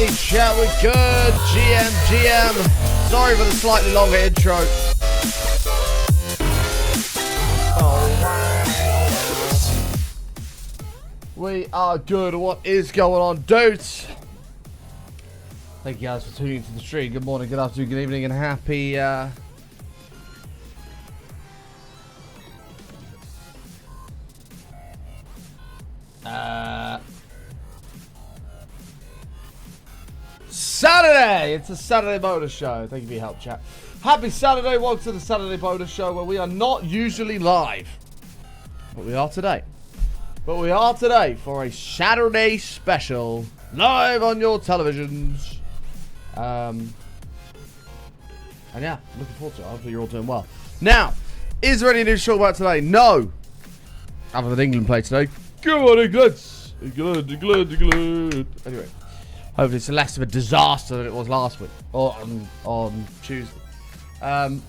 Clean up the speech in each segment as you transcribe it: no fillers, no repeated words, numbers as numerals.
Hey, chat, we're good. GM. Sorry for the slightly longer intro. We are good. What is going on, dudes? Thank you guys for tuning into the stream. Good morning, good afternoon, good evening, and happy Saturday! It's a Saturday bonus show. Thank you for your help, chat. Happy Saturday. Welcome to the Saturday bonus show where we are not usually live. But we are today. For a Saturday special. Live on your televisions. And yeah, looking forward to it. Hopefully you're all doing well. Now, is there any news to talk about today? No. Other than England play today. Come on, England. England. Anyway. Hopefully it's less of a disaster than it was last week. Or on Tuesday. But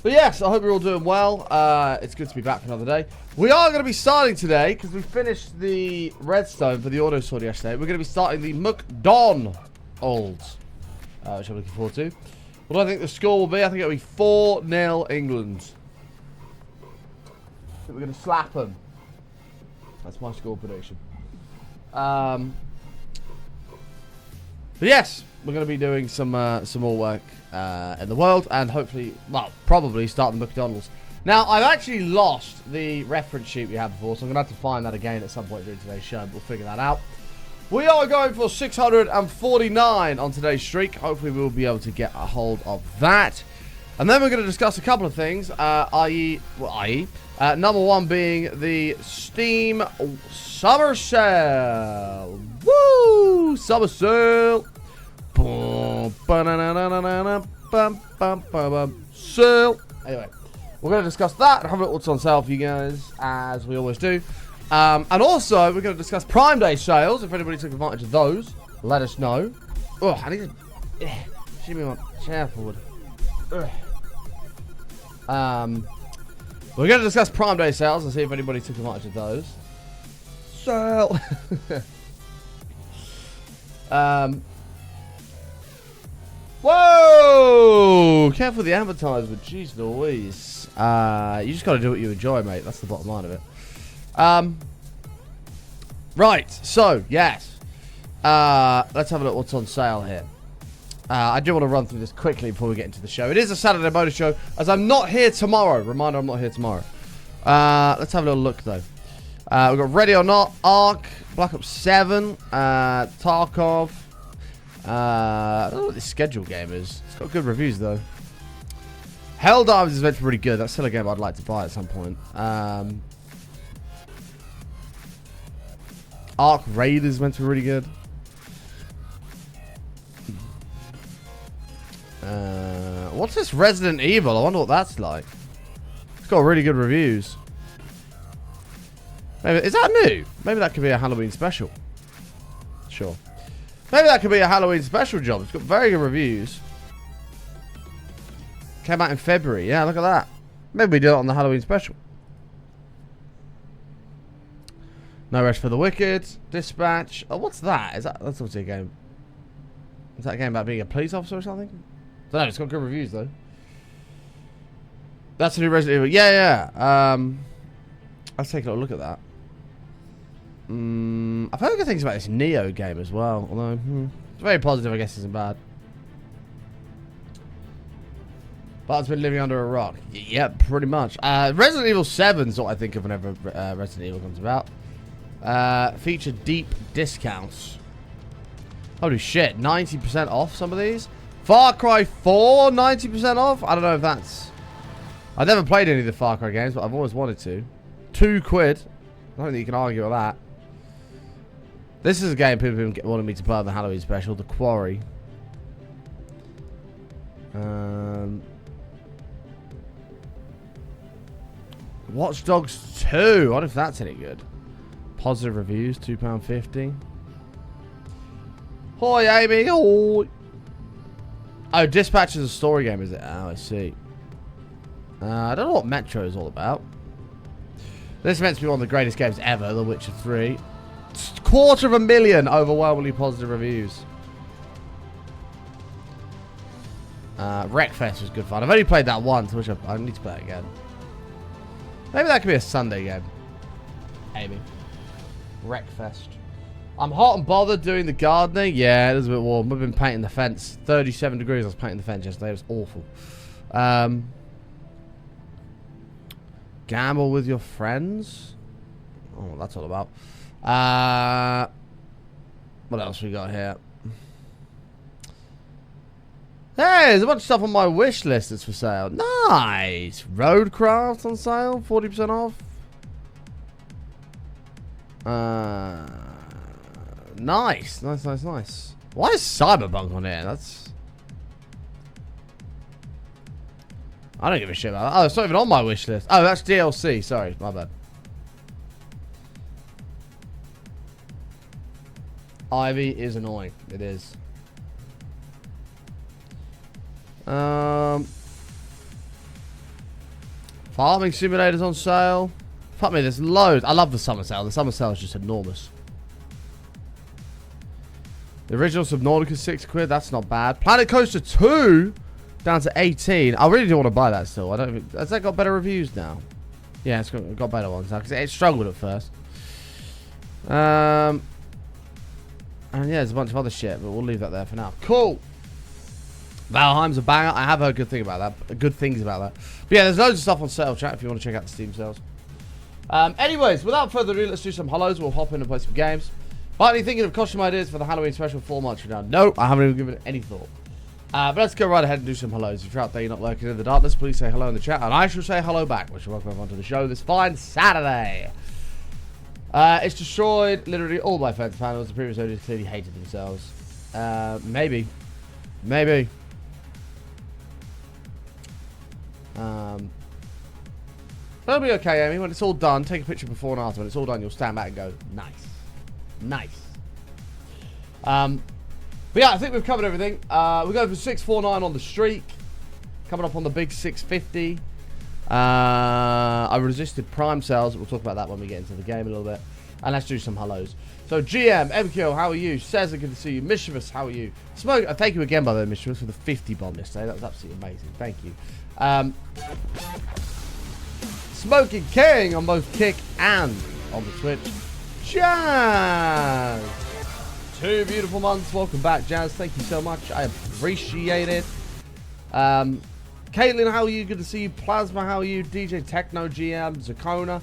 yes, I hope you're all doing well. It's good to be back for another day. We are going to be starting today, because we finished the redstone for the auto sword yesterday. We're going to be starting the McDonalds, which I'm looking forward to. What do I think the score will be? I think it'll be 4-0 England. I think we're going to slap them. That's my score prediction. But yes, we're going to be doing some more work in the world, and hopefully, well, probably start the McDonald's. Now, I've actually lost the reference sheet we had before, so I'm going to have to find that again at some point during today's show. We'll figure that out. We are going for 649 on today's streak. Hopefully, we'll be able to get a hold of that. And then we're going to discuss a couple of things, number one being the Steam Summer Sale. Woo! Summer Sale. Sale. Anyway, we're going to discuss that and have a look what's on sale for you guys, as we always do. And also, we're going to discuss Prime Day sales. If anybody took advantage of those, let us know. Oh, I need to shimmy my chair forward. We're going to discuss Prime Day sales and see if anybody took advantage of those. Sale. Whoa! Careful with the advertisement. Jeez Louise. You just got to do what you enjoy, mate. That's the bottom line of it. Right. So, yes. Let's have a look what's on sale here. I do want to run through this quickly before we get into the show. It is a Saturday bonus show, as I'm not here tomorrow. Reminder, I'm not here tomorrow. Let's have a little look, though. We've got Ready or Not, Ark, Black Ops 7, Tarkov. I don't know what this schedule game is. It's got good reviews, though. Helldivers is meant to be pretty good. That's still a game I'd like to buy at some point. Ark Raid is meant to be really good. What's this Resident Evil? I wonder what that's like. It's got really good reviews. Maybe, is that new? Maybe that could be a Halloween special. Sure. Maybe that could be a Halloween special job. It's got very good reviews. Came out in February. Yeah, look at that. Maybe we do it on the Halloween special. No Rest for the Wicked. Dispatch. Oh, what's that? That's obviously a game. Is that a game about being a police officer or something? I don't know. It's got good reviews, though. That's a new Resident Evil. Yeah. Let's take a little look at that. I've heard good things about this Neo game as well. Although, it's very positive, I guess isn't bad. But it's been living under a rock. Yeah, pretty much. Resident Evil 7 is what I think of whenever Resident Evil comes about. Feature deep discounts. Holy shit, 90% off some of these. Far Cry 4, 90% off? I don't know if that's... I've never played any of the Far Cry games, but I've always wanted to. £2. I don't think you can argue with that. This is a game people have been wanting me to play on the Halloween special, The Quarry. Watch Dogs 2. I wonder if that's any good. Positive reviews, £2.50. Hoi, Amy. Hoi. Oh, Dispatch is a story game, is it? Oh, I see. I don't know what Metro is all about. This is meant to be one of the greatest games ever, The Witcher 3. 250,000 overwhelmingly positive reviews. Wreckfest was good fun. I've only played that once, which I need to play it again. Maybe that could be a Sunday game. Amy. Wreckfest. I'm hot and bothered doing the gardening. Yeah, it is a bit warm. We've been painting the fence. 37 degrees I was painting the fence yesterday. It was awful. Gamble with your friends? Oh, what that's all about. What else we got here? Hey, there's a bunch of stuff on my wish list that's for sale. Nice. Roadcraft on sale. 40% off. Nice. Nice. Why is Cyberpunk on here? That's... I don't give a shit about that. Oh, it's not even on my wish list. Oh, that's DLC. Sorry, my bad. Ivy is annoying. It is. Farming simulators on sale. Fuck me, there's loads. I love the summer sale. The summer sale is just enormous. The original Subnautica £6. That's not bad. Planet Coaster 2 down to 18. I really do want to buy that still. I don't even, has that got better reviews now? Yeah, it's got better ones now because it struggled at first. And yeah, there's a bunch of other shit, but we'll leave that there for now. Cool. Valheim's a banger. I have heard good things about that. Good things about that. But yeah, there's loads of stuff on sale, chat, if you want to check out the Steam sales. Anyways, without further ado, let's do some hellos. We'll hop in and play some games. Finally thinking of costume ideas for the Halloween special 4 months from now. No, I haven't even given it any thought. But let's go right ahead and do some hellos. If you're out there, you're not lurking in the darkness, please say hello in the chat. And I shall say hello back. Wish you welcome everyone to the show this fine Saturday. It's destroyed literally all my fans panels. The previous owners clearly hated themselves. Maybe. That'll be okay, Amy. When it's all done, take a picture before and after. When it's all done, you'll stand back and go, nice. But yeah, I think we've covered everything. We're going for 649 on the streak. Coming up on the big 650. I resisted prime sales. We'll talk about that when we get into the game a little bit. And let's do some hellos. So GM, MQ, how are you? Cesar, good to see you. Mischievous, how are you? Smoke, thank you again, by the way, Mischievous, for the 50 bomb yesterday. That was absolutely amazing. Thank you. Smoking King on both Kick and on the Twitch. Jazz! 2 beautiful months. Welcome back, Jazz. Thank you so much. I appreciate it. Caitlin, how are you? Good to see you. Plasma, how are you? DJ Techno GM, Zakona.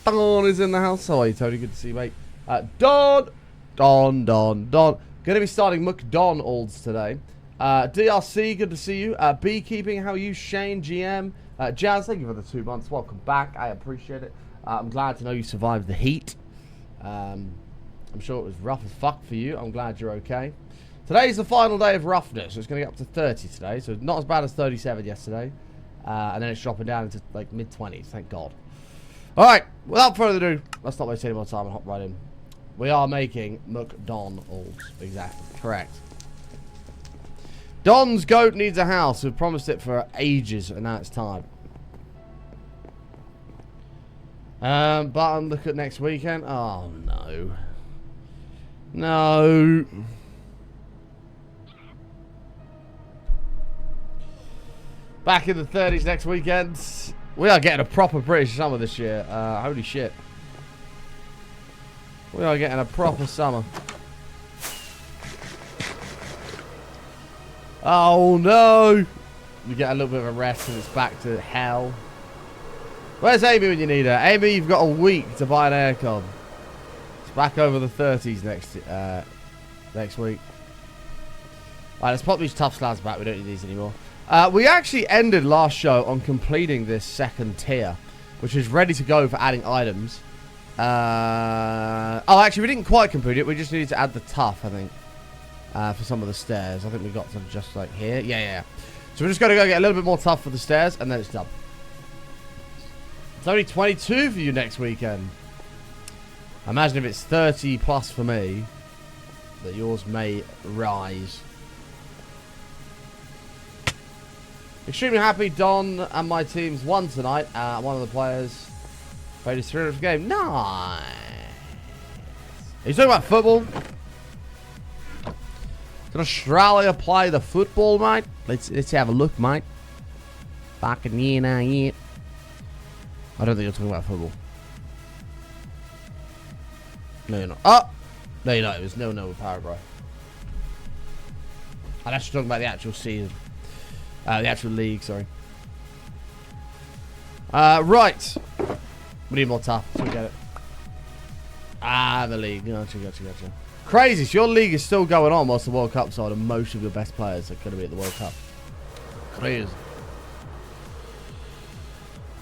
Don is in the house. How are you, Tony? Good to see you, mate. Don. Gonna be starting McDonalds today. DRC, good to see you. Beekeeping, how are you? Shane GM. Jazz, thank you for the 2 months. Welcome back. I appreciate it. I'm glad to know you survived the heat. I'm sure it was rough as fuck for you. I'm glad you're okay. Today's the final day of roughness. So it's going to get up to 30 today. So not as bad as 37 yesterday. And then it's dropping down into like mid-20s. Thank God. All right. Without further ado, let's not waste any more time and hop right in. We are making McDonalds. Exactly. Correct. Don's goat needs a house. We've promised it for ages, and now it's time. But look at next weekend. Oh, no. No. Back in the 30s next weekend. We are getting a proper British summer this year. Holy shit. We are getting a proper summer. Oh no! You get a little bit of a rest and it's back to hell. Where's Amy when you need her? Amy, you've got a week to buy an aircon. It's back over the 30s next week. Alright, let's pop these tough slabs back. We don't need these anymore. We actually ended last show on completing this second tier, which is ready to go for adding items. Oh, actually, we didn't quite complete it. We just needed to add the tough, I think. For some of the stairs. I think we got to just like here. Yeah. So we're just going to go get a little bit more tough for the stairs, and then it's done. It's only 22 for you next weekend. I imagine if it's 30 plus for me, that yours may rise. Extremely happy Don and my teams won tonight. One of the players played his 300th game. Nice. Are you talking about football? Can Australia play the football, mate? Let's have a look, mate. Fucking yeah, nah, yeah. I don't think you're talking about football. No, you're not. Oh! No, you're not. It was 0-0 with Paraguay. I'm actually talking about the actual season. The actual league, sorry. Right. We need more tough, so we get it. The league. Gotcha. Crazy. So your league is still going on whilst the World Cup's on, and most of your best players are going to be at the World Cup. Crazy.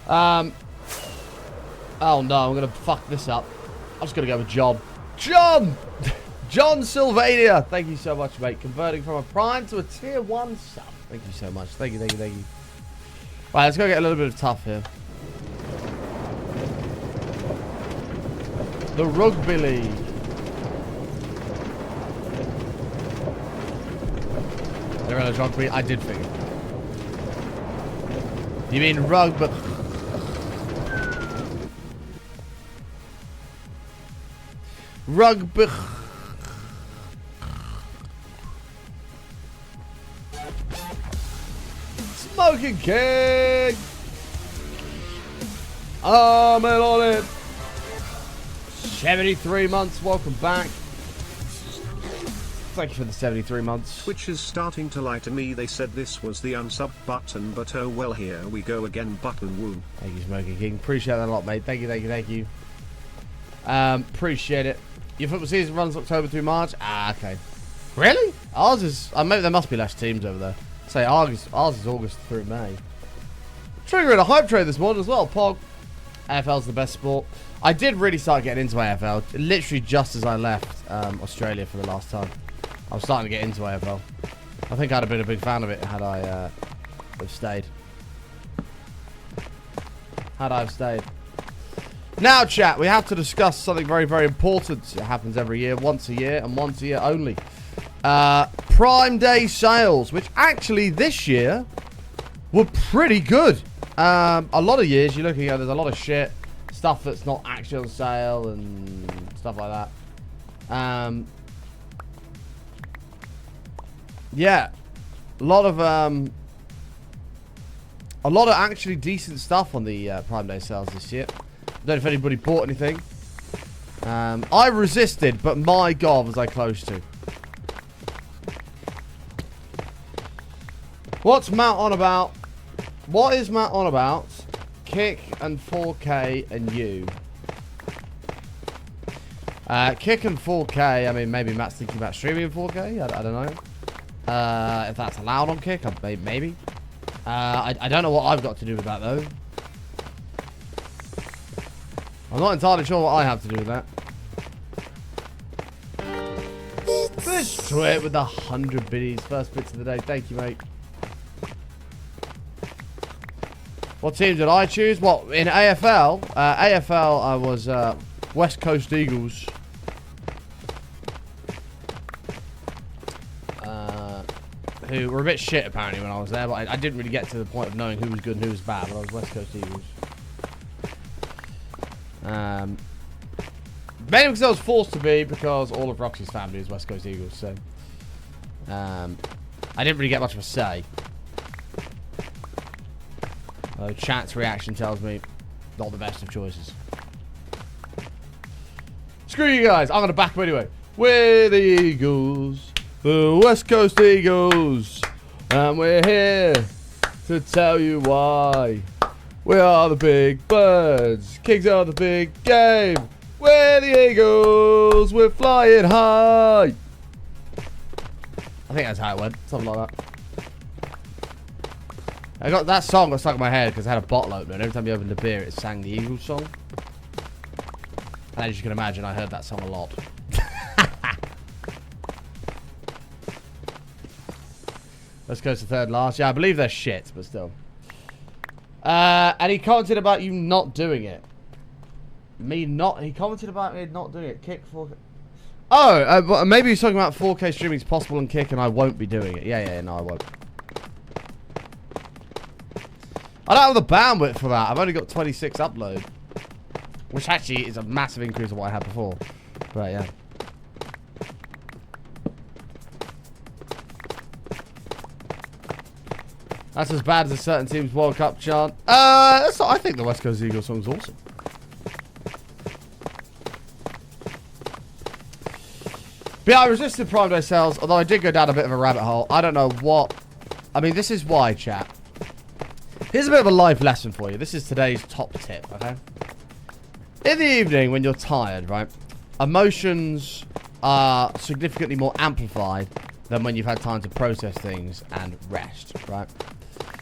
Oh no, I'm going to fuck this up. I'm just going to go with John. John Sylvania. Thank you so much, mate. Converting from a prime to a tier 1 sub. Thank you so much. Thank you. Right, let's go get a little bit of tough here. The Rugby League. Rugby? I did figure. You mean rugby? Rugby. Smoking King. I'm in on it. 73 months. Welcome back. Thank you for the 73 months. Twitch is starting to lie to me. They said this was the unsub button, but oh well, here we go again. Button woo. Thank you, Smoking King. Appreciate that a lot, mate. Thank you. Appreciate it. Your football season runs October through March. Okay. Really? Ours is... maybe there must be less teams over there. Say ours is August through May. Triggering a hype trade this morning as well. Pog. AFL's the best sport. I did really start getting into AFL literally just as I left Australia for the last time. I was starting to get into AFL. I think I'd have been a big fan of it had I have stayed. Now, chat, we have to discuss something very, very important. It happens every year, once a year, and once a year only. Prime Day sales, which actually this year were pretty good. A lot of years you're looking at, there's a lot of shit. Stuff that's not actually on sale and stuff like that. Yeah. A lot of actually decent stuff on the Prime Day sales this year. I don't know if anybody bought anything. I resisted, but my God was I close to. What's Matt on about? What is Matt on about? Kick and 4K and you. Kick and 4K, I mean, maybe Matt's thinking about streaming in 4K. I don't know. If that's allowed on Kick, maybe. I don't know what I've got to do with that, though. I'm not entirely sure what I have to do with that. Fish Twit with the 100 biddies. First bits of the day. Thank you, mate. What team did I choose? What, in AFL? AFL, I was West Coast Eagles. Who were a bit shit, apparently, when I was there. But I didn't really get to the point of knowing who was good and who was bad. But I was West Coast Eagles. Mainly because I was forced to be, because all of Roxy's family is West Coast Eagles. So, I didn't really get much of a say. Chat's reaction tells me not the best of choices. Screw you guys. I'm going to back them anyway. We're the Eagles. The West Coast Eagles. And we're here to tell you why. We are the big birds. Kings are the big game. We're the Eagles. We're flying high. I think that's how it went. Something like that. I got that song got stuck in my head because I had a bottle opener, and every time you opened a beer, it sang the Eagles song. And as you can imagine, I heard that song a lot. Let's go to third last. Yeah, I believe they're shit, but still. And he commented about you not doing it. He commented about me not doing it. Kick 4K. Oh, maybe he's talking about 4K streaming is possible on Kick, and I won't be doing it. Yeah, no, I won't. I don't have the bandwidth for that. I've only got 26 upload. Which actually is a massive increase of what I had before. But yeah. That's as bad as a certain team's World Cup chant. I think the West Coast Eagles song's awesome. But yeah, I resisted Prime Day sales, although I did go down a bit of a rabbit hole. I don't know what... I mean, this is why, chat. Here's a bit of a life lesson for you. This is today's top tip, okay? In the evening, when you're tired, right? Emotions are significantly more amplified than when you've had time to process things and rest, right?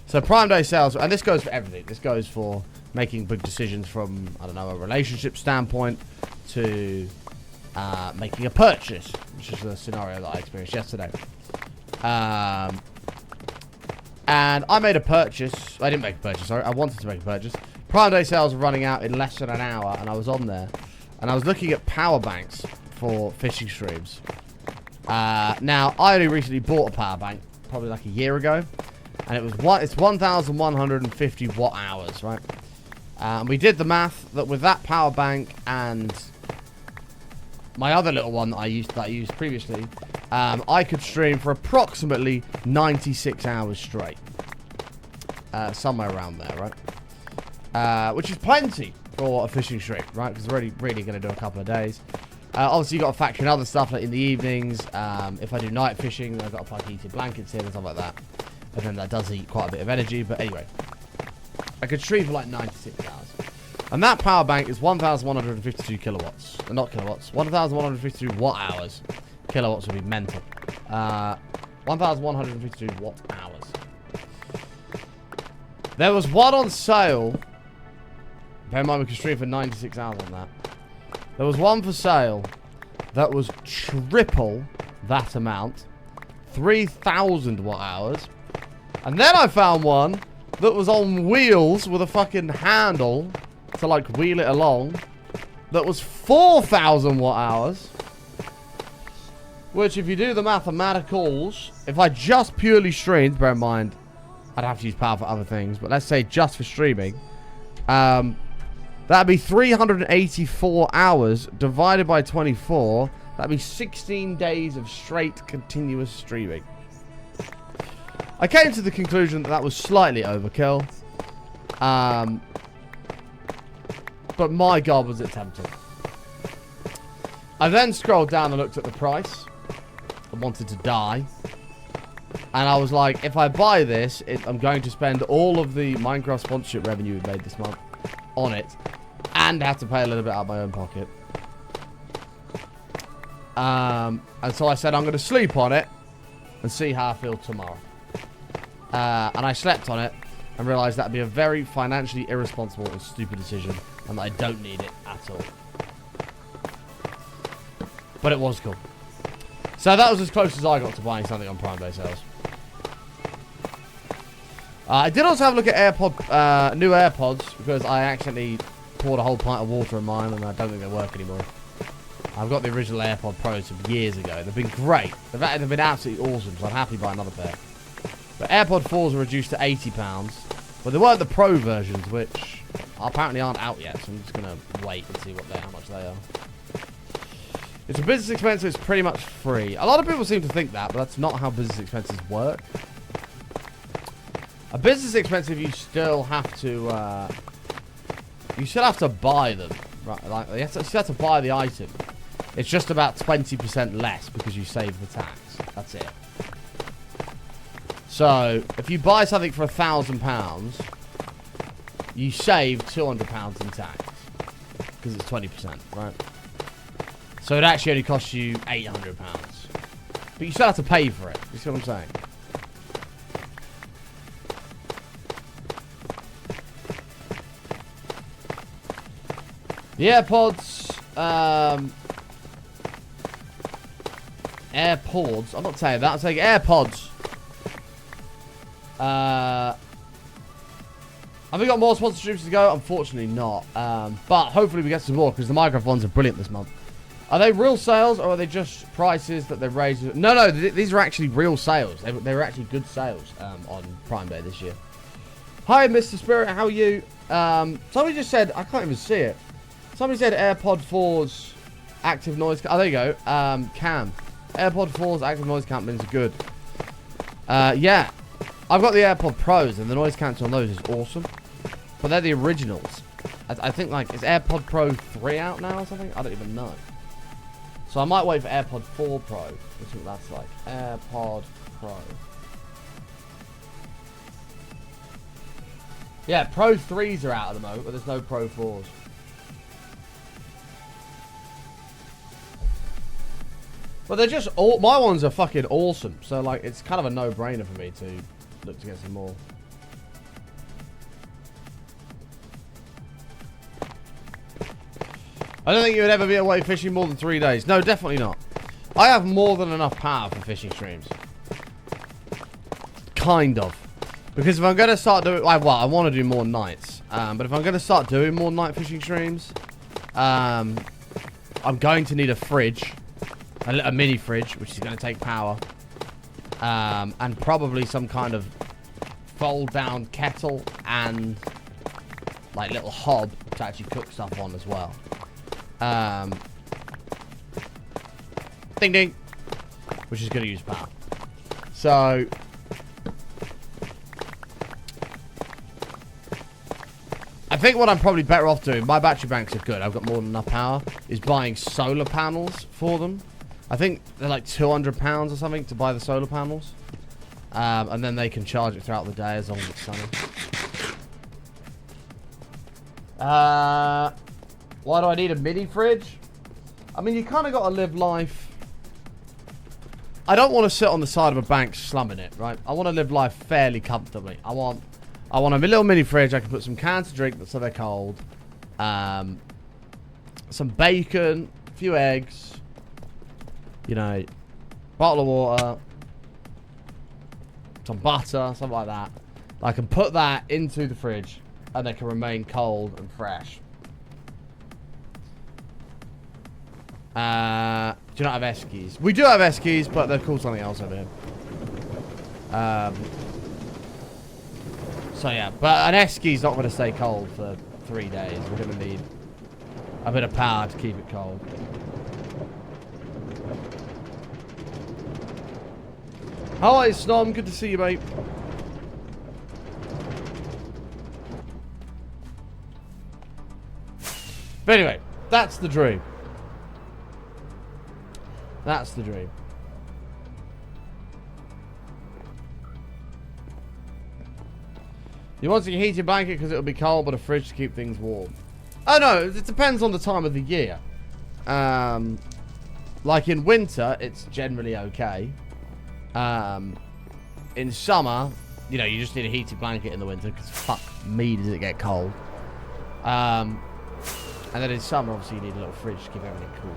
So Prime Day sales, and this goes for everything. This goes for making big decisions from, I don't know, a relationship standpoint to making a purchase, which is a scenario that I experienced yesterday. And I made a purchase. I didn't make a purchase, sorry. I wanted to make a purchase. Prime Day sales were running out in less than an hour, and I was on there. And I was looking at power banks for fishing streams. Now, I only recently bought a power bank, probably like a year ago. And it's 1,150 watt hours, right? And we did the math that with that power bank and my other little one that I used previously, I could stream for approximately 96 hours straight. Somewhere around there, right? Which is plenty for a fishing stream, right? Because we're really going to do a couple of days. Obviously, you've got to factor in other stuff like in the evenings. If I do night fishing, then I've got to plug heated blankets in and stuff like that. And then that does eat quite a bit of energy. But anyway, I could stream for like 96 hours. And that power bank is 1,152 kilowatts. Not kilowatts. 1,152 watt hours. Kilowatts would be mental. 1,152 watt hours. There was one on sale. Bear in mind we could stream for 96 hours on that. There was one for sale that was triple that amount. 3,000 watt hours. And then I found one that was on wheels with a fucking handle to like wheel it along. That was 4,000 watt hours. Which if you do the mathematicals, if I just purely streamed, bear in mind, I'd have to use power for other things. But let's say just for streaming. That'd be 384 hours divided by 24. That'd be 16 days of straight continuous streaming. I came to the conclusion that was slightly overkill. But my God, was it tempting. I then scrolled down and looked at the price. I wanted to die. And I was like, if I buy this, I'm going to spend all of the Minecraft sponsorship revenue we made this month on it. And have to pay a little bit out of my own pocket. And so I said, I'm going to sleep on it and see how I feel tomorrow. And I slept on it and realized that would be a very financially irresponsible and stupid decision. And that I don't need it at all. But it was cool. So that was as close as I got to buying something on Prime Day sales. I did also have a look at new AirPods because I accidentally poured a whole pint of water in mine and I don't think they work anymore. I've got the original AirPod Pros from years ago. They've been great. They've been absolutely awesome, so I'm happy to buy another pair. But AirPod 4s are reduced to £80. But they weren't the Pro versions, which apparently aren't out yet, so I'm just going to wait and see how much they are. It's a business expense, so it's pretty much free. A lot of people seem to think that, but that's not how business expenses work. A business expense, you still have to buy them, right? Like you still have to buy the item. It's just about 20% less because you save the tax. That's it. So if you buy something for £1,000, you save £200 in tax because it's 20%, right? So it actually only costs you £800, but you still have to pay for it. You see what I'm saying? The AirPods, AirPods. I'm not saying that. I'm saying AirPods. Have we got more sponsor streams to go? Unfortunately not. But hopefully we get some more because the Minecraft ones are brilliant this month. Are they real sales or are they just prices that they've raised? No, these are actually real sales. They were actually good sales on Prime Day this year. Hi, Mr. Spirit. How are you? Somebody just said, I can't even see it. Somebody said AirPod 4's active noise. Oh, there you go. Cam. AirPod 4's active noise cancelings are good. Yeah. I've got the AirPod Pros, and the noise cancel on those is awesome. But they're the originals. I think, like, is AirPod Pro 3 out now or something? I don't even know. So I might wait for AirPod 4 Pro. Let's see what that's like. AirPod Pro. Yeah, Pro 3s are out at the moment, but there's no Pro 4s. But they're just all... My ones are fucking awesome. So, like, it's kind of a no-brainer for me to look to get some more. I don't think you would ever be away fishing more than 3 days. No, definitely not. I have more than enough power for fishing streams. Kind of. Because if I'm going to start doing... Well, I want to do more nights. But if I'm going to start doing more night fishing streams, I'm going to need a fridge. A mini fridge, which is going to take power. And probably some kind of fold-down kettle and, like, little hob to actually cook stuff on as well. Ding ding, which is going to use power. So I think what I'm probably better off doing, my battery banks are good, I've got more than enough power, is buying solar panels for them. I think they're like £200 or something to buy the solar panels, and then they can charge it throughout the day as long as it's sunny. Why do I need a mini fridge? I mean, you kind of got to live life. I don't want to sit on the side of a bank slumming it, right? I want to live life fairly comfortably. I want a little mini fridge. I can put some cans to drink so they're cold. Some bacon, a few eggs, you know, bottle of water, some butter, something like that. I can put that into the fridge and they can remain cold and fresh. Do you not have eskies? We do have eskies, but they're called something else over here. So yeah, but an eski's not going to stay cold for 3 days. We're going to need a bit of power to keep it cold. Hi, Snom. Good to see you, mate. But anyway, that's the dream. That's the dream. You want a heated blanket because it'll be cold, but a fridge to keep things warm. Oh no, it depends on the time of the year. Like in winter, it's generally okay. In summer, you know, you just need a heated blanket in the winter because fuck me, does it get cold. And then in summer, obviously, you need a little fridge to keep everything cool.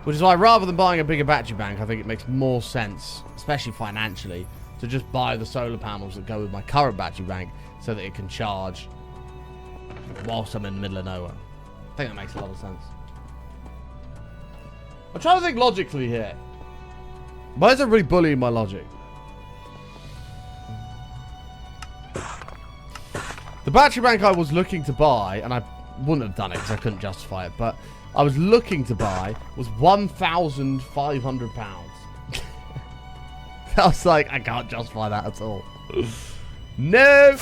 Which is why, rather than buying a bigger battery bank, I think it makes more sense, especially financially, to just buy the solar panels that go with my current battery bank so that it can charge whilst I'm in the middle of nowhere. I think that makes a lot of sense. I'm trying to think logically here. Why is everybody bullying my logic? The battery bank I was looking to buy, and I wouldn't have done it because I couldn't justify it, but I was looking to buy was £1,500. I was like, I can't justify that at all. No.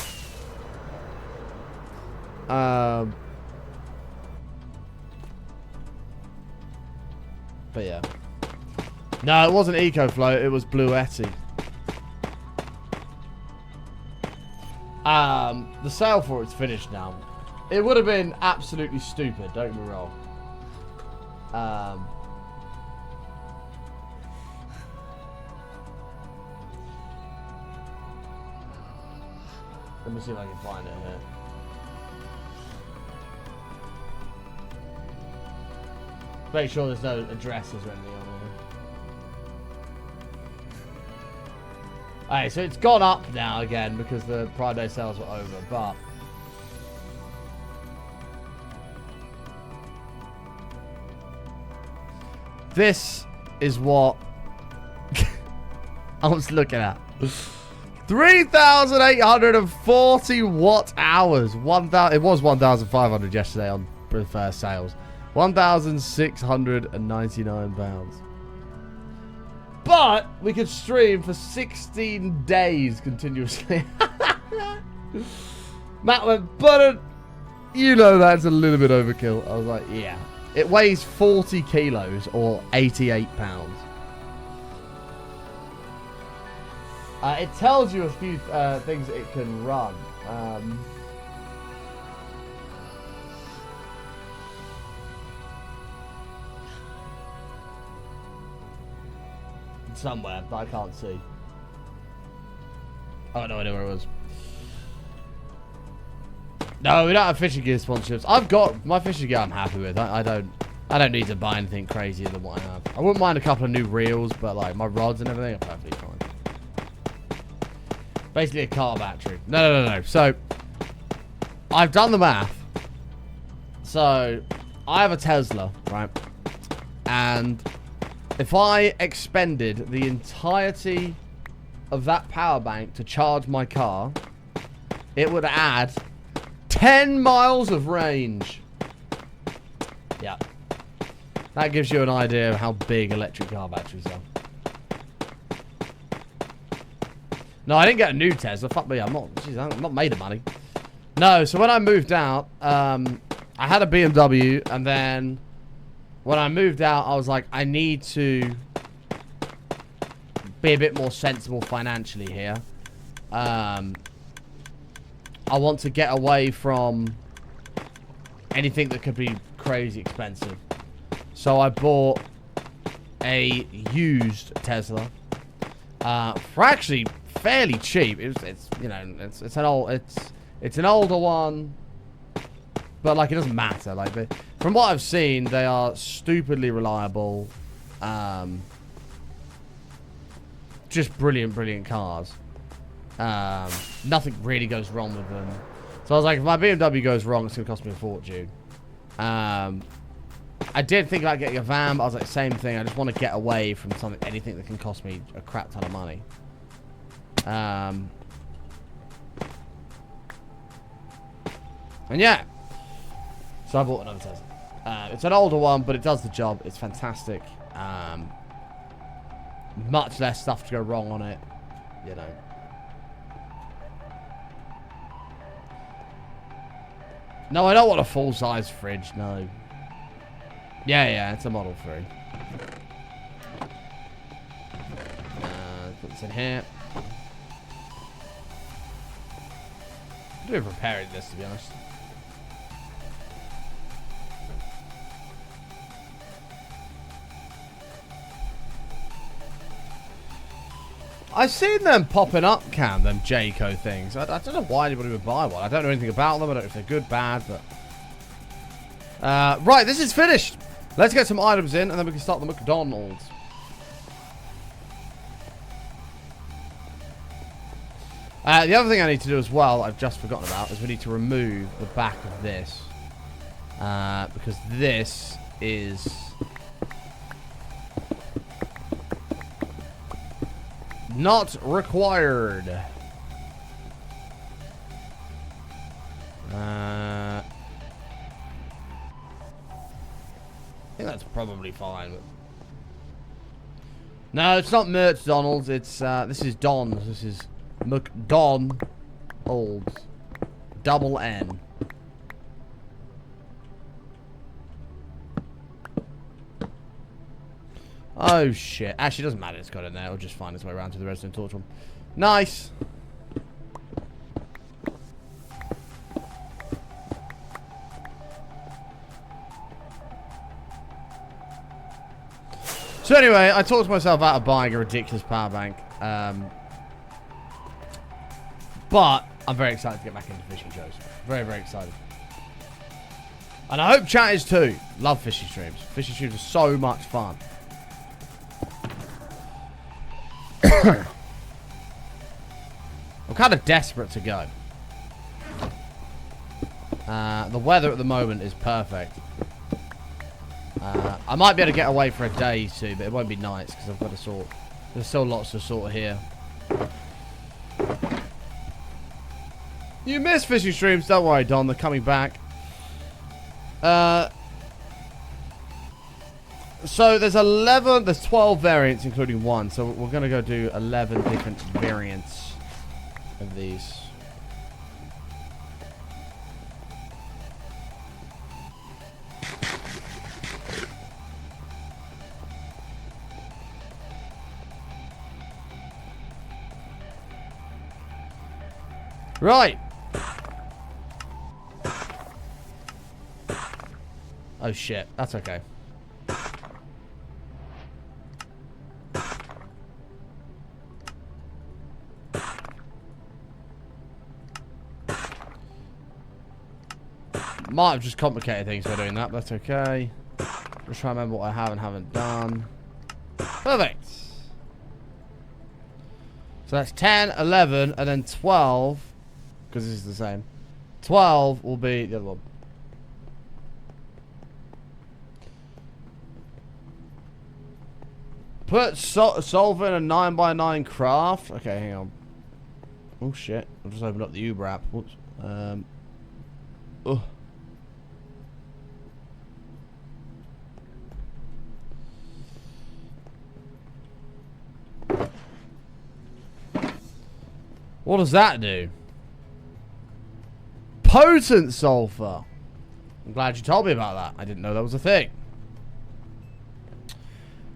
But yeah. No, it wasn't EcoFlow, it was Blue Yeti. The sale for it's finished now. It would have been absolutely stupid, don't get me wrong. Let me see if I can find it here. Make sure there's no addresses or anything on it. Alright, so it's gone up now again because the Prime Day sales were over, but this is what I was looking at. 3,840 watt hours. It was 1,500 yesterday on first sales. £1,699. But we could stream for 16 days continuously. Matt went, but you know that's a little bit overkill. I was like, yeah. It weighs 40 kilos or 88 pounds. It tells you a few things it can run. Somewhere, but I can't see. Oh, no idea where it was. No, we don't have fishing gear sponsorships. I've got my fishing gear I'm happy with. I don't need to buy anything crazier than what I have. I wouldn't mind a couple of new reels, but like my rods and everything are perfectly fine. Basically a car battery. No. So, I've done the math. So, I have a Tesla, right? And if I expended the entirety of that power bank to charge my car, it would add 10 miles of range. Yeah. That gives you an idea of how big electric car batteries are. No, I didn't get a new Tesla. Fuck me, I'm not made of money. No, so when I moved out, I had a BMW, and then when I moved out, I was like, I need to be a bit more sensible financially here. I want to get away from anything that could be crazy expensive. So I bought a used Tesla for actually fairly cheap. It's you know it's an older one, but like it doesn't matter. Like from what I've seen, they are stupidly reliable. Just brilliant cars. Nothing really goes wrong with them. So I was like, if my BMW goes wrong, it's gonna cost me a fortune. I did think about getting a van, but I was like, same thing. I just want to get away from anything that can cost me a crap ton of money. And yeah, so I bought another Tesla. It's an older one, but it does the job. It's fantastic. Much less stuff to go wrong on it, you know. No, I don't want a full-size fridge, no. Yeah, it's a Model 3. Put this in here. I'm doing preparing this, to be honest. I've seen them popping up, Cam, them Jayco things. I don't know why anybody would buy one. I don't know anything about them. I don't know if they're good, bad, but... right, this is finished. Let's get some items in, and then we can start the McDonalds. The other thing I need to do as well, I've just forgotten about, is we need to remove the back of this. Because this is... not required. I think that's probably fine. But... no, it's not McDonald's. It's this is Don's. This is McDonald's. Double N. Oh shit. Actually, it doesn't matter. It's got in there. It'll just find its way around to the Resident Torch one. Nice. So anyway, I talked myself out of buying a ridiculous power bank. But I'm very excited to get back into fishing shows. Very, very excited. And I hope chat is too. Love fishing streams. Fishing streams are so much fun. I'm kind of desperate to go. The weather at the moment is perfect. I might be able to get away for a day too, but it won't be nights because I've got to sort. There's still lots to sort here. You miss fishing streams, don't worry, Don. They're coming back. So there's 12 variants, including one. So we're going to go do 11 different variants of these. Right. Oh shit, that's okay. Might have just complicated things by doing that, but that's okay. Just try to remember what I have and haven't done. Perfect. So that's 10, 11, and then 12. Because this is the same. 12 will be the other one. Put solve in a 9x9 craft. Okay, hang on. Oh shit. I've just opened up the Uber app. Whoops. Ugh. What does that do? Potent sulfur. I'm glad you told me about that. I didn't know that was a thing.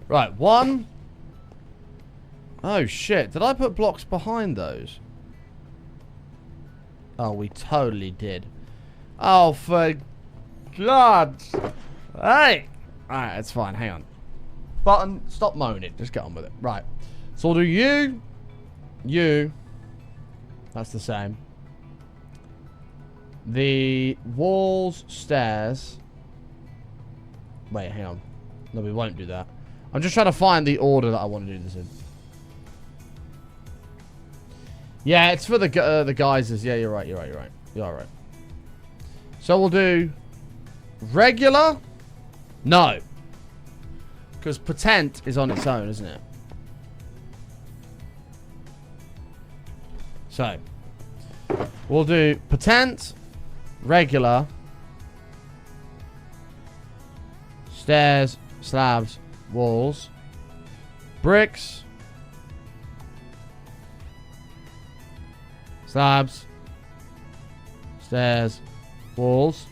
Right, one. Oh shit, did I put blocks behind those? Oh, we totally did. Oh, for God. Hey. Alright, it's fine, hang on. Button, stop moaning. Just get on with it. Right. So we'll do you. You. That's the same. The walls, stairs. Wait, hang on. No, we won't do that. I'm just trying to find the order that I want to do this in. Yeah, it's for the geysers. Yeah, you're right. You're all right. So we'll do regular. No, because potent is on its own, isn't it? So we'll do potent, regular, stairs, slabs, walls, bricks, slabs, stairs, walls,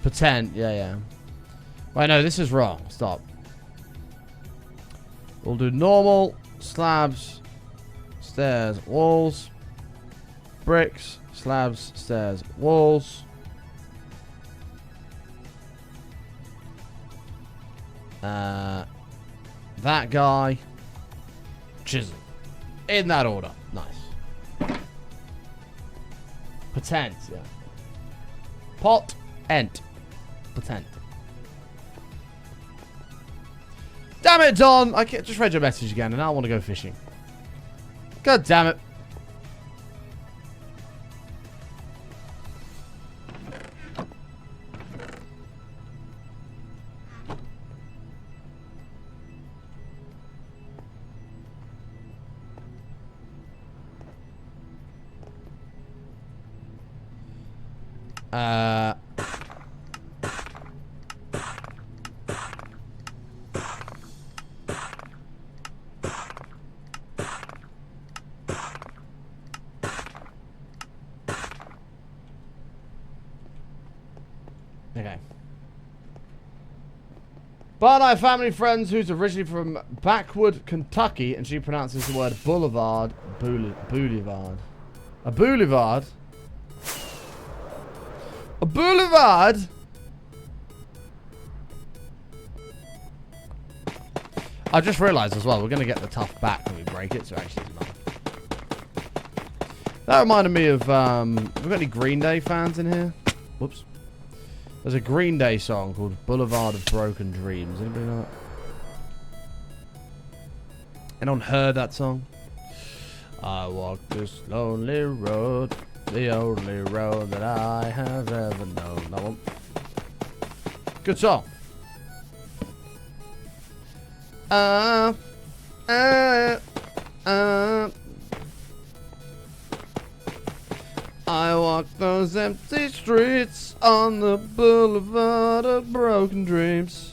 potent. Yeah. Wait, no, this is wrong. Stop. We'll do normal, slabs, stairs, walls, bricks, slabs, stairs, walls. That guy. Chisel. In that order. Nice. Potent, yeah. Pot, ent. Potent. Damn it, Don! I just read your message again and now I want to go fishing. God damn it. Okay. But I have family friends who's originally from Backwood, Kentucky, and she pronounces the word boulevard, boulevard. A boulevard? A boulevard? I just realised as well, we're going to get the tough back when we break it, so actually it's not. That reminded me of, have we got any Green Day fans in here? Whoops. There's a Green Day song called Boulevard of Broken Dreams. Anybody know that? Anyone heard that song? I walk this lonely road, the only road that I have ever known. That one. Good song. I walk walk those empty streets on the boulevard of broken dreams.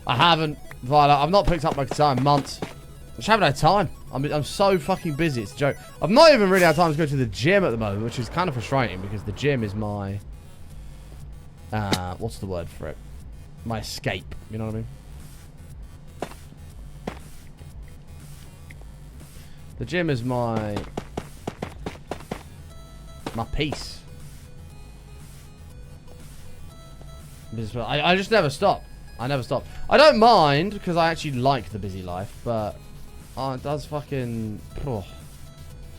I haven't, Violet. I've not picked up my guitar in months. I just haven't had time. I'm so fucking busy. It's a joke. I've not even really had time to go to the gym at the moment, which is kind of frustrating because the gym is my... what's the word for it? My escape. You know what I mean? The gym is my peace. I just never stop. I never stop. I don't mind because I actually like the busy life, but it does fucking... Oh.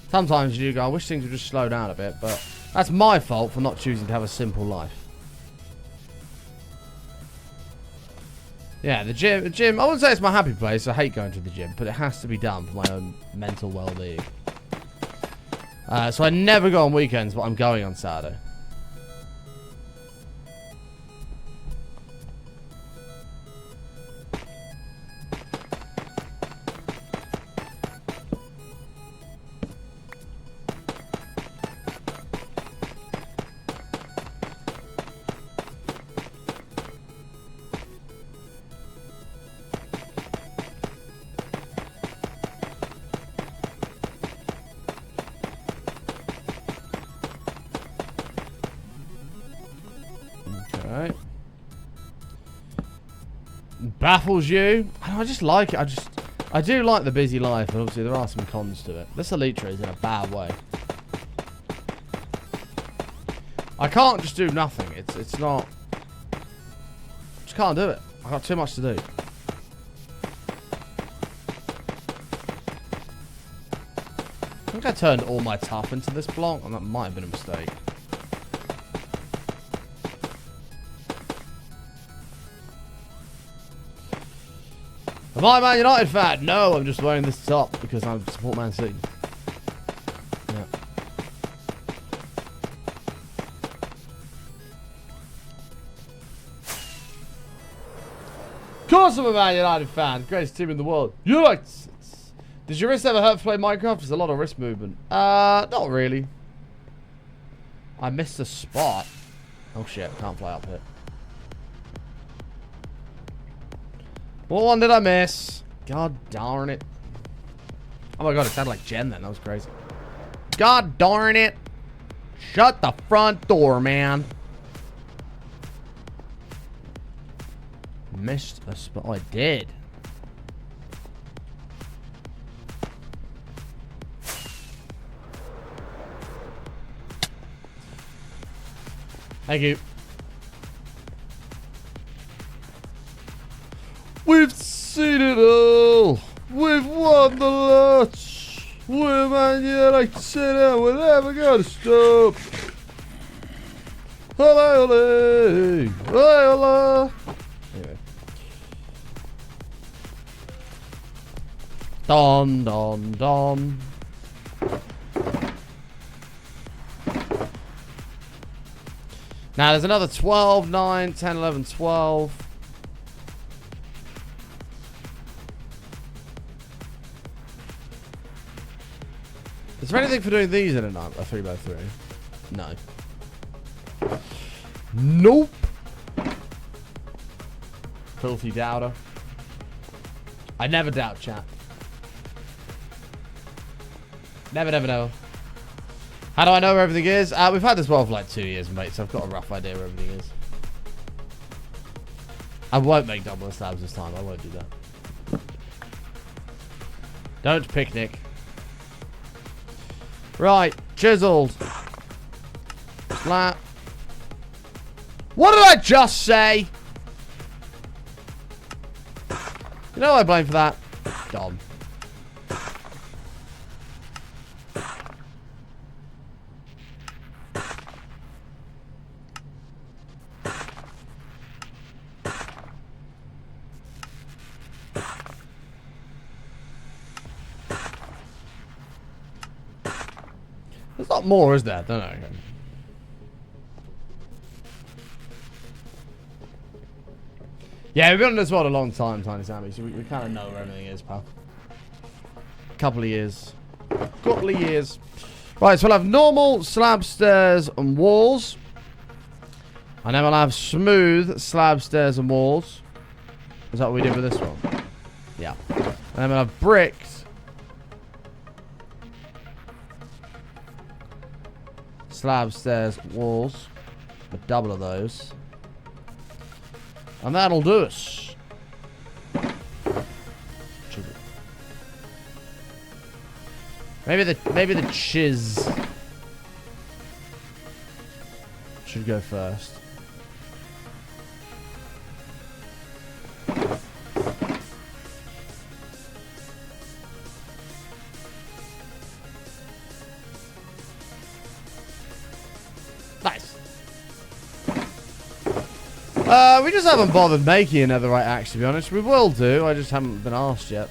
Sometimes you do go, I wish things would just slow down a bit, but that's my fault for not choosing to have a simple life. Yeah, the gym, I wouldn't say it's my happy place. I hate going to the gym, but it has to be done for my own mental well-being. So I never go on weekends, but I'm going on Saturday. Alright. Baffles you? I just like it. I do like the busy life, and obviously there are some cons to it. This Elytra is in a bad way. I can't just do nothing. It's not... Just can't do it. I've got too much to do. I think I turned all my tough into this block, and that might have been a mistake. Am I a Man United fan? No, I'm just wearing this top because I support Man City. Yeah. Of course I'm a Man United fan. Greatest team in the world. United! Did your wrist ever hurt to play Minecraft? There's a lot of wrist movement. Not really. I missed a spot. Oh shit, can't fly up here. What one did I miss? God darn it. Oh my god, it sounded like Jen then. That was crazy. God darn it. Shut the front door, man. Missed a spot. Oh, I did. Thank you. We've seen it all. We've won the lot. We're Man United and we're never gonna stop. Ole, ole. Ole, ole. Anyway. Don, don, don. Now there's another 12, 9, 10, 11, 12. Is there anything for doing these in a 3x3? No. Nope. Filthy doubter. I never doubt, chat. Never, never know. How do I know where everything is? We've had this well for like 2 years, mate, so I've got a rough idea where everything is. I won't make double stabs this time. I won't do that. Don't picnic. Right, chiseled. Flat. What did I just say? You know who I blame for that? Dom. There's not more, is there? Don't know. Yeah, we've been on this world a long time, Tiny Sammy, so we kind of know where everything is, pal. Couple of years. Right, so we'll have normal slab stairs and walls. And then we'll have smooth slab stairs and walls. Is that what we did with this one? Yeah. And then we'll have bricks. Slab stairs, walls. A double of those. And that'll do us. Maybe the chiz should go first. Nice. We just haven't bothered making another right axe, to be honest. We will do, I just haven't been asked yet.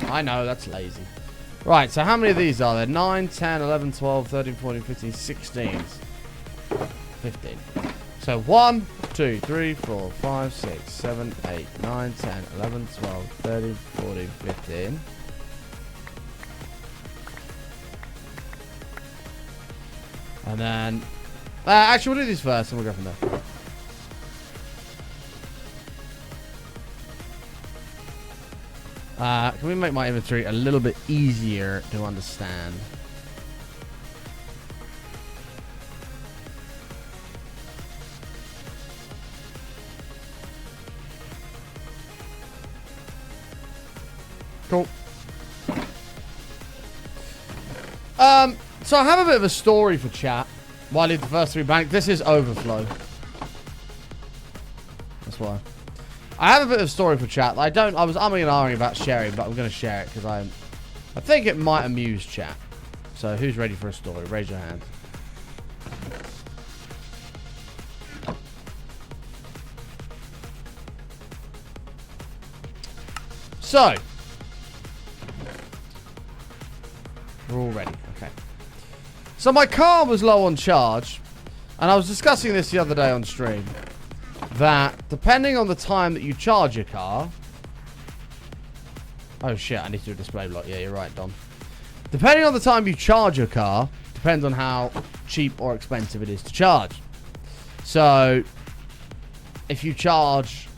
I know, that's lazy. Right, so how many of these are there? 9, 10, 11, 12, 13, 14, 15, 16. 15. So 1, 2, 3, 4, 5, 6, 7, 8, 9, 10, 11, 12, 13, 14, 15. And then... actually, we'll do these first and we'll go from there. Can we make my inventory a little bit easier to understand? Cool. So I have a bit of a story for chat. While I leave the first 3 blank. This is overflow. That's why. I have a bit of a story for chat. I was umming and ahhing about sharing, but I'm going to share it because I think it might amuse chat. So who's ready for a story? Raise your hand. So we're all ready. Okay. So my car was low on charge, and I was discussing this the other day on stream. That depending on the time that you charge your car. Oh shit, I need to do a display block. Yeah, you're right, Don. Depending on the time you charge your car, depends on how cheap or expensive it is to charge. So, if you charge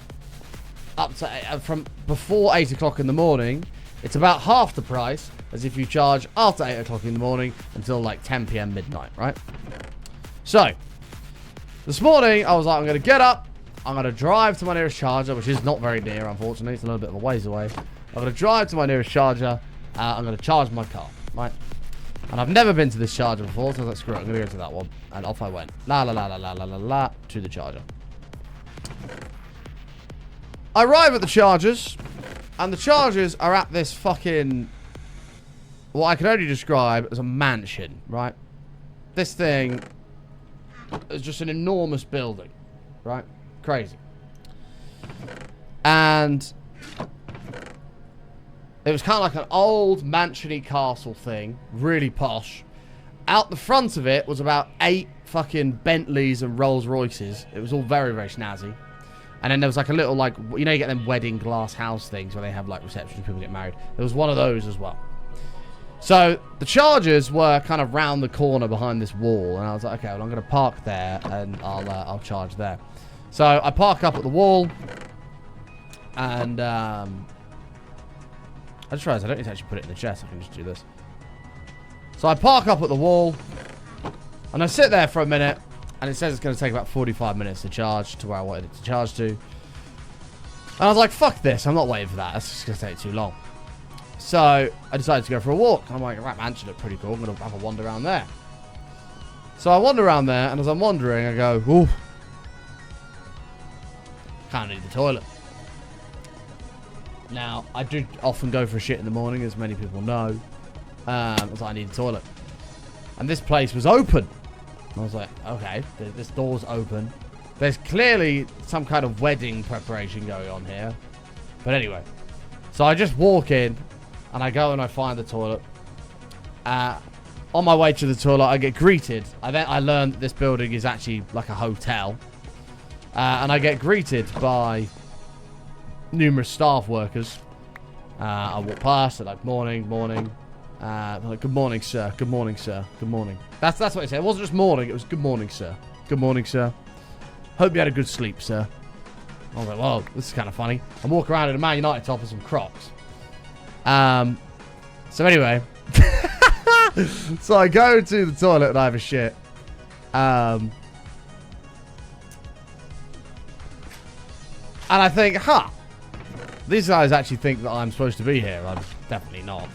up to from before 8 o'clock in the morning, it's about half the price as if you charge after 8 o'clock in the morning until like 10 p.m. midnight, right? So, this morning I was like, I'm going to get up. I'm going to drive to my nearest charger, which is not very near, unfortunately. It's a little bit of a ways away. I'm going to drive to my nearest charger. I'm going to charge my car, right? And I've never been to this charger before, so let's screw it. I'm going to go to that one. And off I went. La la la la la la la la to the charger. I arrive at the chargers, and the chargers are at this fucking... what I can only describe as a mansion, right? This thing is just an enormous building, right? Crazy. And it was kind of like an old mansion-y castle thing, really posh. Out the front of it was about 8 fucking Bentleys and Rolls Royces. It was all very, very snazzy. And then there was like a little, like, you know, you get them wedding glass house things where they have like receptions, people get married. There was one of those as well. So the chargers were kind of round the corner behind this wall, and I was like, okay, well, I'm going to park there and I'll charge there. So I park up at the wall, and I just realized I don't need to actually put it in the chest. I can just do this. So I park up at the wall, and I sit there for a minute, and it says it's going to take about 45 minutes to charge to where I wanted it to charge to. And I was like, fuck this, I'm not waiting for that. That's just going to take too long. So I decided to go for a walk. I'm like, that mansion looked pretty cool. I'm going to have a wander around there. So I wander around there, and as I'm wandering, I go, ooh, kind of need the toilet. Now, I do often go for shit in the morning, as many people know. I was like, I need a toilet. And this place was open. I was like, okay, this door's open. There's clearly some kind of wedding preparation going on here. But anyway. So I just walk in, and I go and I find the toilet. On my way to the toilet, I get greeted. I learned that this building is actually like a hotel. And I get greeted by numerous staff workers. I walk past, they're like, morning, morning. They're like, good morning, sir. Good morning, sir. Good morning. That's what it said. It wasn't just morning, it was good morning, sir. Good morning, sir. Hope you had a good sleep, sir. I was like, well, this is kind of funny. I'm walking around in a Man United top and some Crocs. So anyway. So I go to the toilet and I have a shit. And I think, these guys actually think that I'm supposed to be here. I'm definitely not.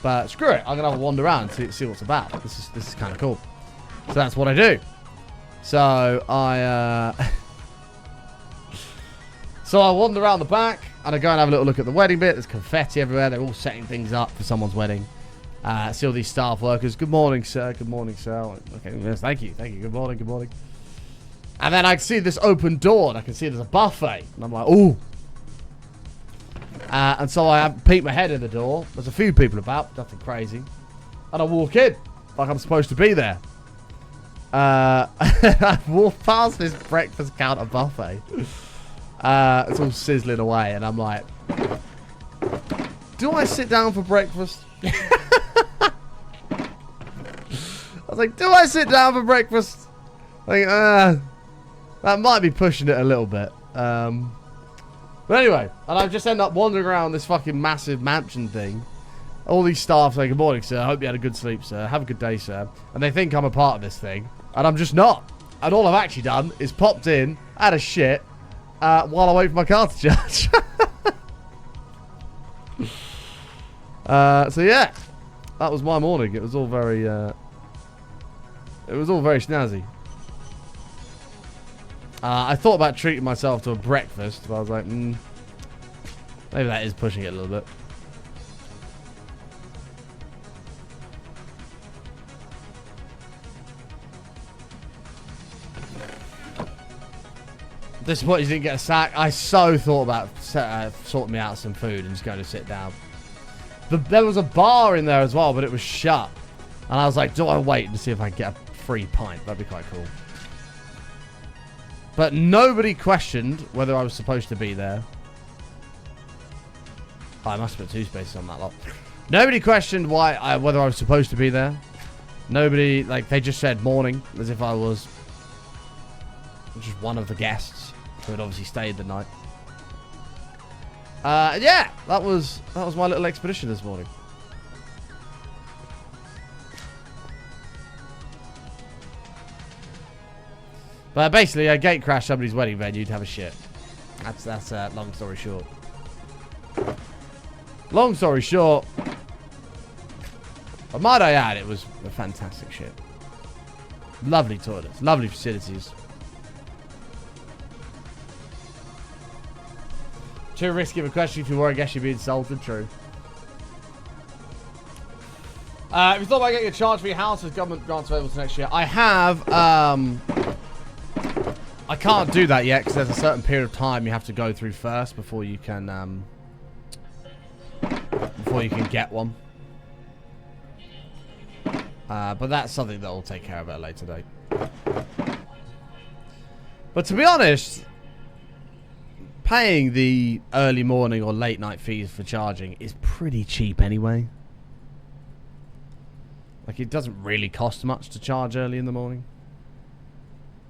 But screw it. I'm going to have a wander around and see what's about. This is kind of cool. So that's what I do. So I wander around the back and I go and have a little look at the wedding bit. There's confetti everywhere. They're all setting things up for someone's wedding. See all these staff workers. Good morning, sir. Good morning, sir. Okay, yes, thank you. Thank you. Good morning. Good morning. And then I see this open door and I can see there's a buffet. And I'm like, ooh. And so I peek my head in the door. There's a few people about. Nothing crazy. And I walk in like I'm supposed to be there. I walk past this breakfast counter buffet. It's all sizzling away. And I'm like, do I sit down for breakfast? I was like, do I sit down for breakfast? Like, that might be pushing it a little bit. But anyway, and I just end up wandering around this fucking massive mansion thing. All these staff say, good morning, sir. I hope you had a good sleep, sir. Have a good day, sir. And they think I'm a part of this thing. And I'm just not. And all I've actually done is popped in, had a shit, while I wait for my car to charge. So yeah, that was my morning. It was all very snazzy. I thought about treating myself to a breakfast, but I was like, maybe that is pushing it a little bit. Disappointed you didn't get a sack. I so thought about sorting me out some food and just going to sit down. There was a bar in there as well, but it was shut. And I was like, do I wait to see if I can get a free pint? That'd be quite cool. But nobody questioned whether I was supposed to be there. Oh, I must have put 2 spaces on that lot. Nobody questioned whether I was supposed to be there. Nobody, like, they just said morning, as if I was just one of the guests who had obviously stayed the night. Yeah, that was my little expedition this morning. But basically, I gate crashed somebody's wedding venue to have a shit. That's long story short. Long story short, but might I add, it was a fantastic shit. Lovely toilets, lovely facilities. Too risky of a question if you were, I guess you'd be insulted. True. If you thought about getting a charge for your house with government grants available to next year, I have. I can't do that yet because there's a certain period of time you have to go through first before you can get one. But that's something that will take care of at a later date. But to be honest, paying the early morning or late night fees for charging is pretty cheap anyway. Like, it doesn't really cost much to charge early in the morning.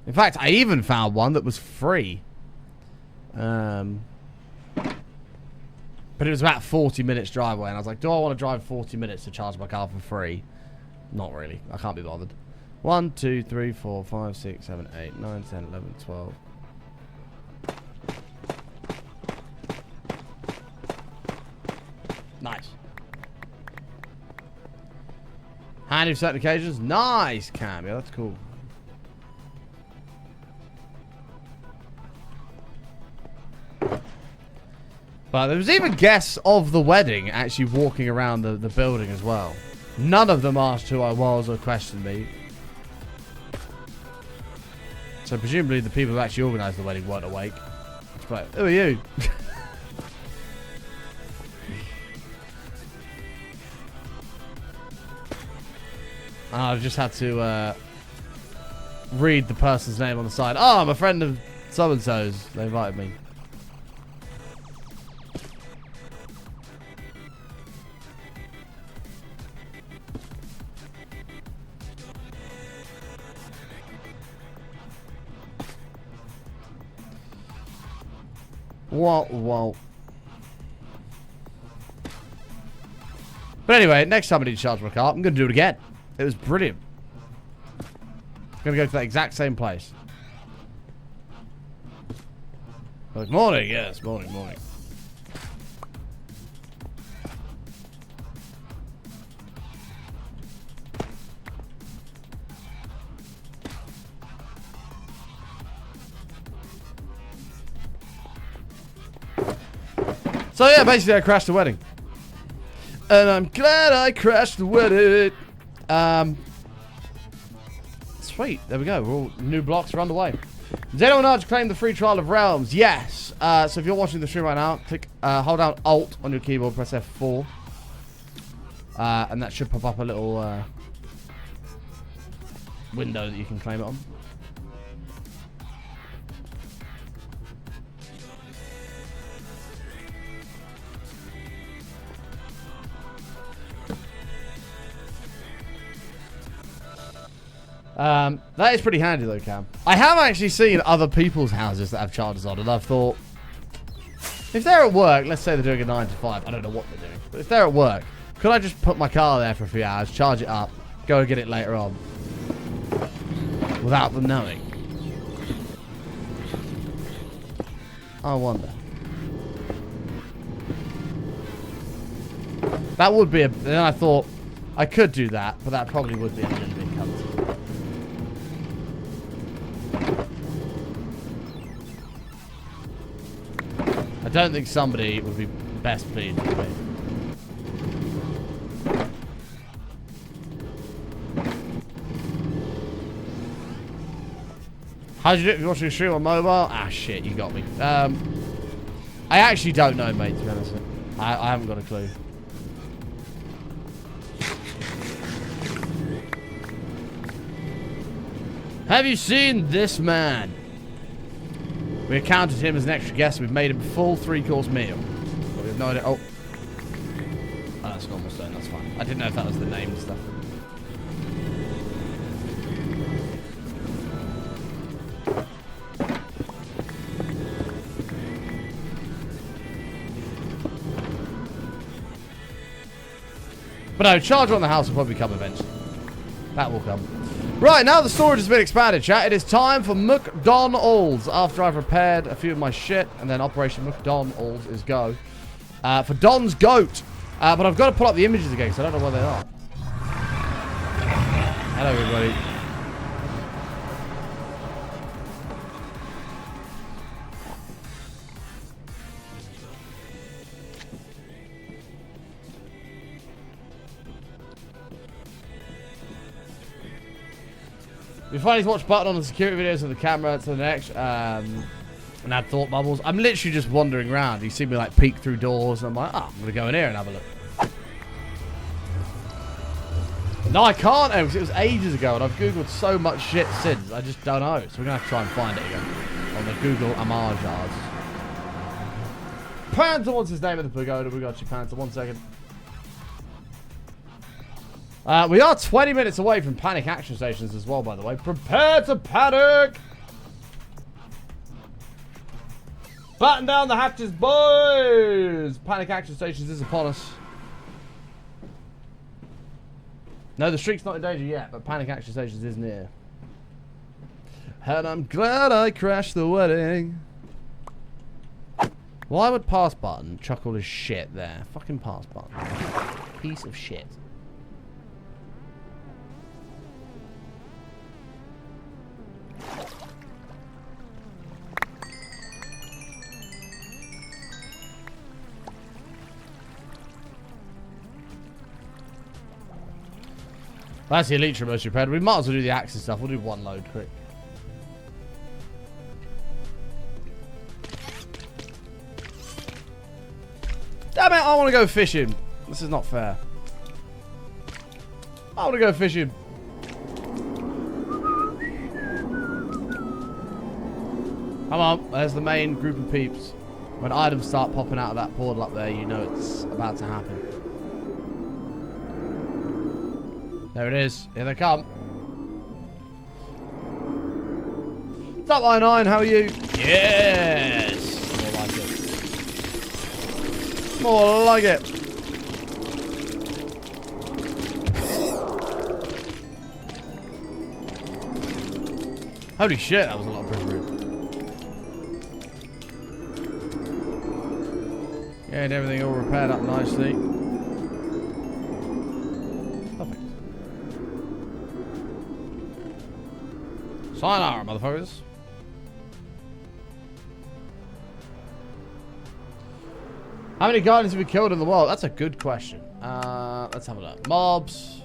In fact, I even found one that was free. But it was about 40 minutes drive away, and I was like, do I want to drive 40 minutes to charge my car for free? Not really. I can't be bothered. 1, 2, 3, 4, 5, 6, 7, 8, 9, 10, 11, 12. Nice. Handy for certain occasions. Nice, Cam. Yeah, that's cool. But there was even guests of the wedding actually walking around the building as well. None of them asked who I was or questioned me. So presumably the people who actually organised the wedding weren't awake. It's like, who are you? And I just had to read the person's name on the side. Oh, I'm a friend of so-and-so's. They invited me. Whoa. But anyway, next time I need to charge my car, I'm going to do it again. It was brilliant. I'm going to go to that exact same place. Good morning. Yes, morning. So yeah, basically I crashed the wedding. And I'm glad I crashed the wedding. Sweet, there we go. We're all new blocks are underway. Does anyone know how to claim the free trial of Realms? Yes. So if you're watching the stream right now, click, hold down Alt on your keyboard, press F4. And that should pop up a little window that you can claim it on. That is pretty handy though, Cam. I have actually seen other people's houses that have chargers on, and I've thought, if they're at work, let's say they're doing a 9 to 5, I don't know what they're doing, but if they're at work, could I just put my car there for a few hours, charge it up, go and get it later on, without them knowing? I wonder. That would be a... Then I thought, I could do that, but that probably would be a little bit cunty. I don't think somebody would be best pleased with me. How'd you do it? You watching a stream on mobile? Ah, shit, you got me. I actually don't know, mate, to be honest. I haven't got a clue. Have you seen this man? We accounted him as an extra guest. We've made him a full 3-course meal. But we have no idea. Oh, that's almost done. That's fine. I didn't know if that was the name and stuff. But no, charger on the house will probably come eventually. That will come. Right, now the storage has been expanded, chat. It is time for McDonalds. After I've repaired a few of my shit, and then Operation McDonalds is go. For Don's Goat. But I've got to pull up the images again, so I don't know where they are. Hello, everybody. We finally watched Button on the security videos of the camera to the next, and had thought bubbles. I'm literally just wandering around. You see me like peek through doors, and I'm like, oh, I'm gonna go in here and have a look. No, I can't, because it was ages ago, and I've googled so much shit since. I just don't know, so we're gonna have to try and find it again on the Google Amajas. Panther, what's his name of the pagoda? We got you, Panther. 1 second. We are 20 minutes away from panic action stations as well, by the way. Prepare to panic! Batten down the hatches, boys! Panic action stations is upon us. No, the streak's not in danger yet, but panic action stations is near. And I'm glad I crashed the wedding. Why would Pass Button chuck all his shit there? Fucking Pass Button. Piece of shit. That's the Elite most repaired. We might as well do the Axis stuff. We'll do one load quick. Damn it, I want to go fishing. This is not fair. I want to go fishing. Come on, there's the main group of peeps. When items start popping out of that portal up there, you know it's about to happen. There it is. Here they come. What's up, I9? How are you? Yes! More like it. More like it. Holy shit, that was a lot of prison room. And everything all repaired up nicely. Perfect. Sayonara, motherfuckers. How many guardians have we killed in the world? That's a good question. Let's have a look. Mobs.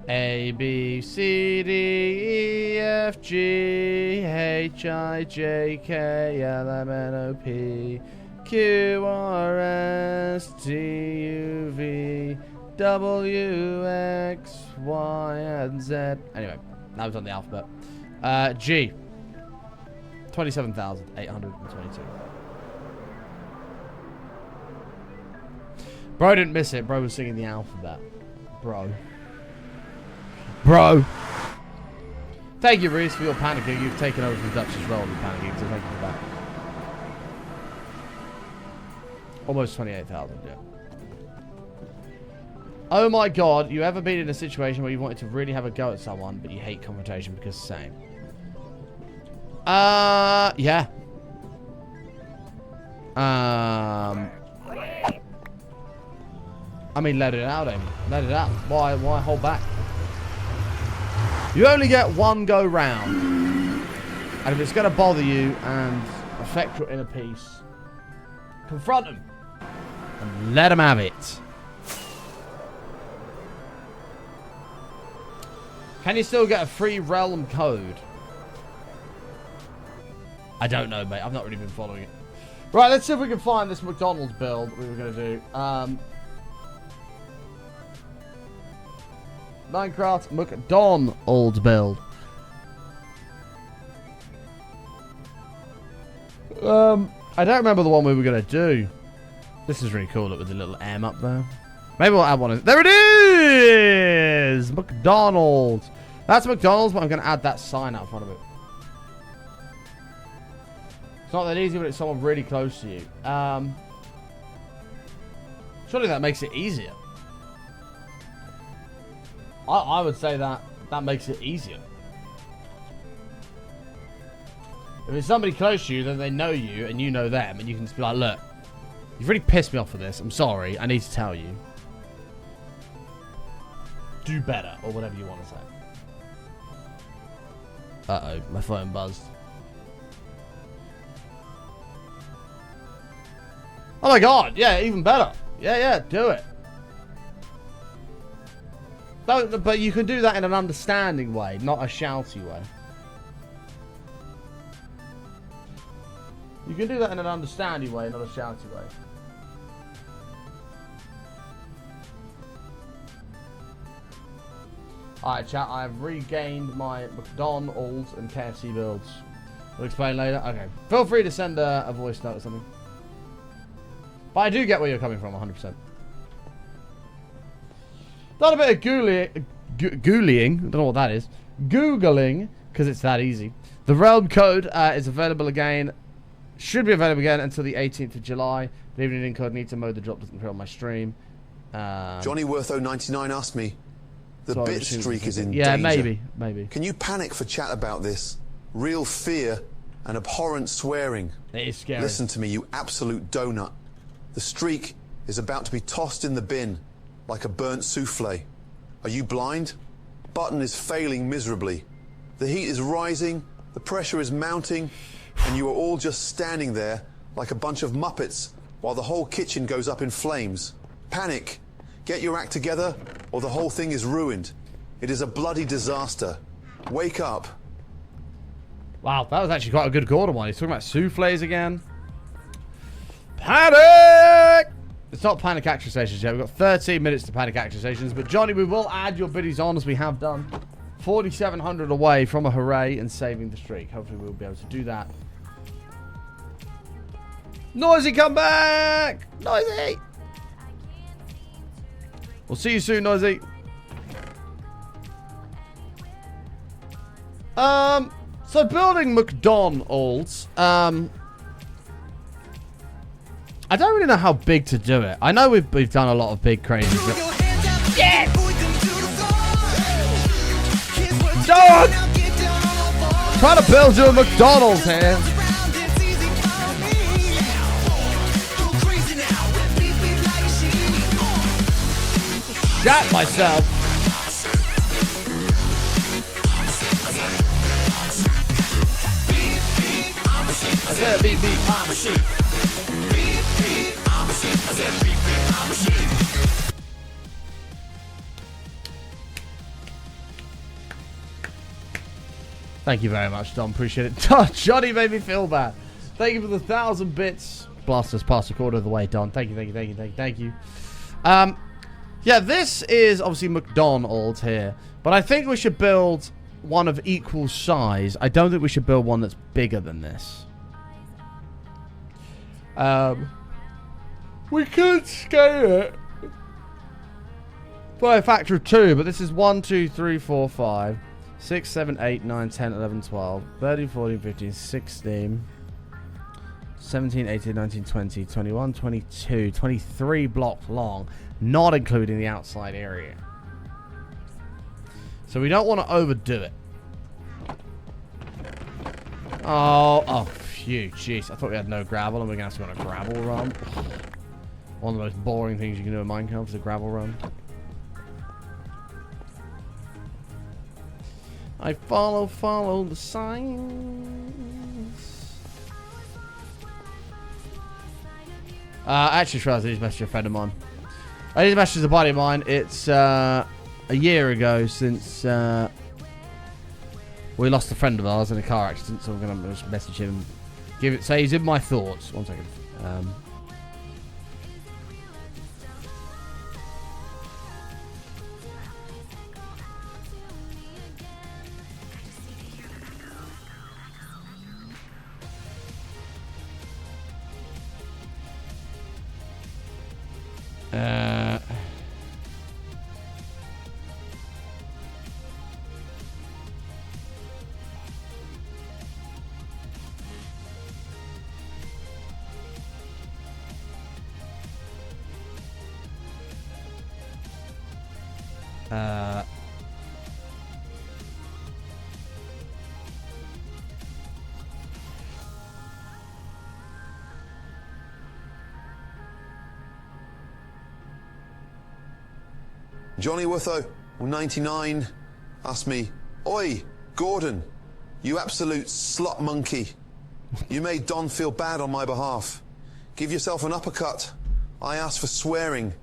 A, B, C, D, E, F, G, H, I, J, K, L, M, N, O, P, Q, R, S, T, U, V, W, X, Y, and Z. Anyway, now we've done the alphabet. G. 27,822. Bro didn't miss it. Bro was singing the alphabet. Bro. Thank you, Reese, for your panicking. You've taken over from Dutch's role in panicking, so thank you for that. Almost 28,000, yeah. Oh my god, you ever been in a situation where you wanted to really have a go at someone, but you hate confrontation because same? Yeah. I mean, let it out, Amy. Let it out. Why hold back? You only get one go round. And if it's going to bother you and affect your inner peace, confront them. And let them have it. Can you still get a free realm code? I don't know, mate. I've not really been following it. Right, let's see if we can find this McDonald's build we were going to do. Minecraft McDonald's build. I don't remember the one we were going to do. This is really cool, look, with the little M up there. Maybe we'll add one. There it is! McDonald's. That's McDonald's, but I'm going to add that sign out front of it. It's not that easy, but it's someone really close to you. Surely that makes it easier. I would say that makes it easier. If it's somebody close to you, then they know you and you know them, and you can just be like, look, you've really pissed me off for this. I'm sorry. I need to tell you. Do better, or whatever you want to say. Uh-oh, my phone buzzed. Oh my god, yeah, even better. Yeah, do it. But you can do that in an understanding way, not a shouty way. You can do that in an understanding way, not a shouty way. Alright, chat, I've regained my McDonald's and KFC builds. We'll explain later. Okay. Feel free to send a voice note or something. But I do get where you're coming from, 100%. Done a bit of Googling. I don't know what that is. Googling, because it's that easy. The realm code is available again. Should be available again until the 18th of July. But even in incognito mode, the drop doesn't appear on my stream. Johnny Wortho99 asked me, the bit streak is in danger. Yeah, maybe. Can you panic for chat about this? Real fear and abhorrent swearing. It is scary. Listen to me, you absolute donut. The streak is about to be tossed in the bin like a burnt souffle. Are you blind? Button is failing miserably. The heat is rising, the pressure is mounting, and you are all just standing there like a bunch of Muppets while the whole kitchen goes up in flames. Panic. Get your act together, or the whole thing is ruined. It is a bloody disaster. Wake up. Wow, that was actually quite a good Gordon one. He's talking about souffles again. Panic! It's not panic action stations yet. We've got 13 minutes to panic action stations. But Johnny, we will add your biddies on as we have done. 4,700 away from a hooray and saving the streak. Hopefully we'll be able to do that Noisy, come back! Noisy! We'll see you soon, Noisy. So building McDonald's, I don't really know how big to do it. I know we've done a lot of big crazy stuff. Yes! Dog! Trying to build you a McDonald's here. Shot myself. I said beep beep. Thank you very much, Dom. Appreciate it. Johnny made me feel bad. Thank you for the 1,000 bits. Blasters past a quarter of the way, Don. Thank you. Yeah, this is obviously McDonald's here, but I think we should build one of equal size. I don't think we should build one that's bigger than this. We could scale it by a factor of 2, but this is 1, 2, 3, 4, 5, 6, 7, 8, 9, 10, 11, 12, 13, 14, 15, 16, 17, 18, 19, 20, 21, 22, 23 blocks long, not including the outside area. So we don't want to overdo it. Oh, phew, jeez. I thought we had no gravel and we're going to have to go on a gravel run. One of the most boring things you can do in Minecraft is a gravel run. I follow the signs. I actually realized I need to message a friend of mine. I need to message a buddy of mine. It's a year ago since we lost a friend of ours in a car accident, so I'm going to just message him. Say he's in my thoughts. 1 second. Johnny Wutho, 99, asked me, "Oi, Gordon, you absolute slut monkey. You made Don feel bad on my behalf. Give yourself an uppercut. I asked for swearing,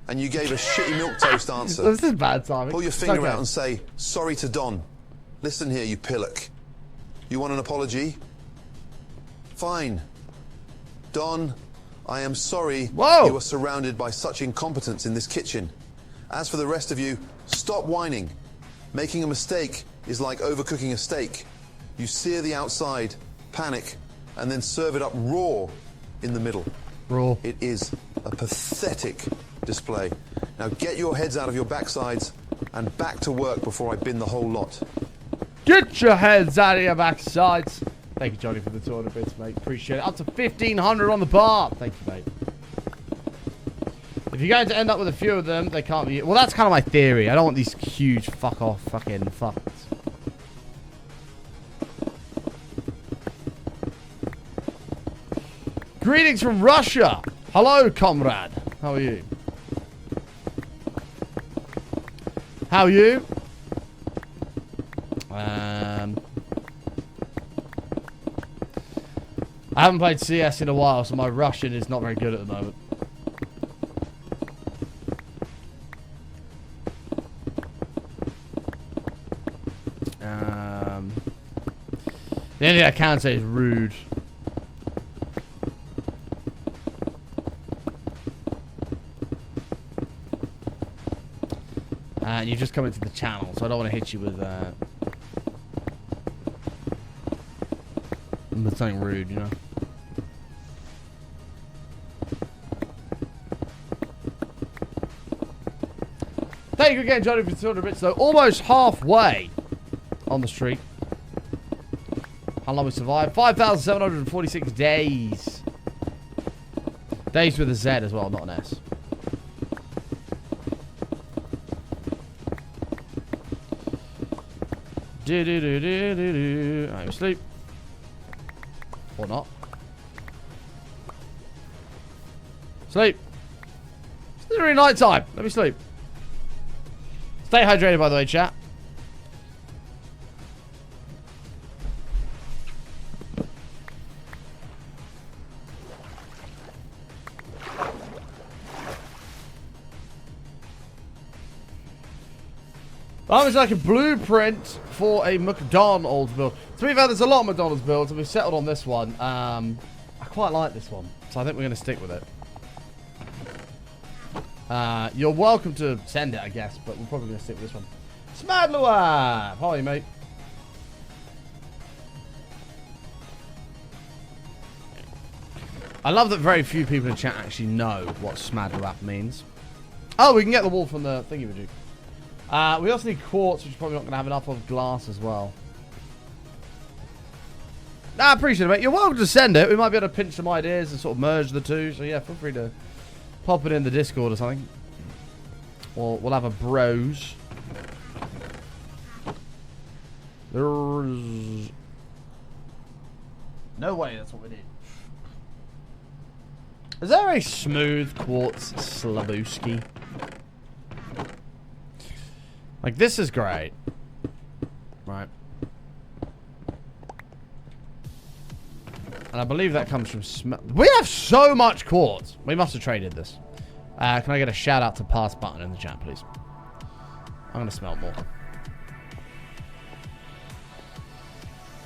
and you gave a shitty milquetoast answer. This is bad timing. Pull your finger out and say, sorry to Don. Listen here, you pillock. You want an apology? Fine. Don, I am sorry you are surrounded by such incompetence in this kitchen. As for the rest of you, stop whining. Making a mistake is like overcooking a steak. You sear the outside, panic, and then serve it up raw in the middle. Raw. It is a pathetic display. Now get your heads out of your backsides and back to work before I bin the whole lot. Get your heads out of your backsides. Thank you, Johnny, for the 200 bits, mate. Appreciate it. Up to 1,500 on the bar. Thank you, mate. If you're going to end up with a few of them, they can't be... Well, that's kind of my theory. I don't want these huge fuck-off fucking fucks. Greetings from Russia. Hello, comrade. How are you? How are you? I haven't played CS in a while, so my Russian is not very good at the moment. The only thing I can say is rude. And you just come into the channel, so I don't want to hit you with something rude, you know. Thank you again, Johnny, for 200 bits, though. Almost halfway on the streak. How long we survived? 5,746 days. Days with a Z as well, not an S. Do. Alright, sleep. Or not. Sleep. It's literally night time. Let me sleep. Stay hydrated, by the way, chat. That was like a blueprint for a McDonald's build. To be fair, there's a lot of McDonald's builds, and we've settled on this one. I quite like this one, so I think we're going to stick with it. You're welcome to send it, I guess, but we're probably going to stick with this one. Smadluab! How are you, mate? I love that very few people in chat actually know what Smadluab means. Oh, we can get the wall from the thingy-majig. We also need quartz, which is probably not going to have enough of glass as well. Nah, I appreciate it, mate. You're welcome to send it. We might be able to pinch some ideas and sort of merge the two. So, yeah, feel free to pop it in the Discord or something. Or we'll have a bros. There's no way that's what we need. Is there a smooth quartz slabooski? Like, this is great. Right. And I believe that comes from we have so much quartz. We must have traded this. Can I get a shout out to Pass Button in the chat, please? I'm going to smelt more.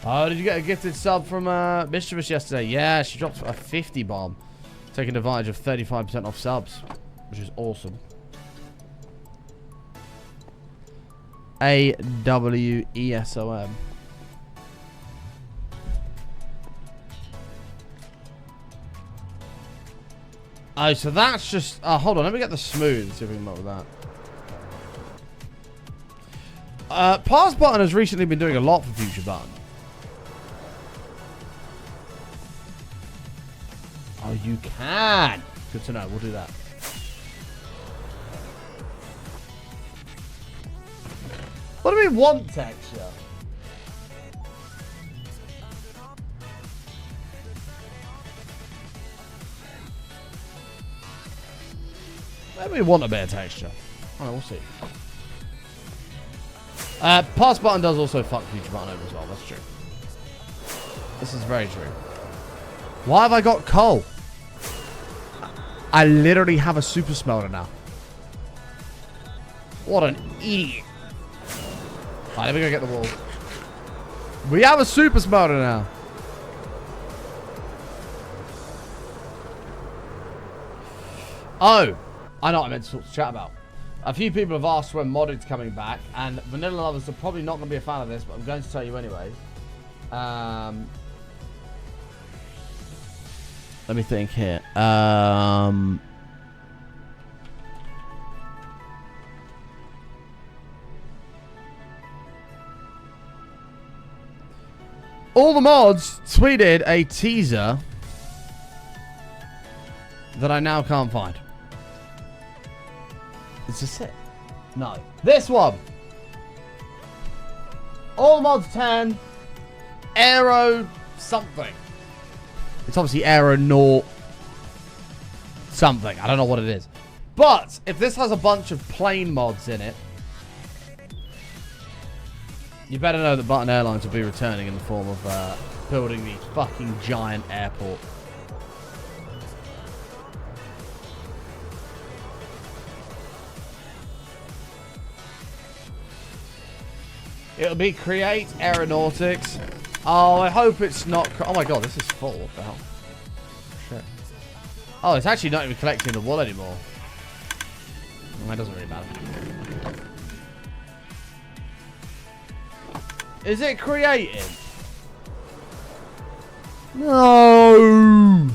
Oh, did you get a gifted sub from Mischievous yesterday? Yeah, she dropped a 50 bomb. Taking advantage of 35% off subs. Which is awesome. AWESOM. Oh, so that's just... Oh, hold on. Let me get the smooth. See if we can work with that. Pass Button has recently been doing a lot for Future Button. Oh, you can. Good to know. We'll do that. What do we want texture? Maybe we want a bit of texture. Oh, we'll see. Pass Button does also fuck Future Button over as well. That's true. This is very true. Why have I got coal? I literally have a super smelter now. What an idiot. Alright, let me go get the wall. We have a super smelter now. Oh, I know what I meant to talk to chat about. A few people have asked when modded's coming back, and Vanilla Lovers are probably not going to be a fan of this, but I'm going to tell you anyway. Let me think here. All the mods tweeted a teaser that I now can't find. Is this it? No. This one! All mods 10. Aero something. It's obviously Aero naught something. I don't know what it is. But if this has a bunch of plane mods in it, you better know that Button Airlines will be returning in the form of building the fucking giant airport. It'll be Create Aeronautics. Oh, I hope it's not... Oh my god, this is full. What the hell? Shit. Oh, it's actually not even collecting the wool anymore. Well, that doesn't really matter. Is it creative? No!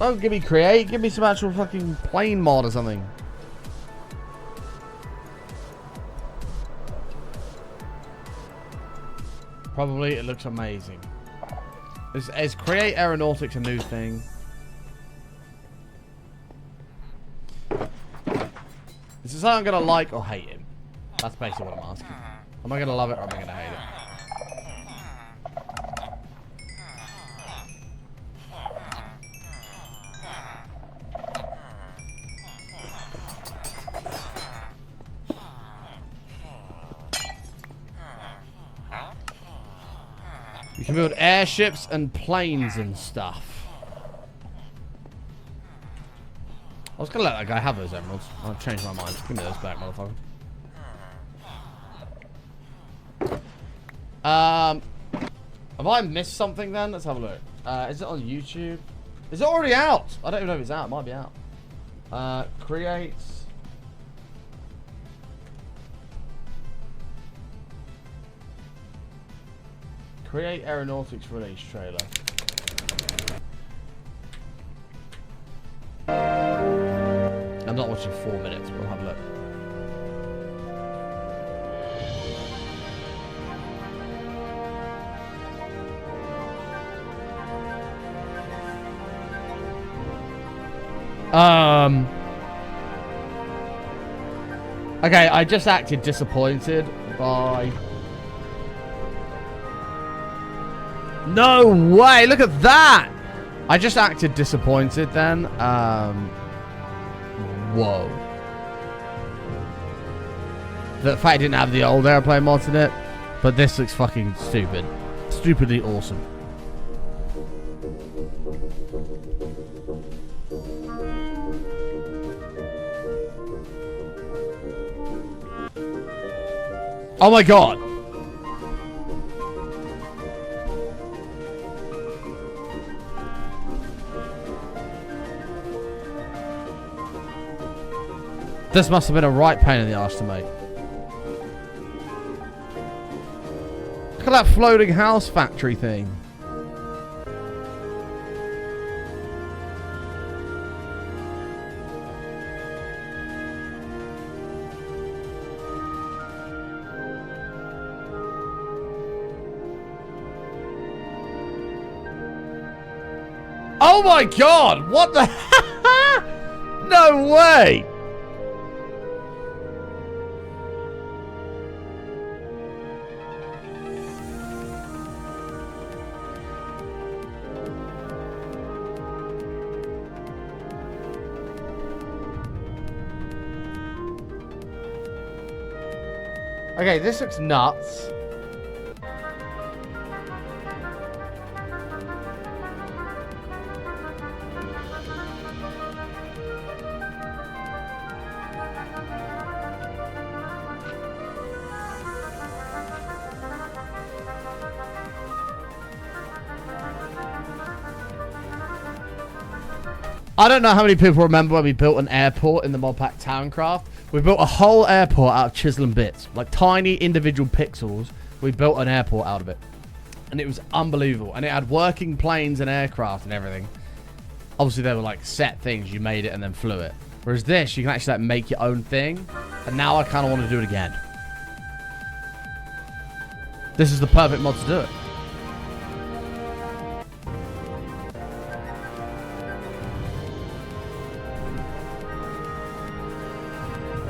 Don't give me create. Give me some actual fucking plane mod or something. Probably. It looks amazing. Is create aeronautics a new thing? Is this something I'm gonna like or hate him? That's basically what I'm asking. Am I gonna love it or am I gonna hate it? You can build airships and planes and stuff. I was gonna let that guy have those emeralds. I'll change my mind. Give me those back, motherfucker. Have I missed something then? Let's have a look. Is it on YouTube? Is it already out? I don't even know if it's out. It might be out. Create. Create aeronautics release trailer. I'm not watching 4 minutes, but we'll have a look. Okay, I just acted disappointed by... No way! Look at that! I just acted disappointed then. Whoa. The fact I didn't have the old airplane mods in it, but this looks fucking stupid. Stupidly awesome. Oh my god! This must have been a right pain in the arse to make. Look at that floating house factory thing. Oh my god! What the? No way! Okay, this looks nuts. I don't know how many people remember when we built an airport in the mod pack Towncraft. We built a whole airport out of chiseling bits. Like tiny individual pixels. We built an airport out of it. And it was unbelievable. And it had working planes and aircraft and everything. Obviously, they were like set things. You made it and then flew it. Whereas this, you can actually like make your own thing. And now I kind of want to do it again. This is the perfect mod to do it.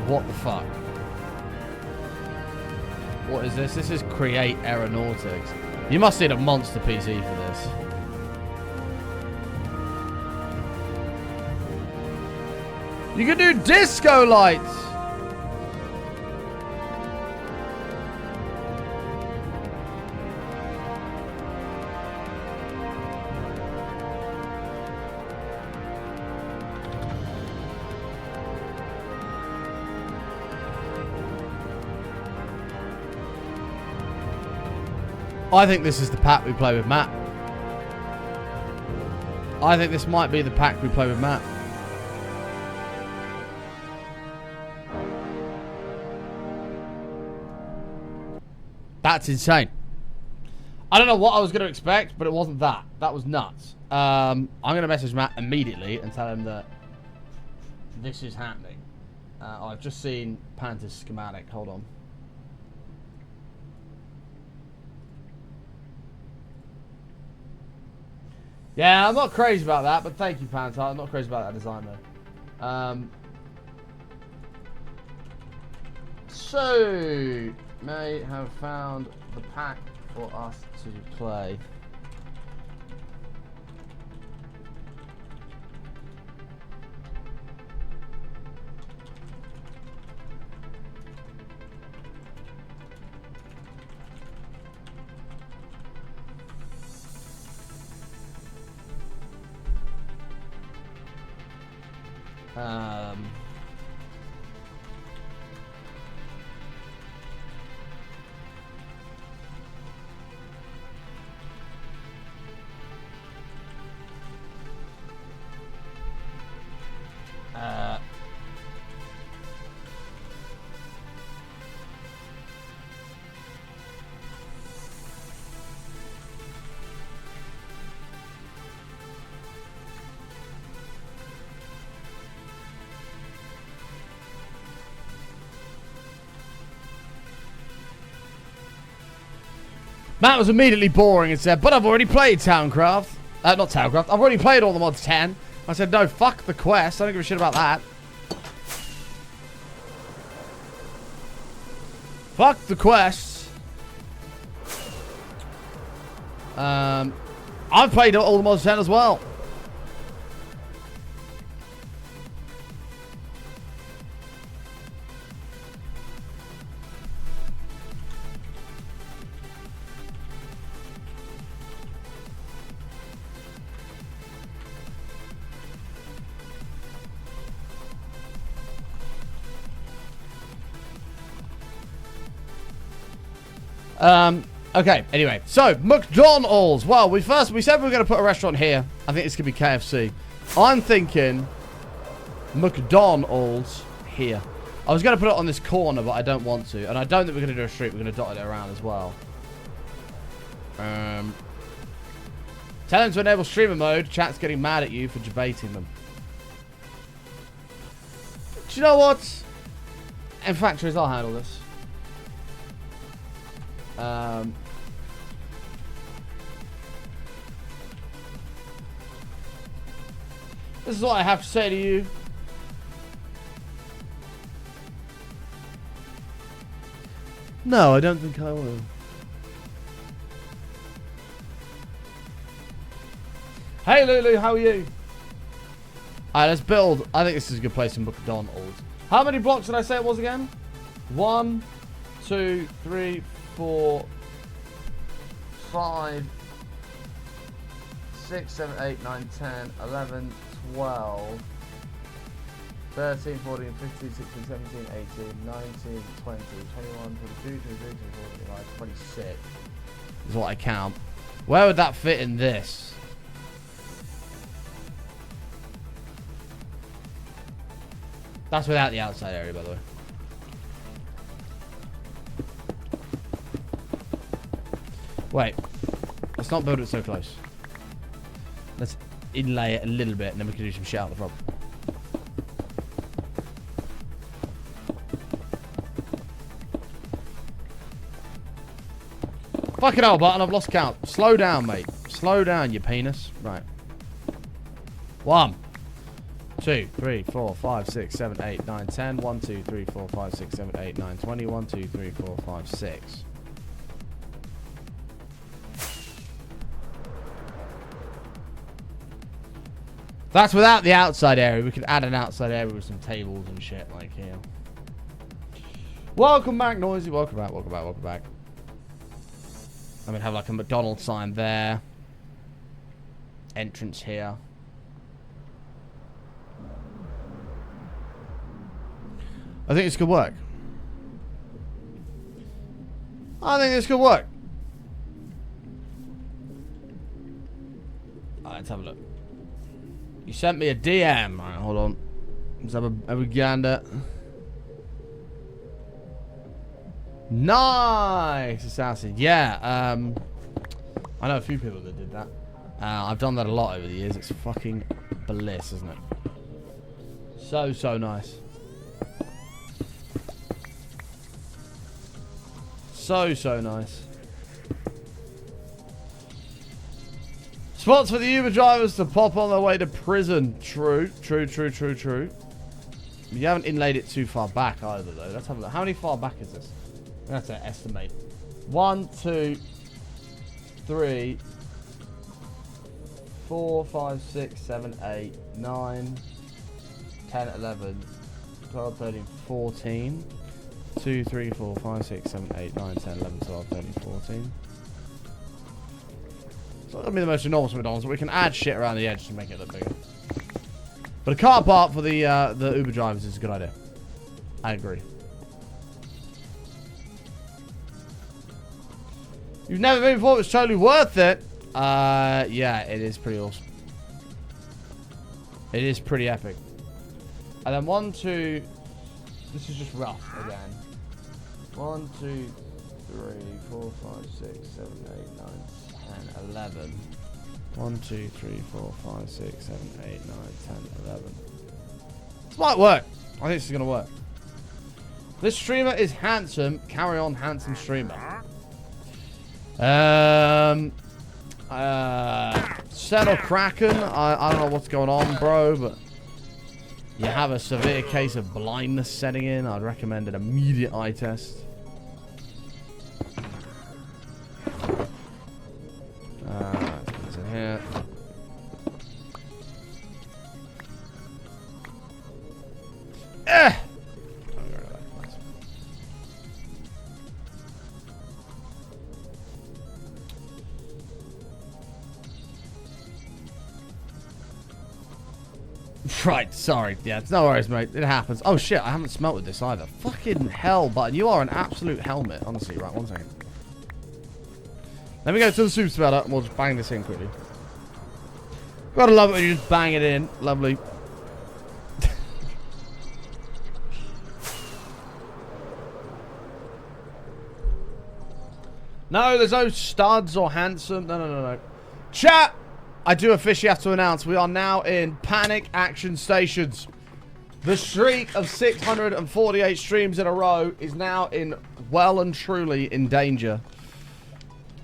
What the fuck? What is this? This is create aeronautics. You must need a monster PC for this. You can do disco lights! I think this is the pack we play with Matt. I think this might be the pack we play with Matt. That's insane. I don't know what I was going to expect, but it wasn't that. That was nuts. I'm going to message Matt immediately and tell him that this is happening. I've just seen Panther's schematic. Hold on. Yeah, I'm not crazy about that, but thank you, Panther. I'm not crazy about that design, though. So, may have found the pack for us to play. Matt was immediately boring and said, but I've already played Towncraft. Not Towncraft. I've already played all the mods 10. I said, no, fuck the quest. I don't give a shit about that. Fuck the quests. I've played all the mods 10 as well. Okay, anyway. So, McDonald's. Well, we said we were going to put a restaurant here. I think it's going to be KFC. I'm thinking McDonald's here. I was going to put it on this corner, but I don't want to. And I don't think we're going to do a street. We're going to dot it around as well. Tell them to enable streamer mode. Chat's getting mad at you for debating them. Do you know what? In fact, I'll handle this. This is what I have to say to you. No, I don't think I will. Hey Lulu, how are you? Alright, let's build. I think this is a good place in McDonald's. How many blocks did I say it was again? 1, 2, 3, 4, 5, 6, 7, 8, 9, 10, 11, 12, 13, 14, 15, 16, 17, 18, 19, 20, 21, 22, 23, 24, 25, 26 is what I count. Where would that fit in this? That's without the outside area, by the way. Wait. Let's not build it so close. Let's inlay it a little bit, and then we can do some shit out the front. Fucking hell, button. I've lost count. Slow down, mate. Slow down, you penis. Right. 1, 2, 3, 4, 5, 6, 7, 8, 9, 10. 1, 2, 3, 4, 5, 6, 7, 8, 9, 20. 1, 2, 3, 4, 5, 6. That's without the outside area. We could add an outside area with some tables and shit like here. Welcome back, Noisy. Welcome back, welcome back, welcome back. I'm gonna have like a McDonald's sign there. Entrance here. I think this could work. I think this could work. Alright, let's have a look. You sent me a DM. Alright, hold on. Let's have a gander. Nice assassin. Yeah, I know a few people that did that. I've done that a lot over the years. It's fucking bliss, isn't it? So nice. So nice. Spots for the Uber drivers to pop on their way to prison. True. You haven't inlaid it too far back either, though. Let's have a look. How many far back is this? I'm going to have to estimate. 1, 2, 3, 4, 5, 6, 7, 8, 9, 10, 11, 12, 13, 14. 2, 3, 4, 5, 6, 7, 8, 9, 10, 11, 12, 13, 14. It's not going to be the most enormous McDonald's, but we can add shit around the edge to make it look bigger. But a car park for the Uber drivers is a good idea. I agree. You've never been before, it's totally worth it. Yeah, it is pretty awesome. It is pretty epic. And then 1, 2... This is just rough again. 1, 2, 3, 4, 5, 6, 7, 8, 9, 10, 11. 1, 2, 3, 4, 5, 6, 7, 8, 9, 10, 11. This might work. I think this is going to work. This streamer is handsome. Carry on, handsome streamer. Settle Kraken. I don't know what's going on, bro, but you have a severe case of blindness setting in. I'd recommend an immediate eye test. What's in here? Right, sorry. Yeah, it's no worries, mate. It happens. Oh, shit, I haven't smelted this either. Fucking hell, button. You are an absolute helmet, honestly. Right, 1 second. Let me go to the soup smelter, and we'll just bang this in quickly. Gotta love it when you just bang it in. Lovely. No, there's no studs or handsome. No. Chat! I do officially have to announce we are now in panic action stations. The streak of 648 streams in a row is now well and truly in danger.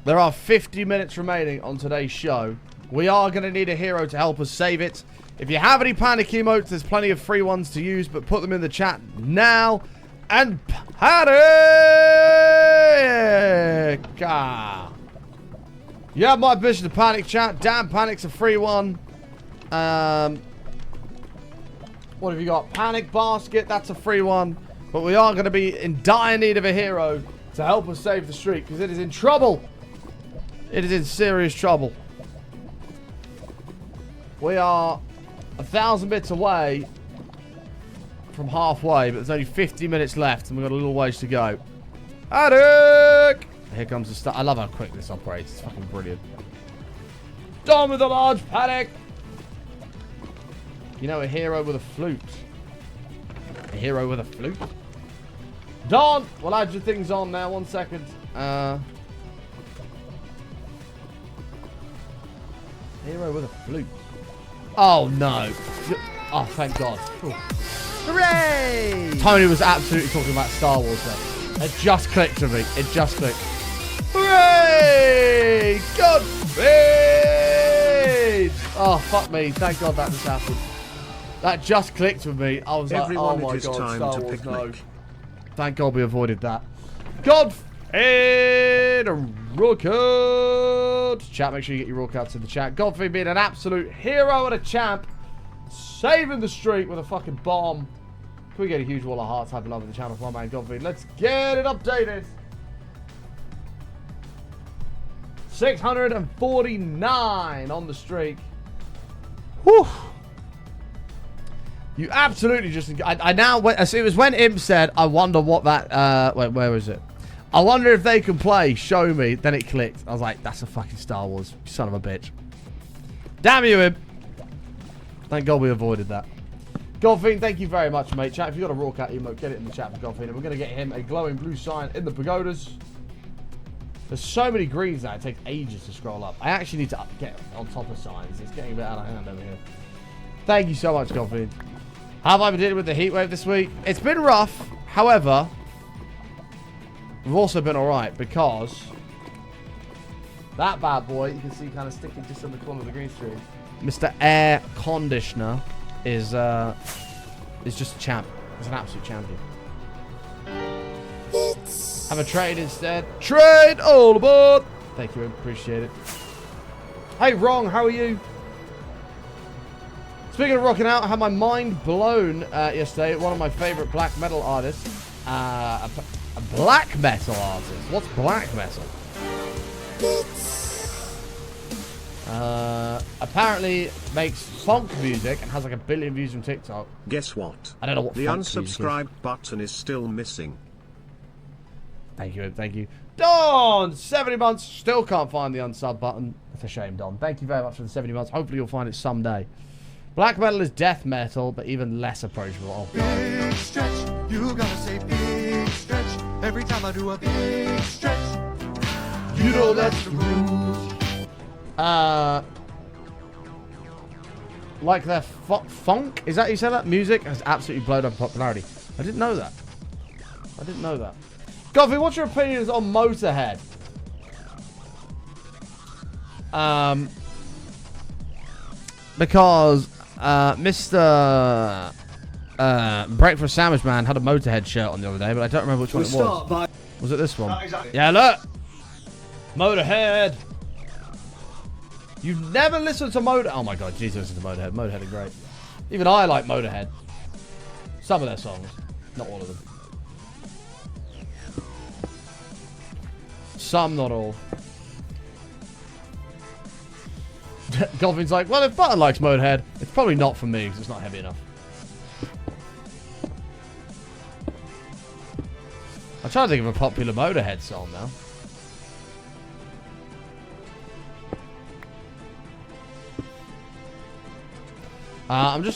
There are 50 minutes remaining on today's show. We are going to need a hero to help us save it. If you have any panic emotes, there's plenty of free ones to use, but put them in the chat now. And panic! You have my permission to panic, chat. Damn, panic's a free one. What have you got? Panic basket, that's a free one. But we are going to be in dire need of a hero to help us save the streak, because it is in trouble. It is in serious trouble. We are 1,000 bits away from halfway, but there's only 50 minutes left, and we've got a little ways to go. Panic! Here comes the start. I love how quick this operates. It's fucking brilliant. Done with the large panic. You know, a hero with a flute. A hero with a flute. Don, we'll add your things on now. 1 second. Hero with a flute. Oh, no. Oh, thank God. Ooh. Hooray! Tony was absolutely talking about Star Wars there. It just clicked to me. It just clicked. Hooray! Godspeed! Oh, fuck me. Thank God that just happened. That just clicked with me. I was Everyone, like, oh my God, time Star to Wars, picnic. no. Thank God we avoided that. Godspeed! Rocket! Chat, make sure you get your Rockouts in the chat. Godfrey being an absolute hero and a champ. Saving the streak with a fucking bomb. Can we get a huge wall of hearts? Type of love in the channel for my man Godfrey. Let's get it updated. 649 on the streak. Whew. You absolutely just... I now... It was when Imp said, I wonder what that... wait, where was it? I wonder if they can play. Show me. Then it clicked. I was like, that's a fucking Star Wars. You son of a bitch. Damn you, Imp. Thank God we avoided that. Golfine, thank you very much, mate. Chat, if you've got a Rawcat emote, get it in the chat for Golfine. And we're going to get him a glowing blue sign in the pagodas. There's so many greens now, it takes ages to scroll up. I actually need to get on top of signs. It's getting a bit out of hand over here. Thank you so much, Coffee. How have I been dealing with the heat wave this week? It's been rough. However, we've also been alright because that bad boy, you can see kind of sticking just in the corner of the green screen. Mr. Air Conditioner is just a champ. He's an absolute champion. Have a trade instead. Trade all aboard. Thank you, appreciate it. Hey, Wrong, how are you? Speaking of rocking out, I had my mind blown yesterday at one of my favorite black metal artists. A black metal artist? What's black metal? Apparently makes funk music and has like 1 billion views on TikTok. Guess what? I don't know what the funk unsubscribe button is still missing. Thank you, thank you. Don! 70 months, still can't find the unsub button. That's a shame, Don. Thank you very much for the 70 months. Hopefully you'll find it someday. Black metal is death metal, but even less approachable. Oh, big stretch, you gotta say big stretch. Every time I do a big stretch, you know that's the rules. Like their funk? Is that how you say that? Music has absolutely blown up in popularity. I didn't know that. I didn't know that. Goffy, what's your opinions on Motorhead? Because Mr. Breakfast Sandwich Man had a Motorhead shirt on the other day, but I don't remember which one it was. Was it this one? Exactly. Yeah, look! Motorhead! You've never listened to Motorhead? Oh my god, Jesus, listen to Motorhead. Motorhead are great. Even I like Motorhead. Some of their songs. Not all of them. Some, not all. Golfin's like, well, if Button likes Motorhead, it's probably not for me because it's not heavy enough. I'm trying to think of a popular Motorhead song now.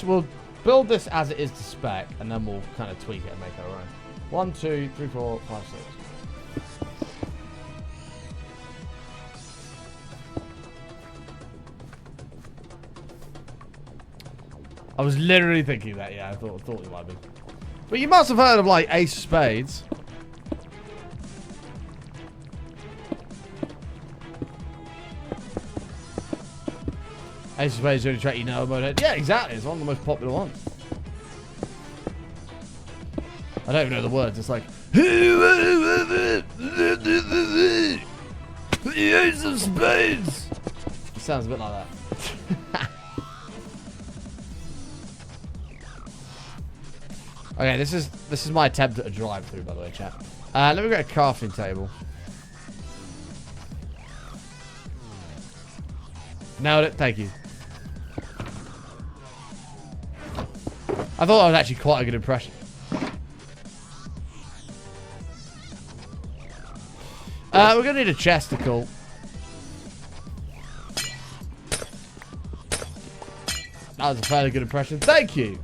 We'll build this as it is to spec, and then we'll kind of tweak it and make it our own. 1, 2, 3, 4, 5, 6. I was literally thinking that, yeah, I thought you might be. But you must have heard of, like, Ace of Spades. Ace of Spades is the only track you know about it. Yeah, exactly. It's one of the most popular ones. I don't even know the words. It's like... The Ace of Spades! It sounds a bit like that. Okay, this is my attempt at a drive-through, by the way, chat. Let me get a crafting table. Nailed it, thank you. I thought that was actually quite a good impression. We're gonna need a chesticle. That was a fairly good impression. Thank you.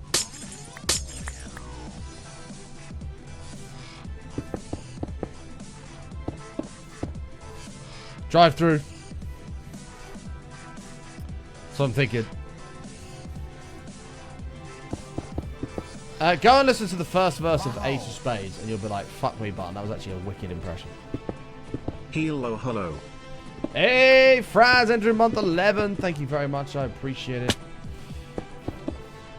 Drive through. So I'm thinking. Go and listen to the first verse of Ace of Spades, and you'll be like, "Fuck me, Button." That was actually a wicked impression. Hello, hello. Hey, Fraz, entering month 11. Thank you very much. I appreciate it.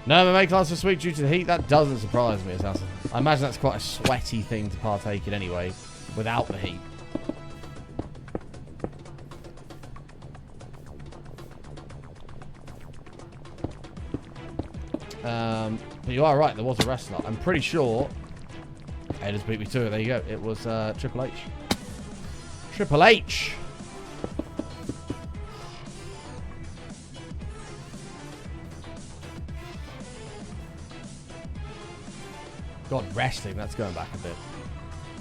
No MMA class this week due to the heat. That doesn't surprise me, Assassin. I imagine that's quite a sweaty thing to partake in anyway, without the heat. But you are right, there was a wrestler. I'm pretty sure. Hey, just beat me to it. There you go. It was Triple H. Triple H. God, wrestling. That's going back a bit.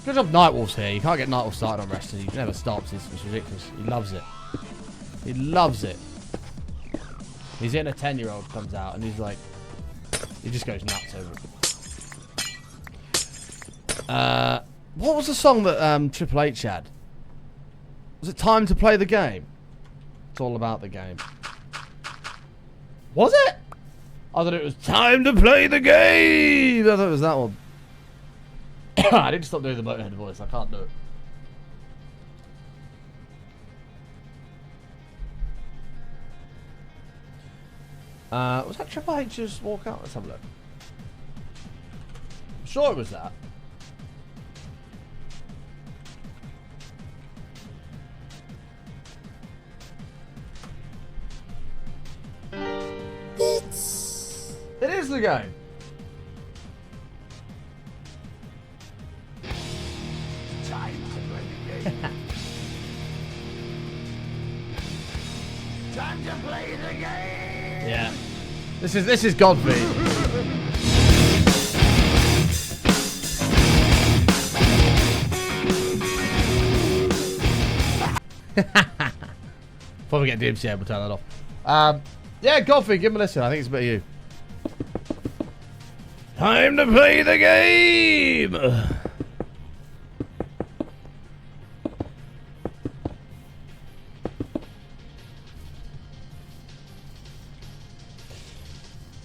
Good job Nightwolf's here. You can't get Nightwolf started on wrestling. He never stops. It's ridiculous. He loves it. He loves it. He's in a 10-year-old comes out and he's like, he just goes nuts over it. What was the song that Triple H had? Was it time to play the game? It's all about the game. Was it? I thought it was time to play the game. I thought it was that one. I need to stop doing the Motorhead voice. I can't do it. Was that Triple H's walkout? Let's have a look. I'm sure it was that. It is the game. Time to play the game. Time to play the game. Yeah. This is Godfrey. Probably get DMCA, we'll turn that off. Yeah, Godfrey, give him a listen. I think it's a bit of you. Time to play the game!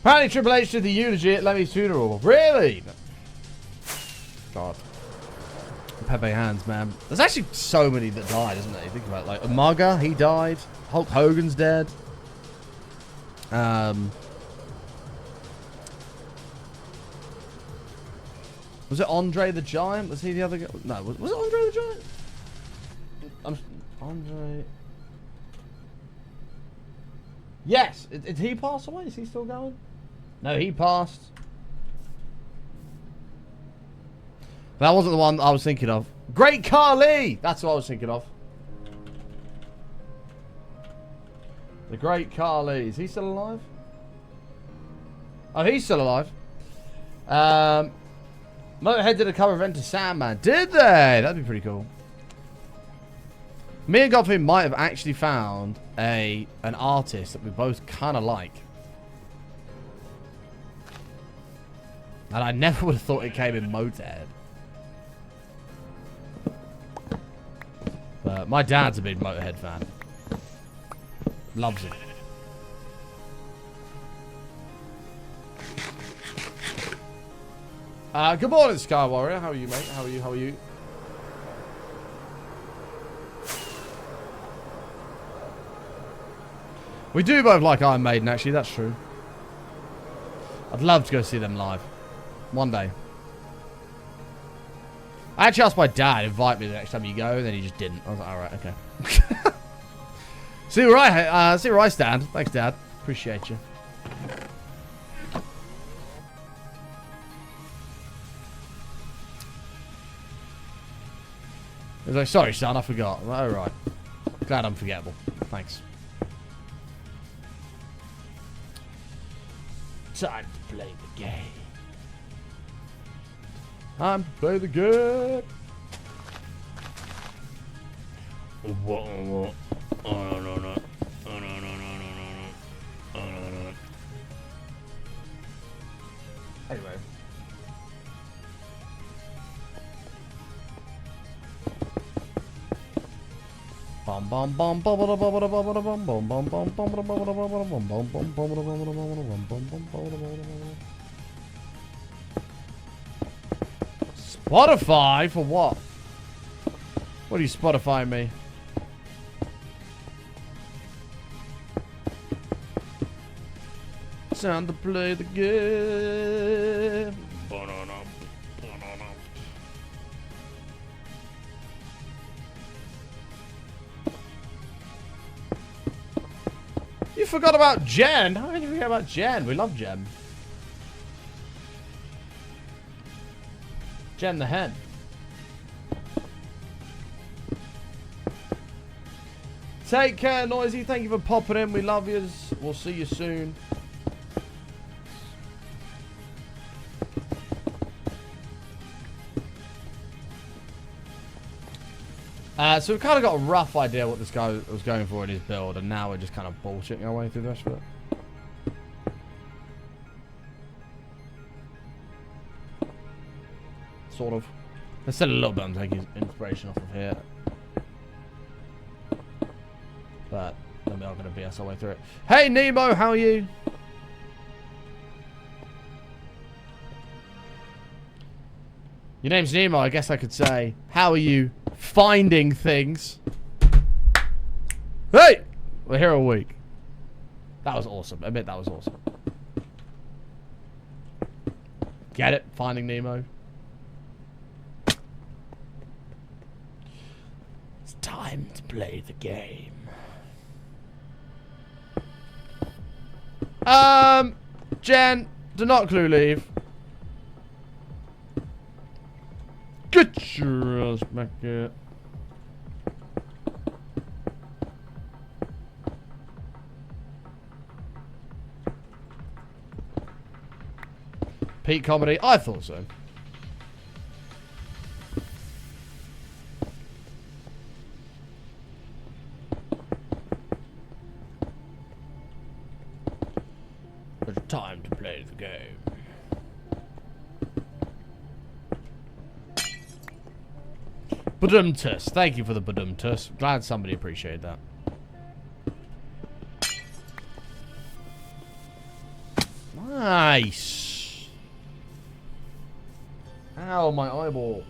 Apparently Triple H did the eulogy at Lemmy's funeral. Really? God. Pepe hands, man. There's actually so many that died, isn't there? You think about it. Like Umaga, he died. Hulk Hogan's dead. Was it Andre the Giant? Was he the other guy? No, was it Andre the Giant? Andre. Yes. Did he pass away? Is he still going? No, he passed. That wasn't the one I was thinking of. Great Khali! That's what I was thinking of. The Great Khali. Is he still alive? Oh, he's still alive. Motorhead did a cover of Enter Sandman. Did they? That'd be pretty cool. Me and Godfrey might have actually found an artist that we both kind of like. And I never would have thought it came in Motorhead. But my dad's a big Motorhead fan. Loves it. Good morning, Sky Warrior. How are you, mate? How are you? How are you? We do both like Iron Maiden, actually. That's true. I'd love to go see them live. One day. I actually asked my dad to invite me the next time you go, and then he just didn't. I was like, alright, okay. See where I stand. Thanks, Dad. Appreciate you. He was like, sorry, son, I forgot. I'm like, oh, right. Glad I'm forgettable. Thanks. Time to play the game. Time to play the game. Anyway. Bum bum bum bum bum bum bum bum bum bum bum bum bum. Spotify for what? What are you Spotifying me? Time to play the game. You forgot about Jen. How can you forget about Jen? We love Jen. Jen the hen. Take care, Noisy. Thank you for popping in. We love you. We'll see you soon. So we've kind of got a rough idea what this guy was going for in his build, and now we're just kind of bullshitting our way through the rest of it. Sort of. Let's set a little bit. I'm taking inspiration off of here. But then we are going to BS our way through it. Hey, Nemo, how are you? Your name's Nemo, I guess I could say. How are you finding things? Hey! We're here a week. That was awesome. Admit that was awesome. Get it? Finding Nemo. It's time to play the game. Jen, do not clue leave. Get your ass back here. Peak comedy? I thought so. It's time to play the game. Badum-tus. Thank you for the badum-tus. Glad somebody appreciated that. Nice. Ow, my eyeball.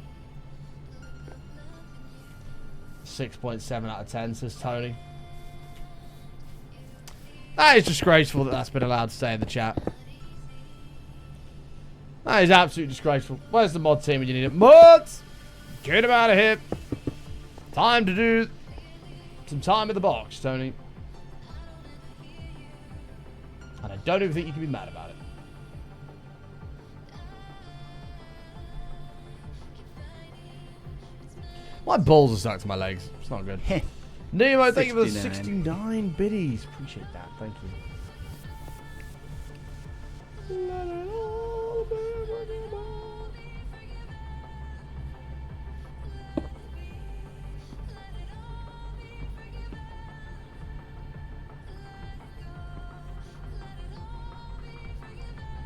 6.7 out of 10, says Tony. That is disgraceful that that's been allowed to stay in the chat. That is absolutely disgraceful. Where's the mod team when you need it? Mods! Get him out of here. Time to do some time in the box, Tony. And I don't even think you can be mad about it. My balls are stuck to my legs. It's not good. Nemo, thank you for the 69 biddies. Appreciate that. Thank you.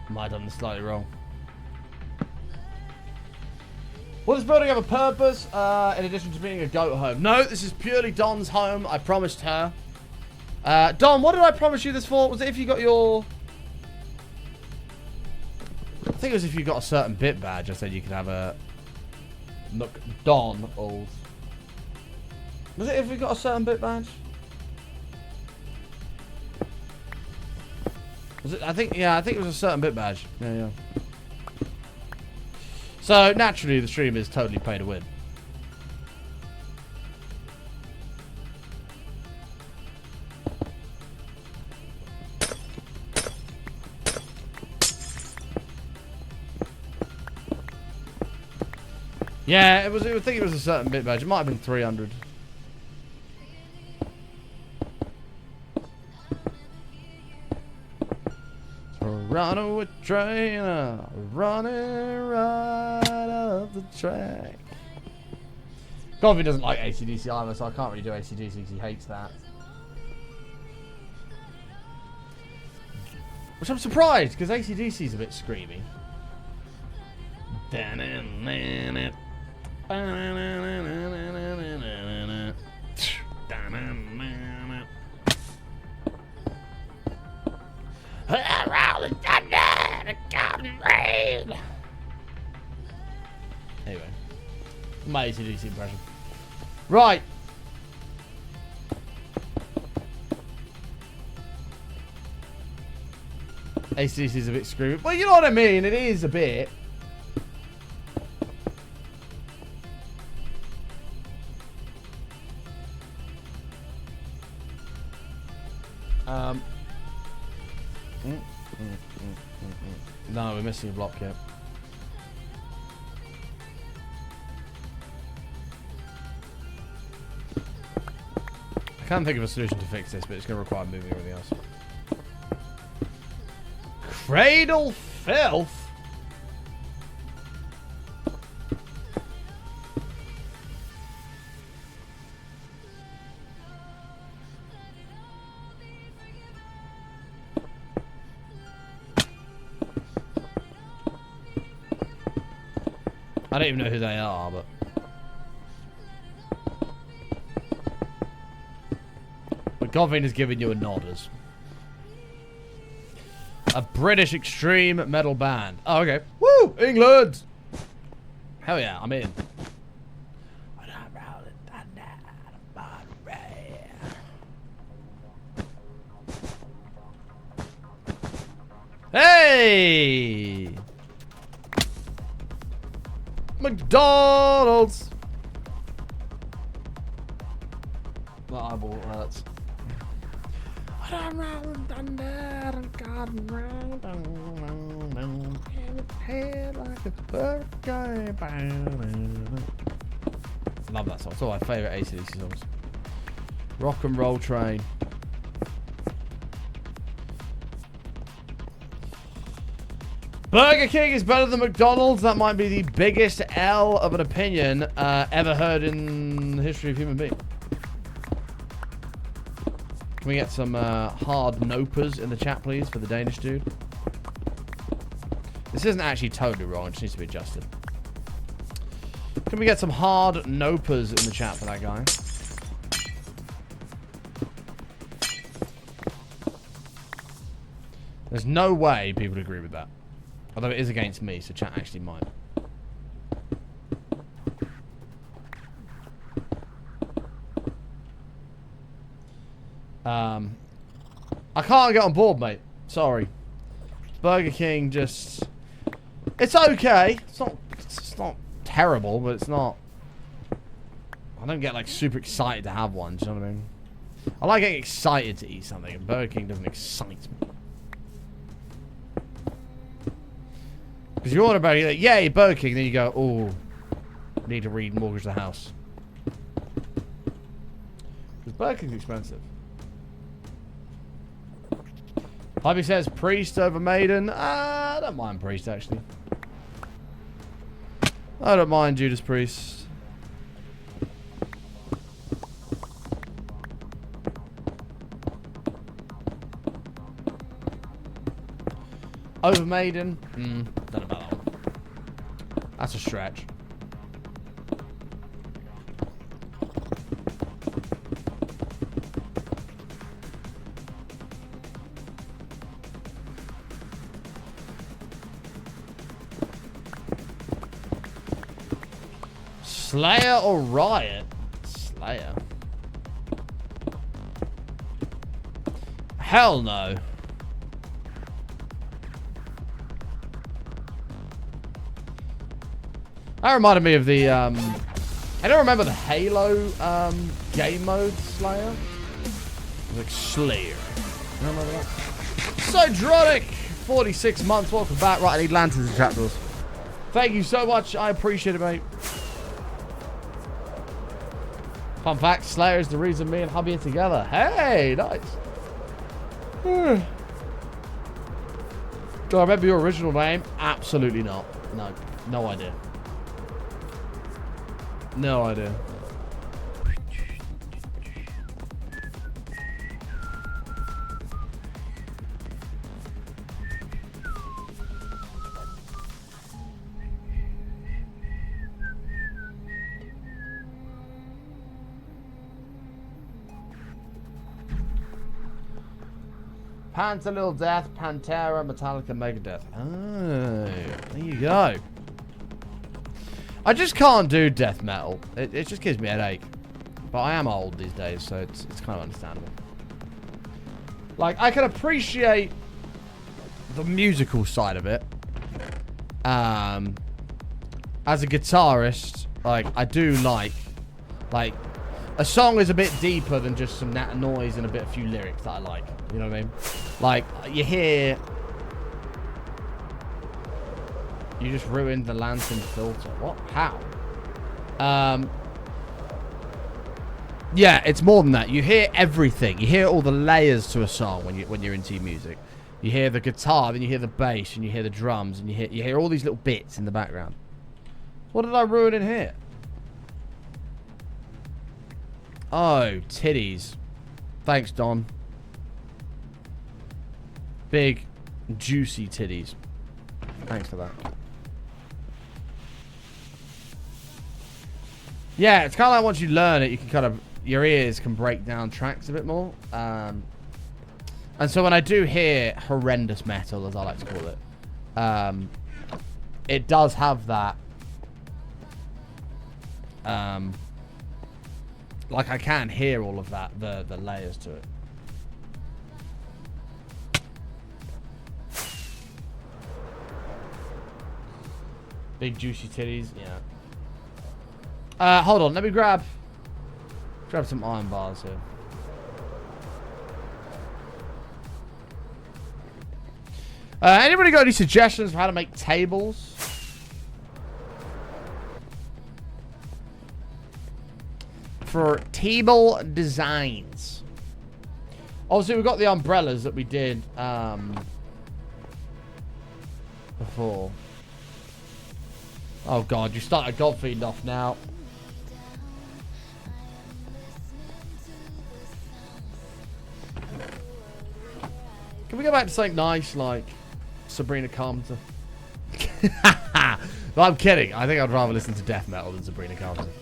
Might have done this slightly wrong. Will this building have a purpose in addition to being a goat home? No, this is purely Don's home. I promised her. Don, what did I promise you this for? Was it if you got your... I think it was if you got a certain bit badge. I said you could have a... McDonalds. Was it if we got a certain bit badge? Was it? I think it was a certain bit badge. Yeah. So, naturally, the stream is totally pay to win. Yeah, I think it was a certain bit badge. It might have been 300. Running with trainer, running right up the track. Coffee doesn't like AC/DC either, so I can't really do AC/DC because he hates that. Which I'm surprised, because AC/DC is a bit screamy. Anyway, my AC/DC impression. Right. AC/DC is a bit screwy. Well, you know what I mean. It is a bit. No, we're missing a block here. I can't think of a solution to fix this, but it's going to require moving everything else. Cradle filth? I don't even know who they are, but Govin is giving you a nodders. A British extreme metal band. Oh, okay. Woo! England! Hell yeah, I'm in. Hey! McDonald's! My eyeball hurts. Love that song. It's one of my favourite AC/DC songs. Rock and Roll Train. Burger King is better than McDonald's. That might be the biggest L of an opinion ever heard in the history of human being. Can we get some hard nopers in the chat, please, for the Danish dude? This isn't actually totally wrong. It just needs to be adjusted. Can we get some hard nopers in the chat for that guy? There's no way people agree with that. Although it is against me, so chat actually might. I can't get on board, mate. Sorry. Burger King just... It's okay. It's not terrible, but it's not... I don't get, like, super excited to have one. Do you know what I mean? I like getting excited to eat something, and Burger King doesn't excite me. Because you order Burger King, like, yay, Burger King, then you go, oh, need to remortgage the house. Because Burger King's expensive. Hobby says Priest over Maiden. I don't mind Priest, actually. I don't mind Judas Priest. Over Maiden? Don't know about that one. That's a stretch. Slayer or Riot? Slayer. Hell no. That reminded me of the, I don't remember the Halo, game mode Slayer. Like Slayer. You remember that? Sodronic! 46 months, welcome back. Right, I need lanterns and trapdoors. Thank you so much, I appreciate it, mate. Fun fact, Slayer is the reason me and hubby are together. Hey, nice. Do I remember your original name? Absolutely not. No, no idea. No idea. Panther, Little Death, Pantera, Metallica, Megadeth. Oh, there you go. I just can't do death metal. It just gives me a headache. But I am old these days, so it's kind of understandable. Like, I can appreciate the musical side of it. As a guitarist, like, I do like, a song is a bit deeper than just some noise and a few lyrics that I like. You know what I mean? Like, you hear... You just ruined the lantern filter. What? How? Yeah, it's more than that. You hear everything. You hear all the layers to a song when you're into music. You hear the guitar, then you hear the bass, and you hear the drums, and you hear all these little bits in the background. What did I ruin in here? Oh, titties. Thanks, Don. Big, juicy titties. Thanks for that. Yeah, it's kind of like once you learn it, you can kind of, your ears can break down tracks a bit more. And so when I do hear horrendous metal, as I like to call it, it does have that. Like I can hear all of that, the layers to it. Big juicy titties, yeah. Hold on, let me grab some iron bars here. Anybody got any suggestions for how to make tables? For table designs. Obviously, we've got the umbrellas that we did before. Oh god, you started Godfeed off now. Can we go back to something nice like Sabrina Carpenter? No, I'm kidding. I think I'd rather listen to death metal than Sabrina Carpenter.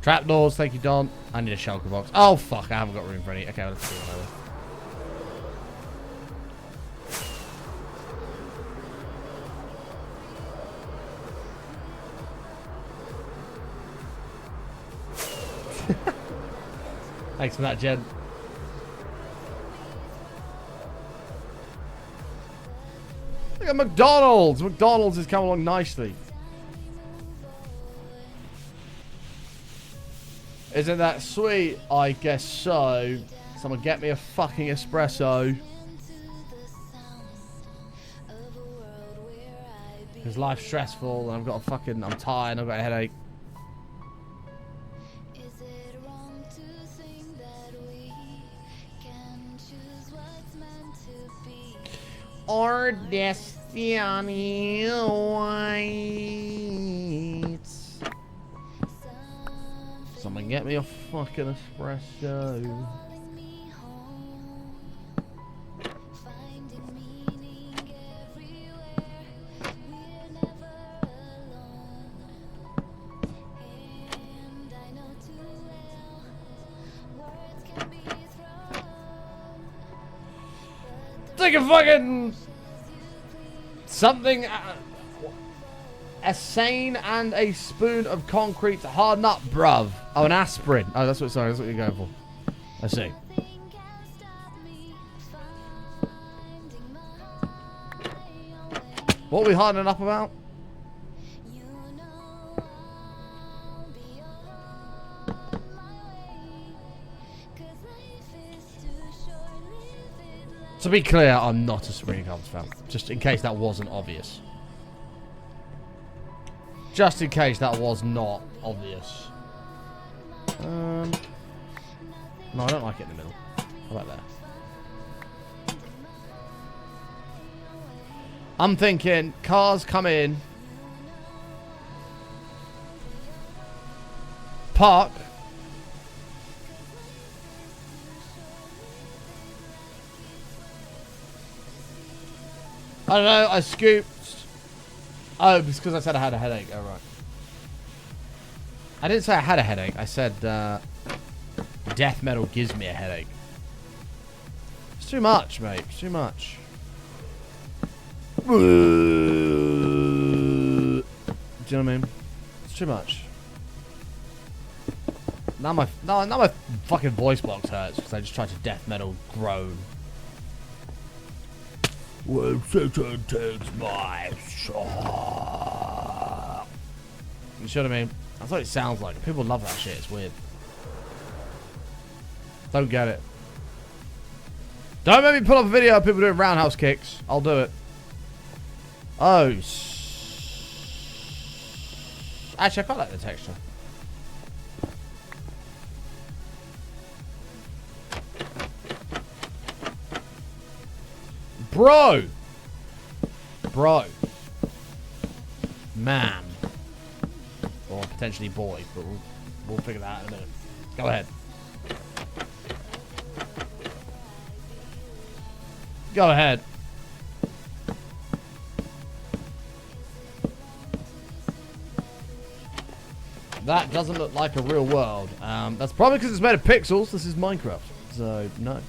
Trapdoors, thank you, Don. I need a shulker box. Oh, fuck, I haven't got room for any. Okay, let's do it over. Thanks for that, Jen. Look at McDonald's. McDonald's has come along nicely. Isn't that sweet? I guess so. Someone get me a fucking espresso. Because life's stressful and I've got a fucking... I'm tired and I've got a headache. Our destiny waits. Someone get me a fucking espresso. Take a fucking something, a sane and a spoon of concrete hard nut, bruv. Oh, an aspirin. Oh, that's what. Sorry, that's what you're going for. I see. What are we hardening up about? To be clear, I'm not a Sabrina Carpenter fan. Just in case that wasn't obvious. Just in case that was not obvious. No, I don't like it in the middle. How about there? I'm thinking cars come in, park. I don't know, I scooped. Oh, it's because I said I had a headache. Oh, right. I didn't say I had a headache. I said death metal gives me a headache. It's too much, mate. It's too much. Do you know what I mean? It's too much. Now my fucking voice box hurts because I just tried to death metal groan. When Satan takes my soul. You see what I mean? That's what it sounds like. People love that shit. It's weird. Don't get it. Don't make me pull up a video of people doing roundhouse kicks. I'll do it. Oh. Actually, I quite like the texture. Bro. Man. Or potentially boy, but we'll figure that out in a minute. Go ahead. Go ahead. That doesn't look like a real world. That's probably because it's made of pixels. This is Minecraft. So, no.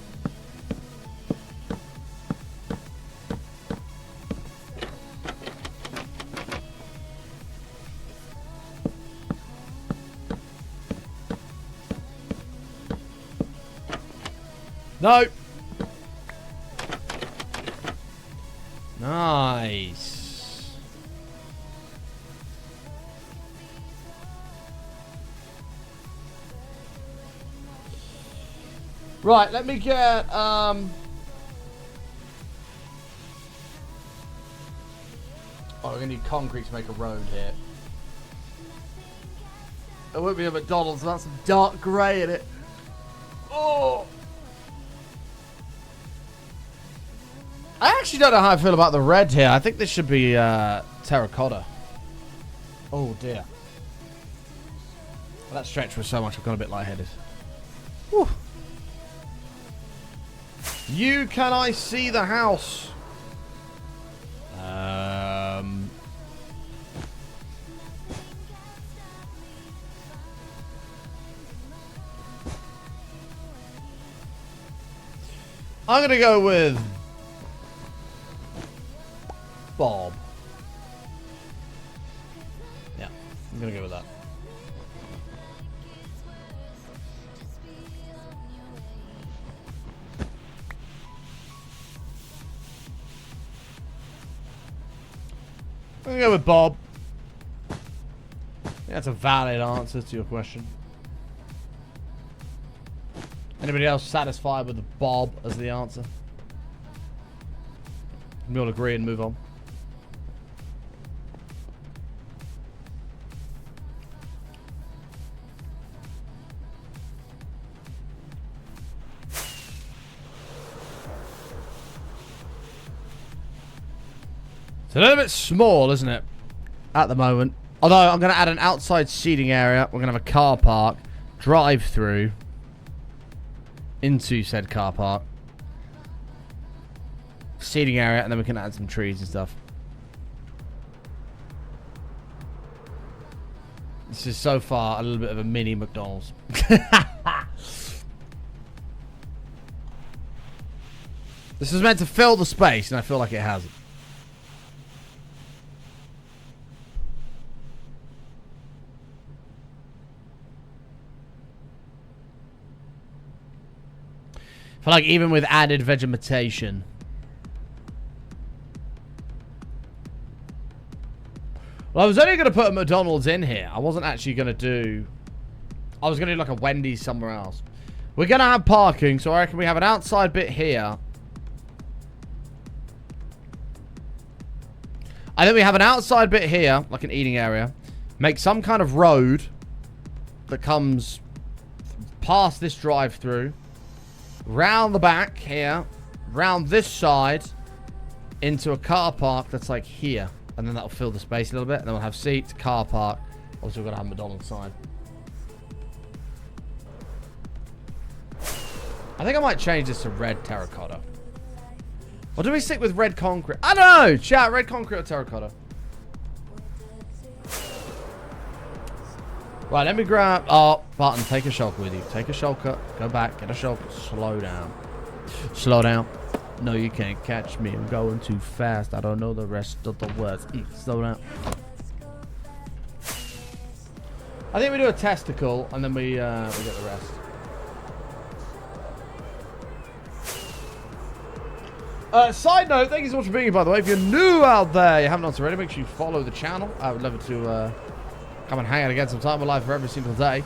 No. Nice. Right, let me get oh, we're gonna need concrete to make a road here. There won't be a McDonald's without some dark grey in it. Oh. I actually don't know how I feel about the red here. I think this should be terracotta. Oh dear. Well, that stretched for so much I've got a bit lightheaded. Whew. Can I see the house? I'm gonna go with Bob. Yeah, I'm gonna go with that. I'm gonna go with Bob. Yeah, that's a valid answer to your question. Anybody else satisfied with the Bob as the answer? We all agree and move on. It's a little bit small, isn't it? At the moment. Although, I'm going to add an outside seating area. We're going to have a car park. Drive-through. Into said car park. Seating area. And then we can add some trees and stuff. This is so far a little bit of a mini McDonald's. This is meant to fill the space, and I feel like it hasn't. I feel like even with added vegetation. Well, I was only going to put a McDonald's in here. I wasn't actually going to do... I was going to do like a Wendy's somewhere else. We're going to have parking, so I reckon we have an outside bit here. I think we have an outside bit here, like an eating area. Make some kind of road that comes past this drive-through. Round the back here. Round this side. Into a car park that's like here. And then that'll fill the space a little bit. And then we'll have seats, car park. Obviously, we've got to have McDonald's sign. I think I might change this to red terracotta. Or do we stick with red concrete? I don't know. Chat, red concrete or terracotta? Right, let me grab... Oh, Button, take a shulker with you. Take a shulker. Go back. Get a shulker. Slow down. Slow down. No, you can't catch me. I'm going too fast. I don't know the rest of the words. Slow down. I think we do a testicle, and then we get the rest. Side note, thank you so much for being here, by the way. If you're new out there, you haven't already, make sure you follow the channel. I would love it to come and hang out again sometime. We're live for every single day.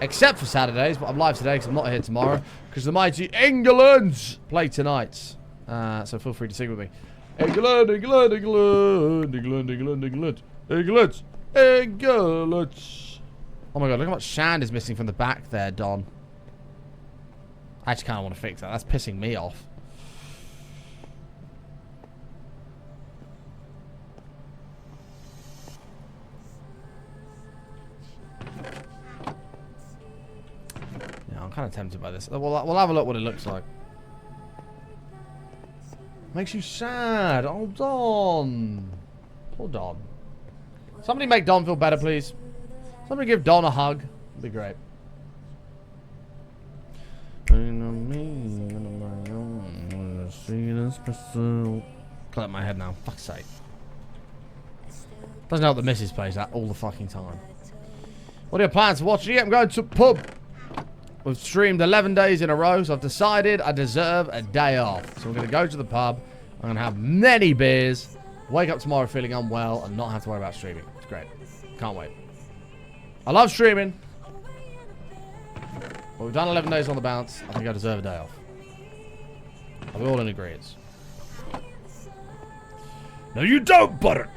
Except for Saturdays, but I'm live today because I'm not here tomorrow. Because the mighty England play tonight. So feel free to sing with me. England, England, England, England, England, England, England, England. Oh my god, look how much sand is missing from the back there, Don. I actually kind of want to fix that. That's pissing me off. I'm kind of tempted by this. We'll have a look what it looks like. Makes you sad. Hold on. Hold on. Somebody make Don feel better, please. Somebody give Don a hug. It'd be great. Collect my head now. Fuck's sake. Doesn't help the missus plays that all the fucking time. What are your plans for watching it? I'm going to a pub. We've streamed 11 days in a row, so I've decided I deserve a day off. So I'm going to go to the pub. I'm going to have many beers. Wake up tomorrow feeling unwell and not have to worry about streaming. It's great. Can't wait. I love streaming. But we've done 11 days on the bounce. I think I deserve a day off. Are we all in agreement? No, you don't, butter.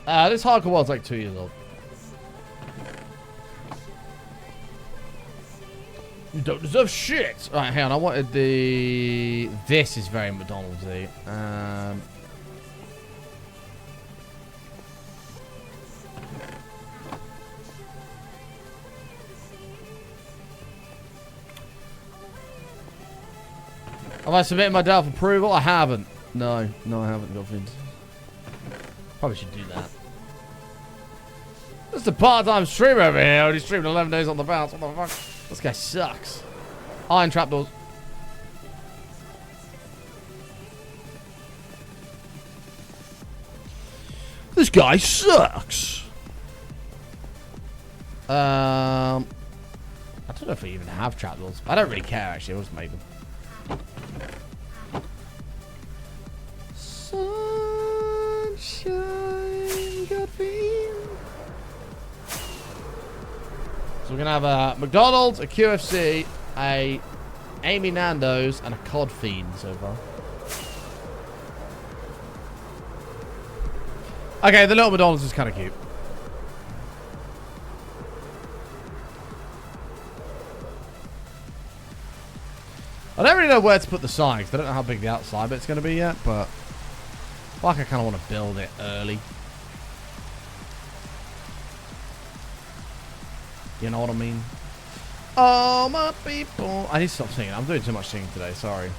This hardcore world's like 2 years old. You don't deserve shit. Alright, hang on. I wanted the... This is very McDonald's-y. Have I submitted my doubt for approval? I haven't. No, I haven't, Godfrey. Probably should do that. Just a part-time streamer over here. Only streamed 11 days on the bounce. What the fuck? This guy sucks. Iron trapdoors. This guy sucks. I don't know if we even have trapdoors. I don't really care, actually. I'll just make them. Sunshine got me. So we're gonna have a McDonald's, a QFC, a Amy Nando's, and a cod fiend so far. Okay, the little McDonald's is kind of cute. I don't really know where to put the sign because I don't know how big the outside bit's going to be yet, but like I kind of want to build it early. You know what I mean? Oh, my people. I need to stop singing. I'm doing too much singing today. Sorry.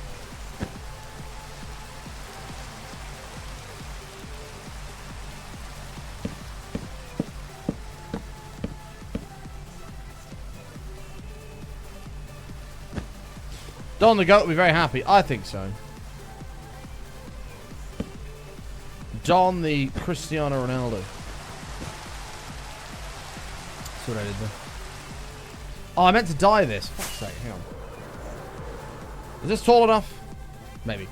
Don the Goat will be very happy. I think so. Don the Cristiano Ronaldo. That's what I did there. Oh, I meant to dye this. Fuck's sake, hang on. Is this tall enough? Maybe.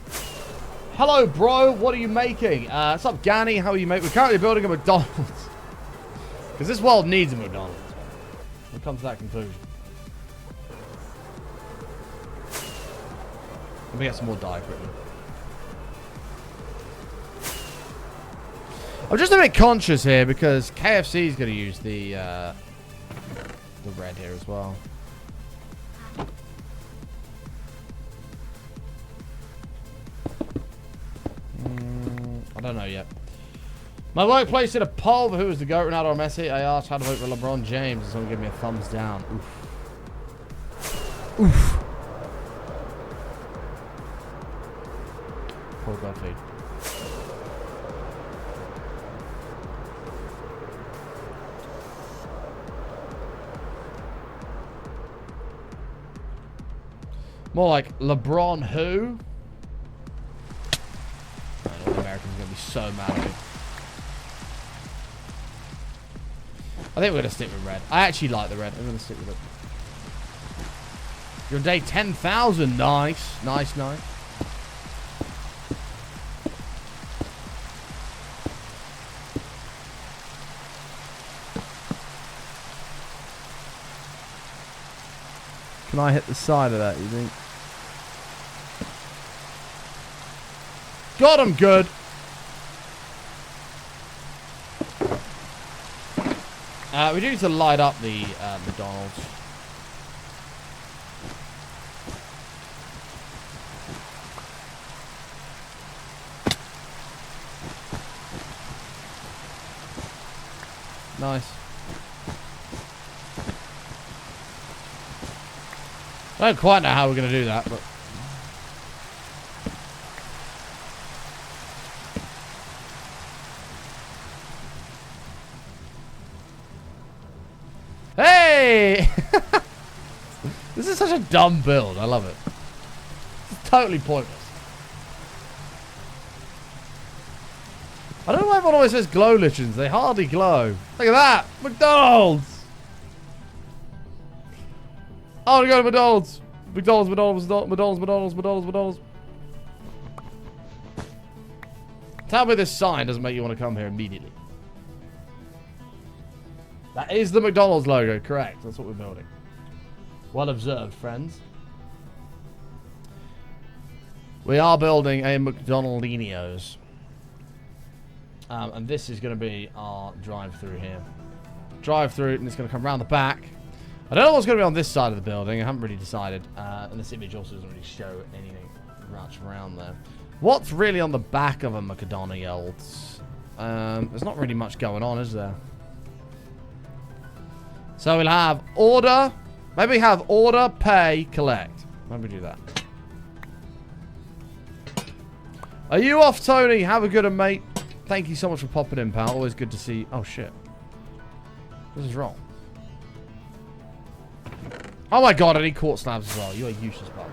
Hello, bro. What are you making? What's up, Ganny? How are you, mate? We're currently building a McDonald's. Because this world needs a McDonald's. We'll come to that conclusion. Let me get some more dye quickly. I'm just a bit conscious here because KFC is going to use the red here as well. I don't know yet. My workplace did a poll for who was the GOAT, Ronaldo or Messi. I asked how to vote for LeBron James, and someone gave me a thumbs down. Oof. Oof. Poor Godfrey. More like LeBron who? All the Americans are going to be so mad at me. I think we're going to stick with red. I actually like the red. I'm going to stick with it. Your day 10,000. Nice. Nice, nice. Can I hit the side of that, you think? God, I'm good. We do need to light up the McDonald's. Nice. I don't quite know how we're going to do that, but... Hey! This is such a dumb build. I love it. It's totally pointless. I don't know why everyone always says glow lichens. They hardly glow. Look at that! McDonald's! I want to go to McDonald's. McDonald's. Tell me this sign doesn't make you want to come here immediately. That is the McDonald's logo, correct. That's what we're building. Well observed, friends. We are building a McDonaldinios. And this is going to be our drive-through here. Drive-through, and it's going to come around the back. I don't know what's going to be on this side of the building. I haven't really decided. And this image also doesn't really show anything much around there. What's really on the back of a McDonald's? There's not really much going on, is there? So we'll have order. Maybe have order, pay, collect. Maybe do that. Are you off, Tony? Have a good one, mate. Thank you so much for popping in, pal. Always good to see. Oh, shit. This is wrong. Oh, my God. I need quartz slabs as well. You're a useless bum.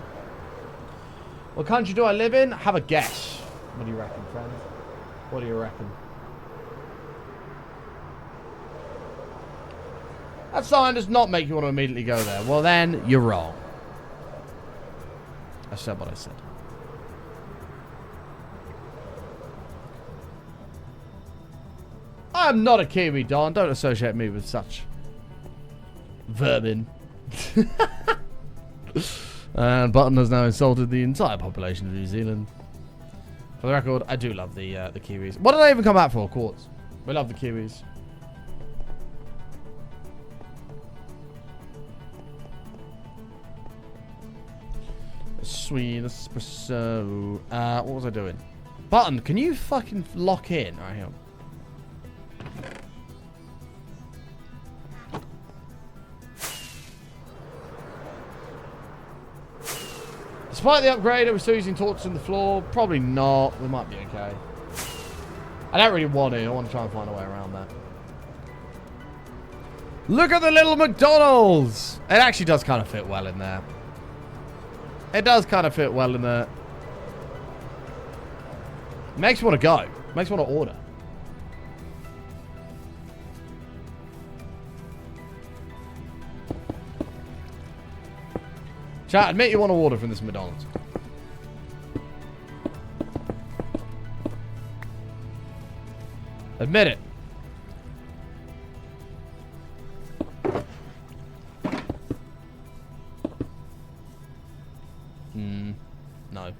What country do I live in? Have a guess. What do you reckon, friends? What do you reckon? That sign does not make you want to immediately go there. Well, then, you're wrong. I said what I said. I'm not a Kiwi, Don. Don't associate me with such vermin. And Button has now insulted the entire population of New Zealand. For the record, I do love the Kiwis. What did I even come out for? Quartz. We love the Kiwis. Sweet espresso. What was I doing? Button, can you fucking lock in? Alright, hang on. Despite the upgrade, are we still using torches in the floor? Probably not. We might be okay. I don't really want to. I want to try and find a way around that. Look at the little McDonald's! It actually does kind of fit well in there. It does kind of fit well in there. Makes me want to go. Makes me want to order. Chat, admit you want to order from this McDonald's. Admit it. No.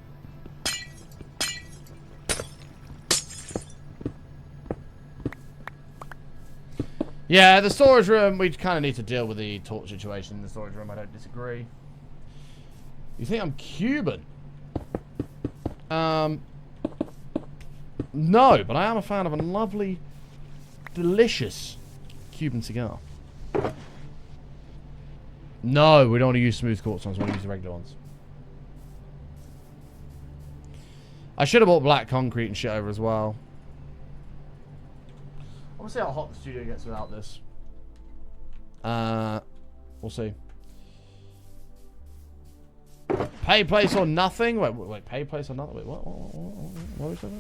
Yeah, the storage room, we kind of need to deal with the torch situation in the storage room. I don't disagree. You think I'm Cuban? No, but I am a fan of a lovely, delicious Cuban cigar. No, we don't want to use smooth quartz ones. We want to use the regular ones. I should have bought black concrete and shit over as well. I want to see how hot the studio gets without this. We'll see. Pay place or nothing? Wait, pay place or nothing? Wait, what was that?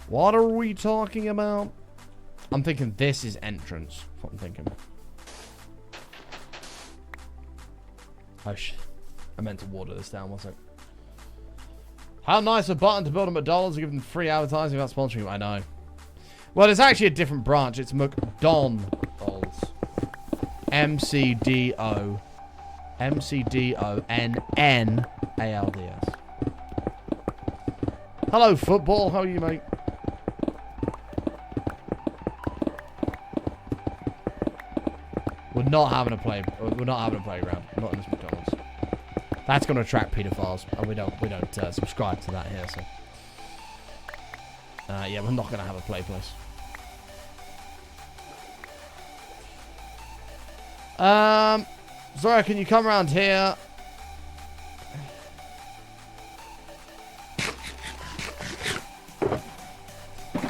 What are we talking about? I'm thinking this is entrance. That's what I'm thinking. Oh shit. I meant to water this down, wasn't it? How nice a Button to build a McDonald's and give them free advertising without sponsoring. I know. Well, it's actually a different branch. It's McDonald's. MCDO. MCDONNALDS. Hello, football. How are you, mate? We're not having a playground. Not in this McDonald's. That's going to attract pedophiles, and we don't subscribe to that here. So, yeah, we're not going to have a play place. Zora, can you come around here?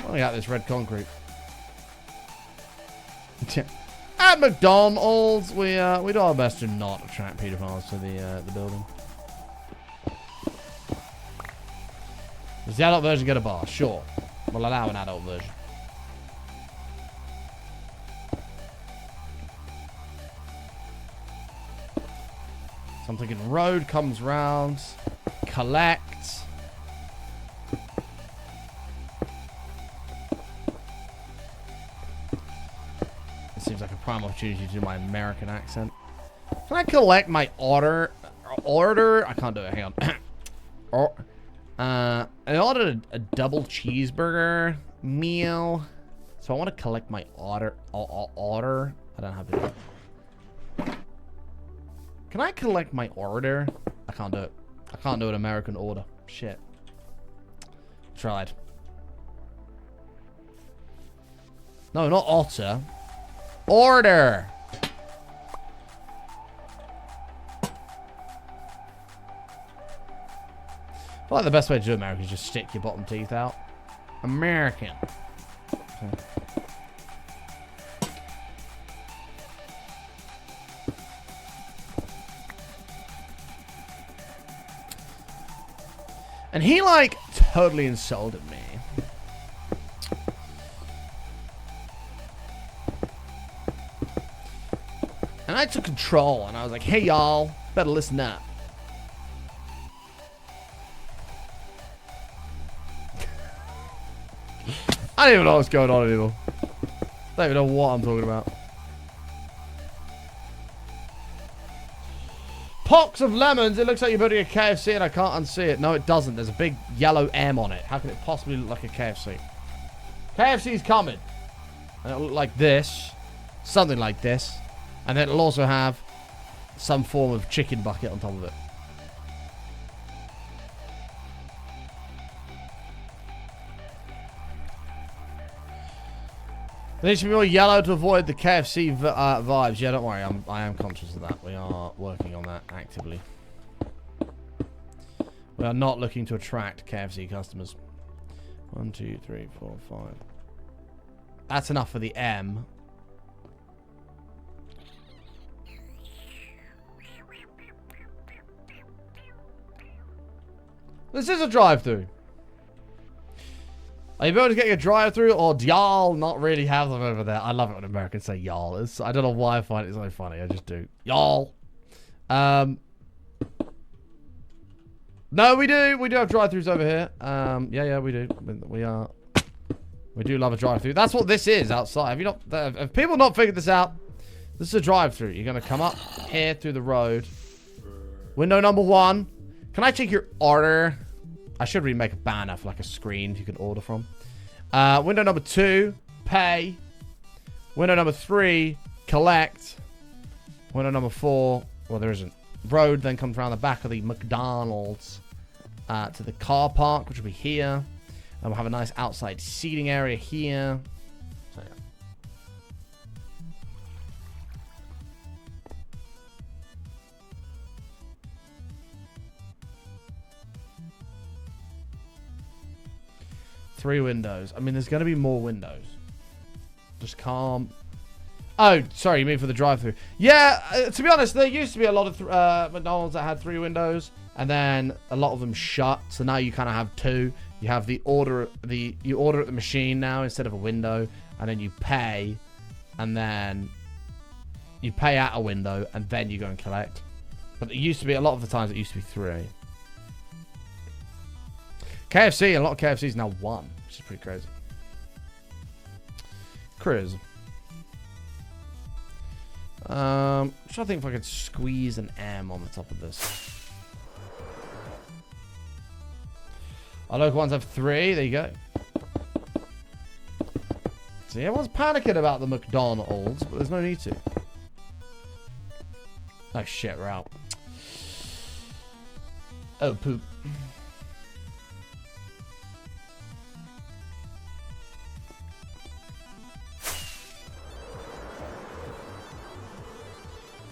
I got this red concrete. At McDonald's, we do our best to not attract pedophiles to the building. Does the adult version get a bar? Sure. We'll allow an adult version. So I'm thinking road comes round. Collect. It seems like a prime opportunity to do my American accent. Can I collect my order? I can't do it. Hang on. I ordered a double cheeseburger meal, so I want to collect my order. I don't have it. Can I collect my order? I can't do it. I can't do an American order. Shit. Tried. No, not otter. Order. I feel like the best way to do American is just stick your bottom teeth out. American. Okay. And he, like, totally insulted me. And I took control, and I was like, hey, y'all, better listen up. I don't even know what's going on anymore. I don't even know what I'm talking about. Pox of lemons. It looks like you're building a KFC and I can't unsee it. No, it doesn't. There's a big yellow M on it. How can it possibly look like a KFC? KFC's coming. And it'll look like this. Something like this. And then it'll also have some form of chicken bucket on top of it. There needs to be more yellow to avoid the KFC vibes. Yeah, don't worry. I am conscious of that. We are working on that actively. We are not looking to attract KFC customers. 1, 2, 3, 4, 5. That's enough for the M. This is a drive-thru. Are you able to get a drive-thru, or do y'all not really have them over there? I love it when Americans say y'all. I don't know why I find it so funny. I just do. Y'all. No, we do. We do have drive-thrus over here. Yeah, we do. We do love a drive-thru. That's what this is outside. Have you not? Have people not figured this out? This is a drive-thru. You're gonna come up here through the road. Window number 1. Can I take your order? I should really make a banner for like a screen you can order from. Window number 2, pay. Window number 3, collect. Window number 4, well, there isn't. Road then comes around the back of the McDonald's to the car park, which will be here. And we'll have a nice outside seating area here. So, yeah. Three windows. I mean, there's going to be more windows. Just calm. Oh, sorry, you mean for the drive-thru? Yeah, to be honest, there used to be a lot of McDonald's that had 3 windows, and then a lot of them shut. So now you kind of have 2. You have you order at the machine now instead of a window, and then you pay, and then you pay at a window, and then you go and collect. But it used to be, a lot of the times it used to be 3. KFC, a lot of KFC is now 1, which is pretty crazy. Crazy. I'm trying to think if I could squeeze an M on the top of this. Our local ones have 3. There you go. See, everyone's panicking about the McDonald's, but there's no need to. Oh shit, we're out. Oh poop.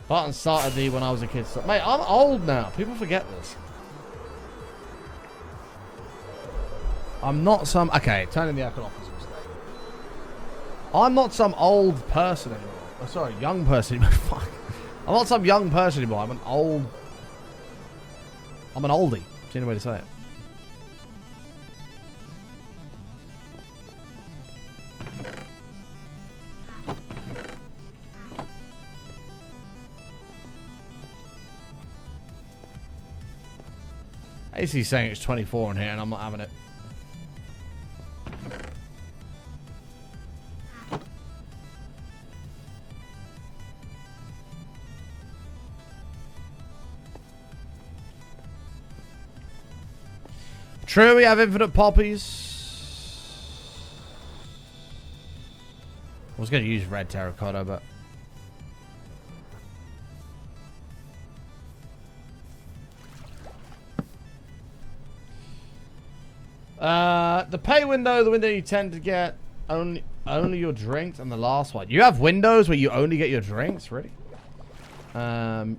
Barton started the when I was a kid. So, mate, I'm old now. People forget this. I'm not some... Okay, turning the aircon off is a mistake. I'm not some old person anymore. Oh, sorry, young person anymore. Fuck. I'm not some young person anymore. I'm an oldie. It's the only way to say it. AC saying it's 24 in here and I'm not having it. True, we have infinite poppies. I was going to use red terracotta, but... the pay window, the window you tend to get only your drinks, and the last one. You have windows where you only get your drinks? Really? Oh,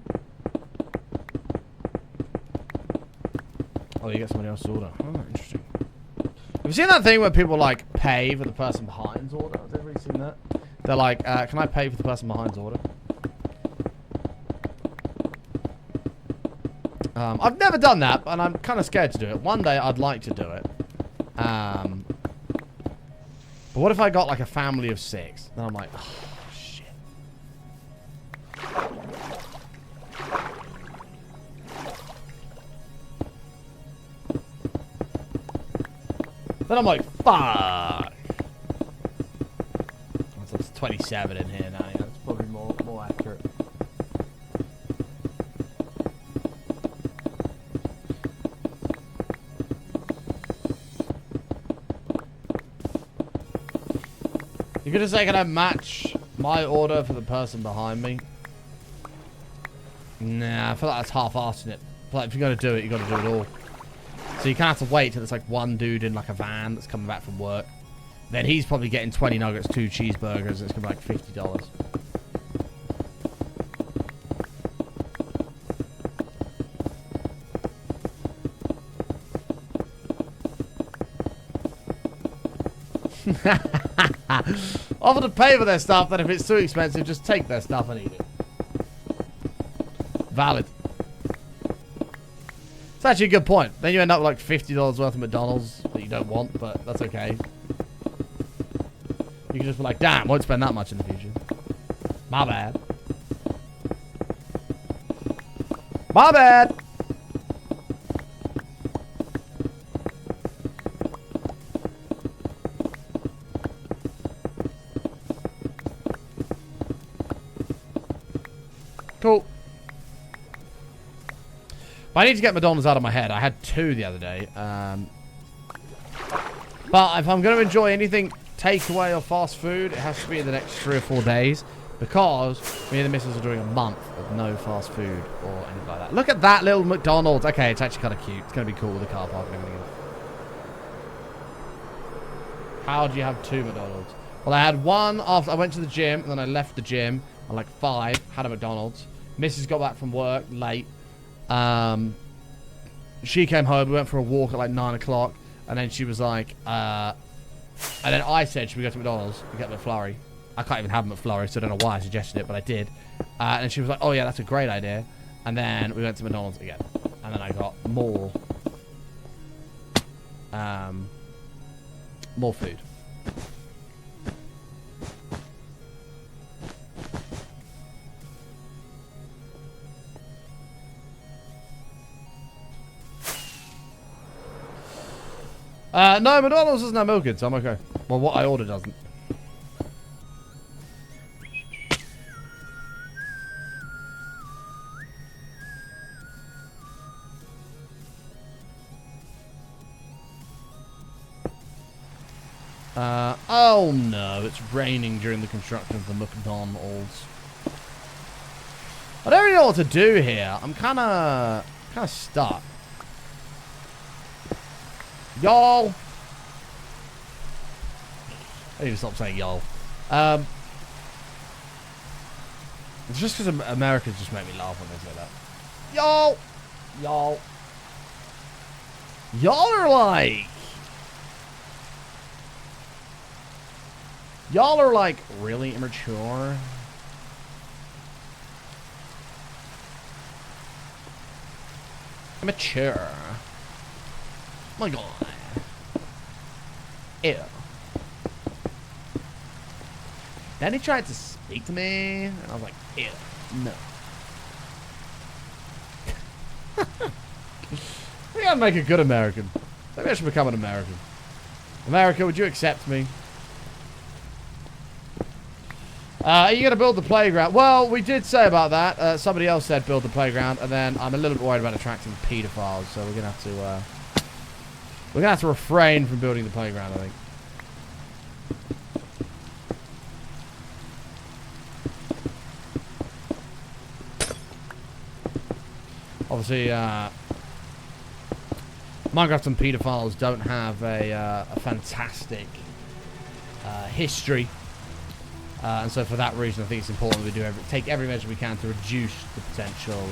you get somebody else's order. Oh, interesting. Have you seen that thing where people, like, pay for the person behind's order? Has everybody seen that? They're like, can I pay for the person behind's order? I've never done that, and I'm kind of scared to do it. One day, I'd like to do it. But what if I got, like, a family of 6? Then I'm like, oh, shit. Then I'm like, fuck. So it's 27 in here now. Yeah, that's probably more accurate. You're gonna say, can I match my order for the person behind me? Nah, I feel like that's half-assing it. I feel like if you're gonna do it, you gotta do it all. So you kind of have to wait till there's like one dude in like a van that's coming back from work. Then he's probably getting 20 nuggets, 2 cheeseburgers, and it's gonna be like $50. Offer to pay for their stuff, then if it's too expensive, just take their stuff and eat it. Valid. It's actually a good point. Then you end up with like $50 worth of McDonald's that you don't want, but that's okay. You can just be like, damn, won't spend that much in the future. My bad. My bad. Cool. But I need to get McDonald's out of my head. I had 2 the other day. But if I'm going to enjoy anything takeaway or fast food, it has to be in the next 3 or 4 days. Because me and the missus are doing a month of no fast food or anything like that. Look at that little McDonald's. Okay, it's actually kind of cute. It's going to be cool with the car park and everything. How do you have 2 McDonald's? Well, I had one after I went to the gym, and then I left the gym. At like 5, had a McDonald's. Missus got back from work late. She came home. We went for a walk at like 9 o'clock. And then she was like, and then I said, should we go to McDonald's and get McFlurry? I can't even have McFlurry, so I don't know why I suggested it, but I did. And she was like, oh yeah, that's a great idea. And then we went to McDonald's again. And then I got more food. No, McDonald's doesn't have milk in, so I'm okay. Well, what I ordered doesn't. Oh no, it's raining during the construction of the McDonald's. I don't really know what to do here. I'm kind of stuck. Y'all. I need to stop saying y'all. It's just because Americans just make me laugh when they say that. Y'all. Y'all. Y'all are like... Y'all are, like, really immature. Immature. My God. Ew. Then he tried to speak to me, and I was like, ew, no. I think I'd make a good American. Maybe I should become an American. America, would you accept me? Are you going to build the playground? Well, we did say about that. Somebody else said build the playground, and then I'm a little bit worried about attracting pedophiles, so we're going to have to refrain from building the playground, I think. Obviously, Minecraft and pedophiles don't have a fantastic history. And so for that reason, I think it's important that we take every measure we can to reduce the potential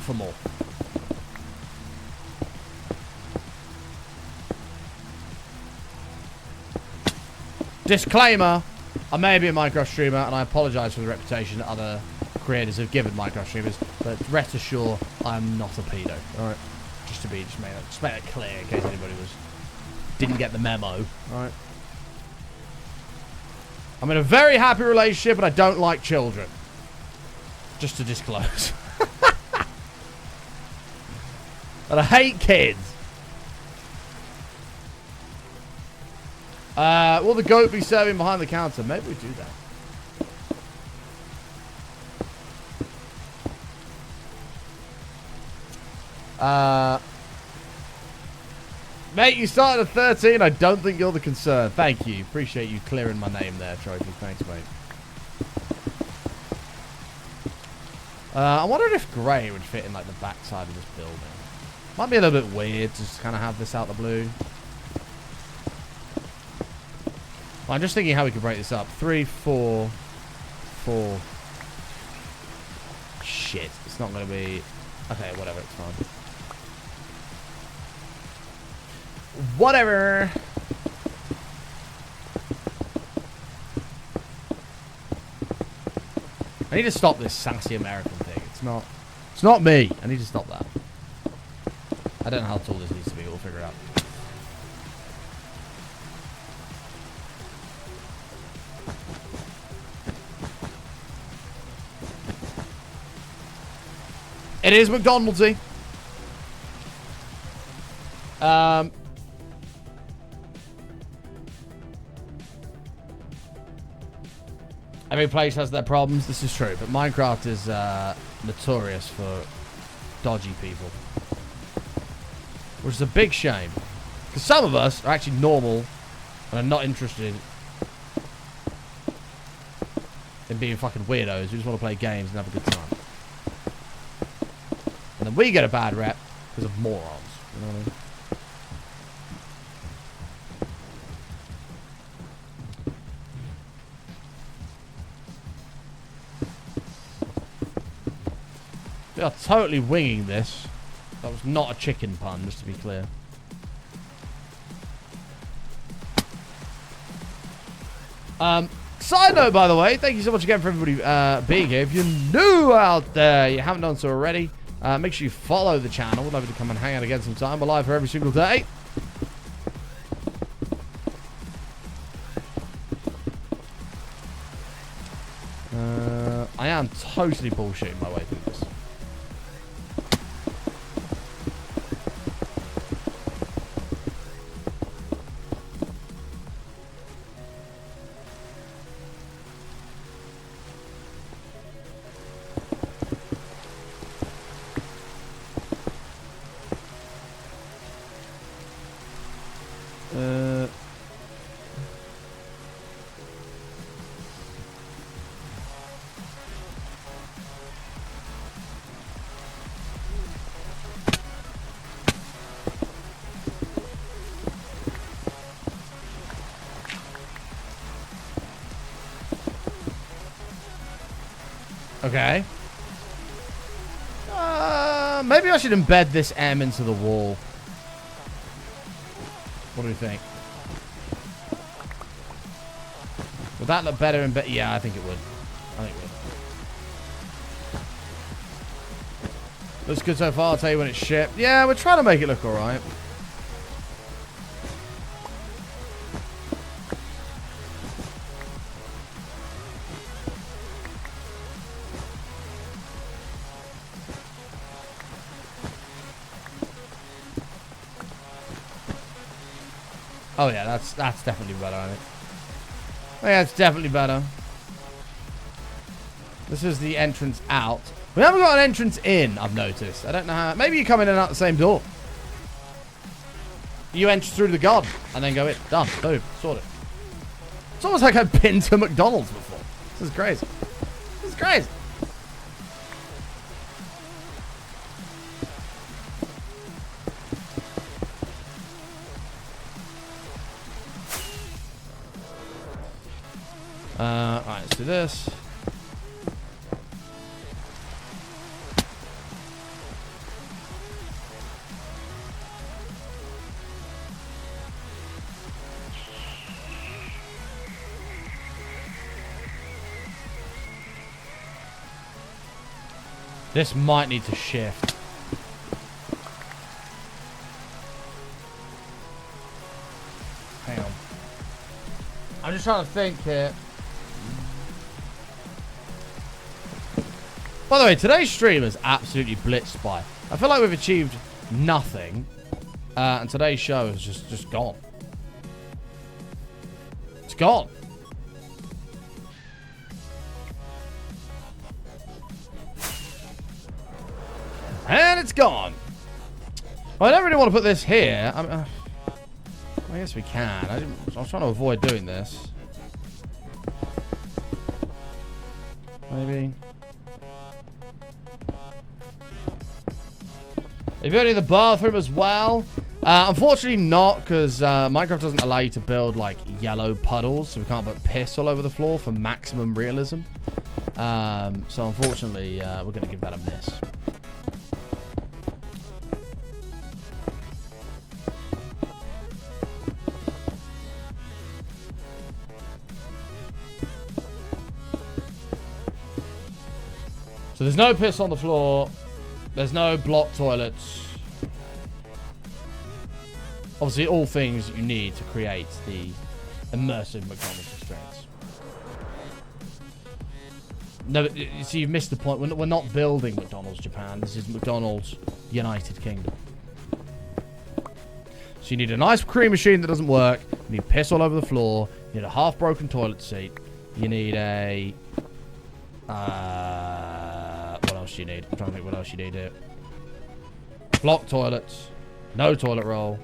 for more. Disclaimer, I may be a Minecraft streamer, and I apologise for the reputation that other creators have given Minecraft streamers, but rest assured, I'm not a pedo. Alright? Just make that clear in case anybody didn't get the memo. Alright? I'm in a very happy relationship, and I don't like children. Just to disclose. And I hate kids. Will the goat be serving behind the counter? Maybe we do that. Mate, you started at 13. I don't think you're the concern. Thank you. Appreciate you clearing my name there, Trophy. Thanks, mate. I wondered if grey would fit in, like, the backside of this building. Might be a little bit weird to just kind of have this out the blue. Well, I'm just thinking how we could break this up. 3, 4, 4. Shit. It's not going to be... Okay, whatever. It's fine. Whatever. I need to stop this sassy American thing. It's not me. I need to stop that. I don't know how tall this needs to be. We'll figure it out. It is McDonaldsy. Every place has their problems. This is true, but Minecraft is notorious for dodgy people, which is a big shame. Because some of us are actually normal and are not interested in being fucking weirdos. We just want to play games and have a good time. And then we get a bad rep because of morons. You know what I mean? We are totally winging this. That was not a chicken pun, just to be clear. Side note, by the way, thank you so much again for everybody being here. If you're new out there, you haven't done so already, make sure you follow the channel. We'd love you to come and hang out again sometime. We're live for every single day. I am totally bullshitting my way through this. Okay. Maybe I should embed this M into the wall. What do you think? Would that look better and better? Yeah, I think it would. I think it would. Looks good so far. I'll tell you when it's shipped. Yeah, we're trying to make it look alright. Oh yeah, that's definitely better, I think. Oh yeah, it's definitely better. This is the entrance out. We haven't got an entrance in, I've noticed. I don't know how. Maybe you come in and out the same door. You enter through the garden and then go in. Done. Boom. Sorted. It's almost like I've been to McDonald's before. This is crazy. This is crazy. Alright, let's do this. This might need to shift. Hang on. I'm just trying to think here. By the way, today's stream is absolutely blitzed by. I feel like we've achieved nothing. And today's show is just gone. It's gone. And it's gone. Well, I don't really want to put this here. I guess we can. I was trying to avoid doing this. Maybe. Are you building the bathroom as well? Unfortunately not, because Minecraft doesn't allow you to build like yellow puddles, so we can't put piss all over the floor for maximum realism. So unfortunately, we're going to give that a miss. So there's no piss on the floor. There's no block toilets. Obviously, all things you need to create the immersive McDonald's experience. No, you see, you've missed the point. We're not building McDonald's Japan. This is McDonald's United Kingdom. So you need a nice cream machine that doesn't work. You need piss all over the floor. You need a half-broken toilet seat. You need a... what else do you need? I'm trying to think what else you need here. Block toilets. No toilet roll.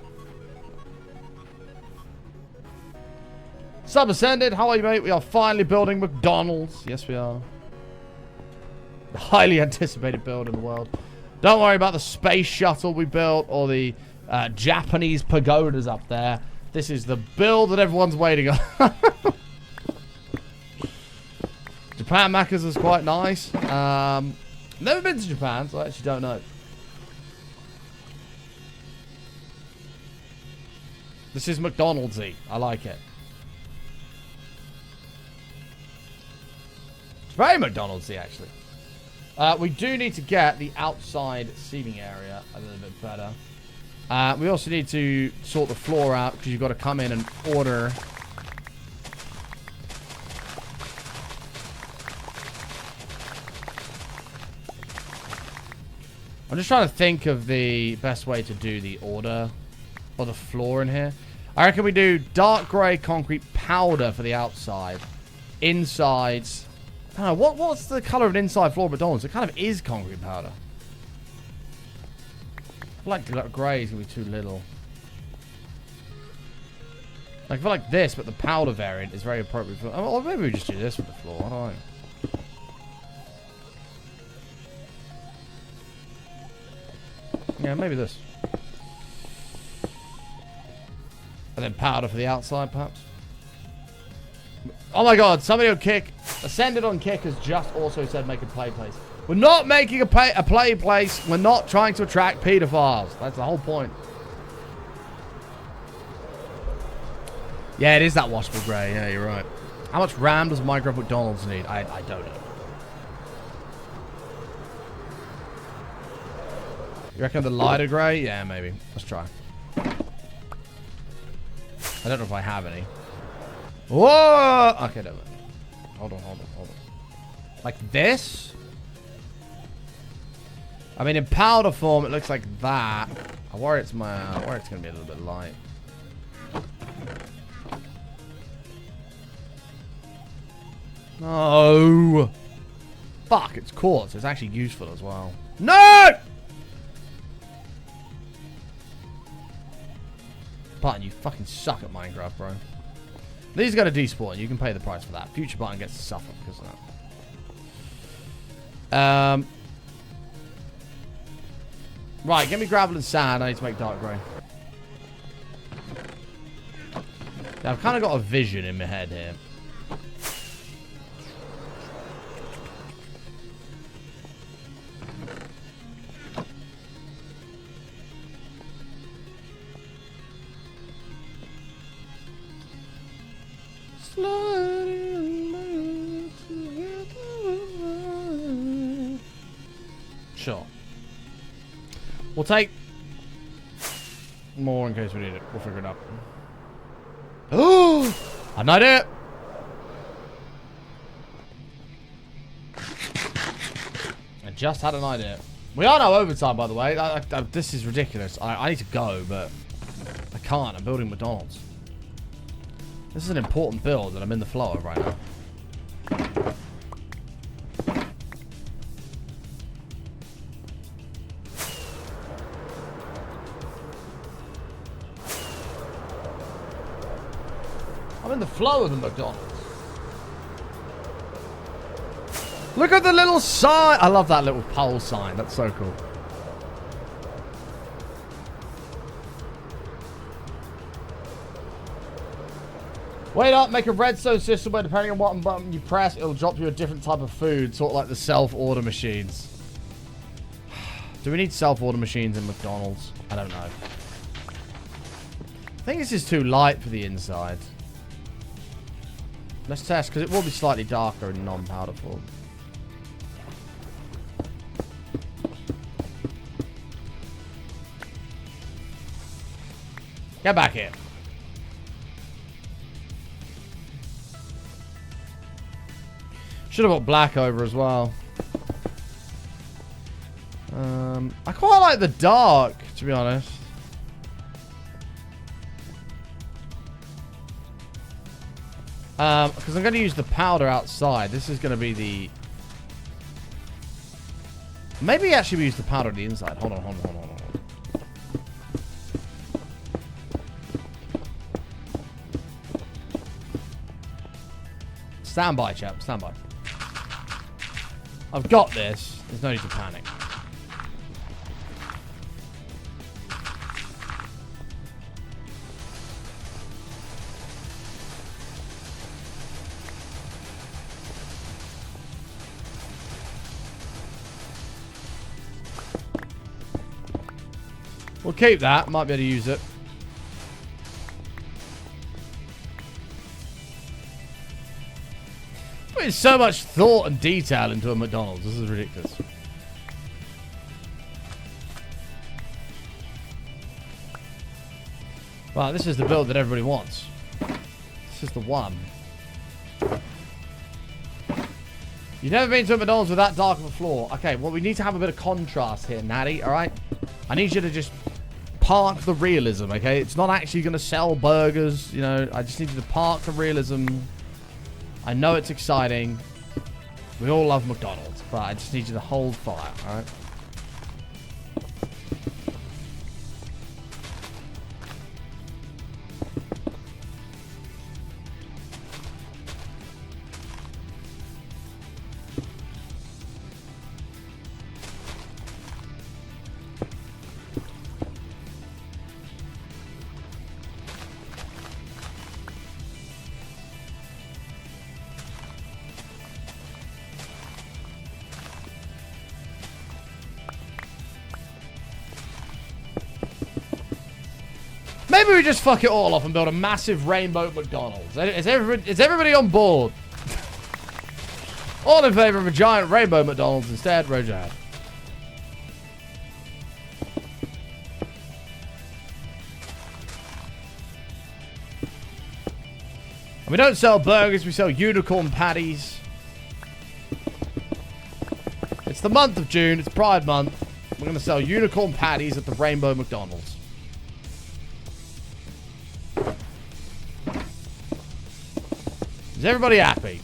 Sub Ascended, how are you, mate? We are finally building McDonald's. Yes, we are. The highly anticipated build in the world. Don't worry about the space shuttle we built or the Japanese pagodas up there. This is the build that everyone's waiting on. Japan Macca's is quite nice. Never been to Japan, so I actually don't know. This is McDonald's-y. I like it. It's very McDonald's-y, actually. We do need to get the outside seating area a little bit better. We also need to sort the floor out because you've got to come in and order. I'm just trying to think of the best way to do the order or the floor in here. I reckon we do dark grey concrete powder for the outside. Insides. I don't know, what's the colour of an inside floor of McDonald's? It kind of is concrete powder. I feel like grey is going to be too little. I feel like this, but the powder variant is very appropriate for... Or maybe we just do this with the floor. I don't know. Yeah, maybe this. And then powder for the outside, perhaps. Oh my god, somebody on Kick. Ascended on Kick has just also said make a play place. We're not making a play place. We're not trying to attract pedophiles. That's the whole point. Yeah, it is that washable grey. Yeah, you're right. How much RAM does Minecraft McDonald's need? I don't know. You reckon the lighter grey? Yeah, maybe. Let's try. I don't know if I have any. Whoa! Okay, no. Hold on. Like this? I mean, in powder form, it looks like that. I worry it's gonna be a little bit light. No! Fuck, it's quartz. It's actually useful as well. No! Button, you fucking suck at Minecraft, bro. These got a despawn. You can pay the price for that. Future Button gets to suffer because of that. Right, get me gravel and sand. I need to make dark grey. Now, I've kind of got a vision in my head here. Sure. We'll take more in case we need it. We'll figure it out. Oh! I know it! I just had an idea. We are now overtime, by the way. This is ridiculous. I need to go, but I can't. I'm building McDonald's. This is an important build that I'm in the flow of right now. I'm in the flow of the McDonald's. Look at the little sign. I love that little pole sign. That's so cool. Wait up, make a redstone system where depending on what button you press, it'll drop you a different type of food, sort of like the self-order machines. Do we need self-order machines in McDonald's? I don't know. I think this is too light for the inside. Let's test, because it will be slightly darker in non-powder form. Get back here. Should have got black over as well. I quite like the dark, to be honest. Because I'm going to use the powder outside. This is going to be the... Maybe actually we use the powder on the inside. Hold on. Stand by, chap. Stand by. I've got this. There's no need to panic. We'll keep that. Might be able to use it. There's so much thought and detail into a McDonald's. This is ridiculous. Right, this is the build that everybody wants. This is the one. You've never been to a McDonald's with that dark of a floor. Okay, well, we need to have a bit of contrast here, Natty, alright? I need you to just park the realism, okay? It's not actually going to sell burgers, you know. I just need you to park the realism. I know it's exciting. We all love McDonald's, but I just need you to hold fire, alright? maybe we just fuck it all off and build a massive rainbow McDonald's. Is everybody on board? All in favor of a giant rainbow McDonald's instead? Raise your hand. And we don't sell burgers, we sell unicorn patties. It's the month of June, it's Pride Month. We're going to sell unicorn patties at the Rainbow McDonald's. Is everybody happy?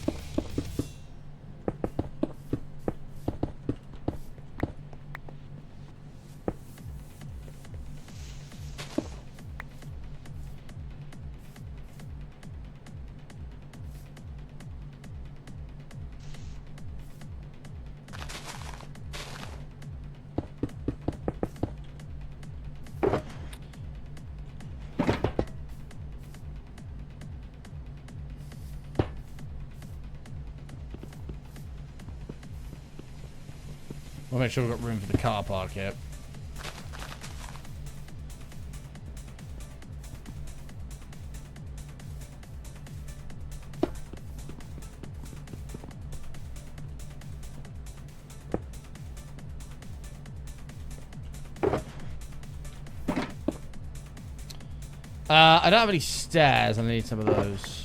We'll make sure we've got room for the car park here. I don't have any stairs. I need some of those.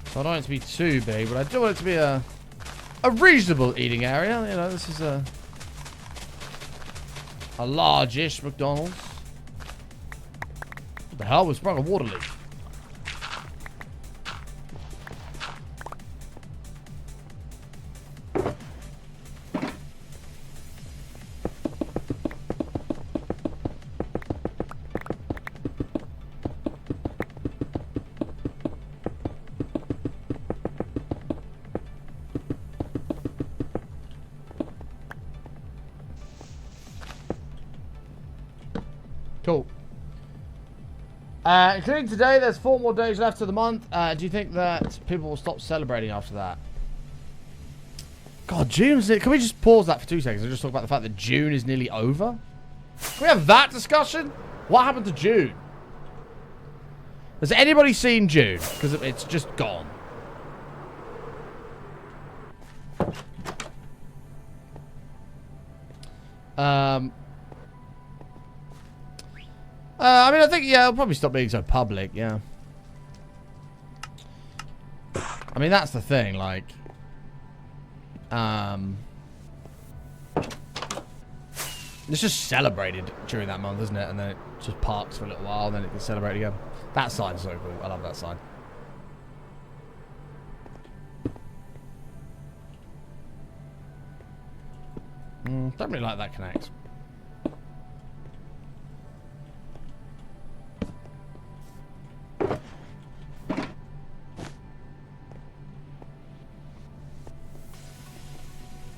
I don't want it to be too big, but I do want it to be a reasonable eating area. You know, this is a large-ish McDonald's. What the hell? We sprung a water leak. Cool. Including today, there's 4 more days left of the month. Do you think that people will stop celebrating after that? God, June's... Can we just pause that for 2 seconds and just talk about the fact that June is nearly over? Can we have that discussion? What happened to June? Has anybody seen June? Because it's just gone. I mean, I think, yeah, it'll probably stop being so public, yeah. I mean, that's the thing, like... It's just celebrated during that month, isn't it? And then it just parks for a little while, and then it can celebrate again. That sign's so cool. I love that sign. Don't really like that connect.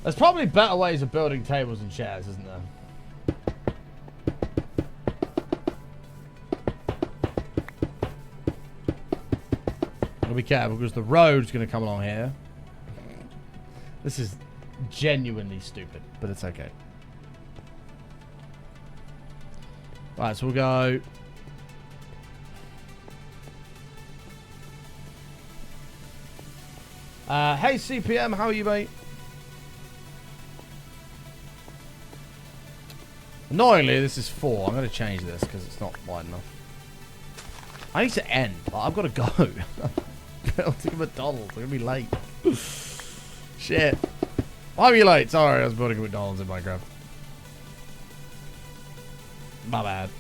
There's probably better ways of building tables and chairs, isn't there? Gotta be careful because the road's gonna come along here. This is genuinely stupid, but it's okay. Right, so we'll go. Hey CPM, how are you, mate? Annoyingly, this is 4. I'm going to change this because it's not wide enough. I need to end. I've got to go. Building a McDonald's. I'm going to be late. Shit. Why are you late? Sorry, I was building a McDonald's in Minecraft. My bad.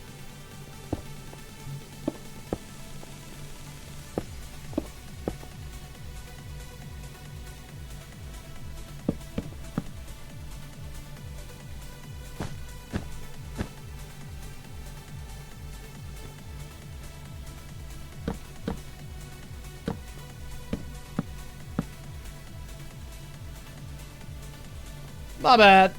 My bad.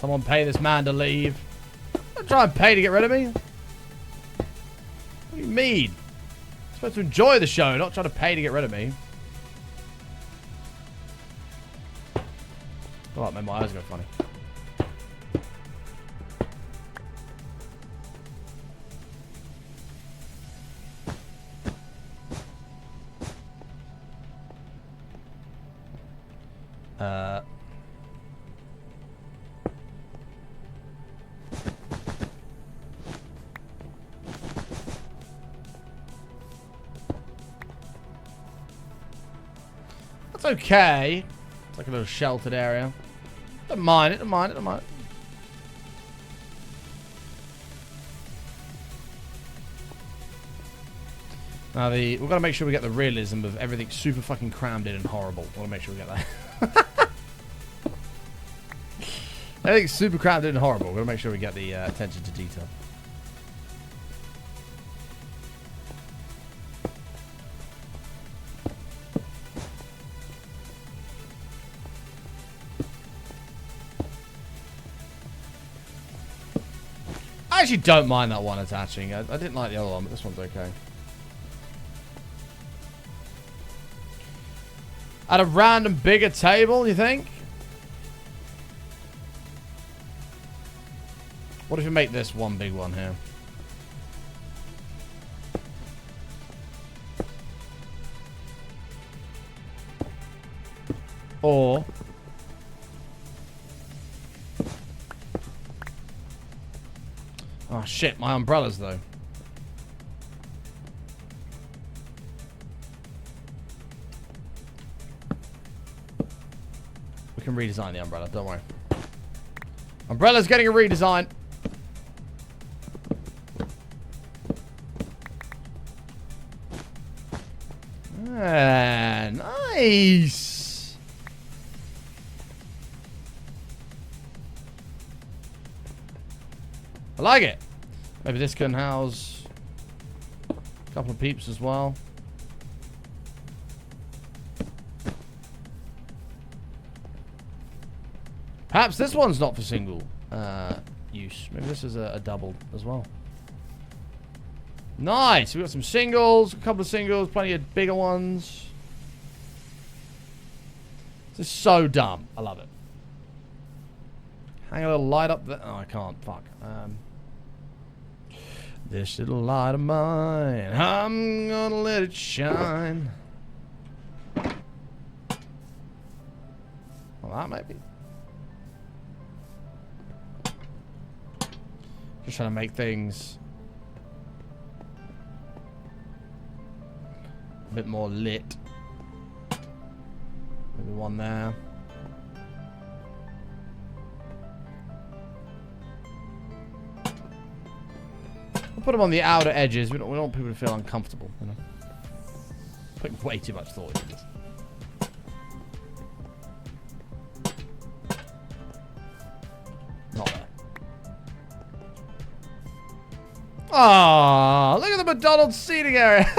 Someone pay this man to leave. Don't try and pay to get rid of me. What do you mean? I'm supposed to enjoy the show, not try to pay to get rid of me. Oh, man, my eyes go funny. That's okay. It's like a little sheltered area. Don't mind it, don't mind it, don't mind it. Now we've got to make sure we get the realism of everything super fucking crammed in and horrible. We've got to make sure we get that. Everything's super crammed in and horrible. We've got to make sure we get the attention to detail. I actually don't mind that one attaching. I didn't like the other one, but this one's okay. At a random bigger table, you think? What if you make this one big one here? Or... oh shit, my umbrellas though. We can redesign the umbrella, don't worry. Umbrella's getting a redesign. Ah, nice. I like it. Maybe this can house a couple of peeps as well. Perhaps this one's not for single use. Maybe this is a double as well. Nice. We've got some singles, a couple of singles, plenty of bigger ones. This is so dumb. I love it. Hang a little light up there. Oh, I can't. Fuck. This little light of mine, I'm gonna let it shine. Well, that might be. Just trying to make things a bit more lit. Maybe one there. We'll put them on the outer edges. We don't want people to feel uncomfortable, you know. Putting way too much thought into this. Not there. Ah, look at the McDonald's seating area.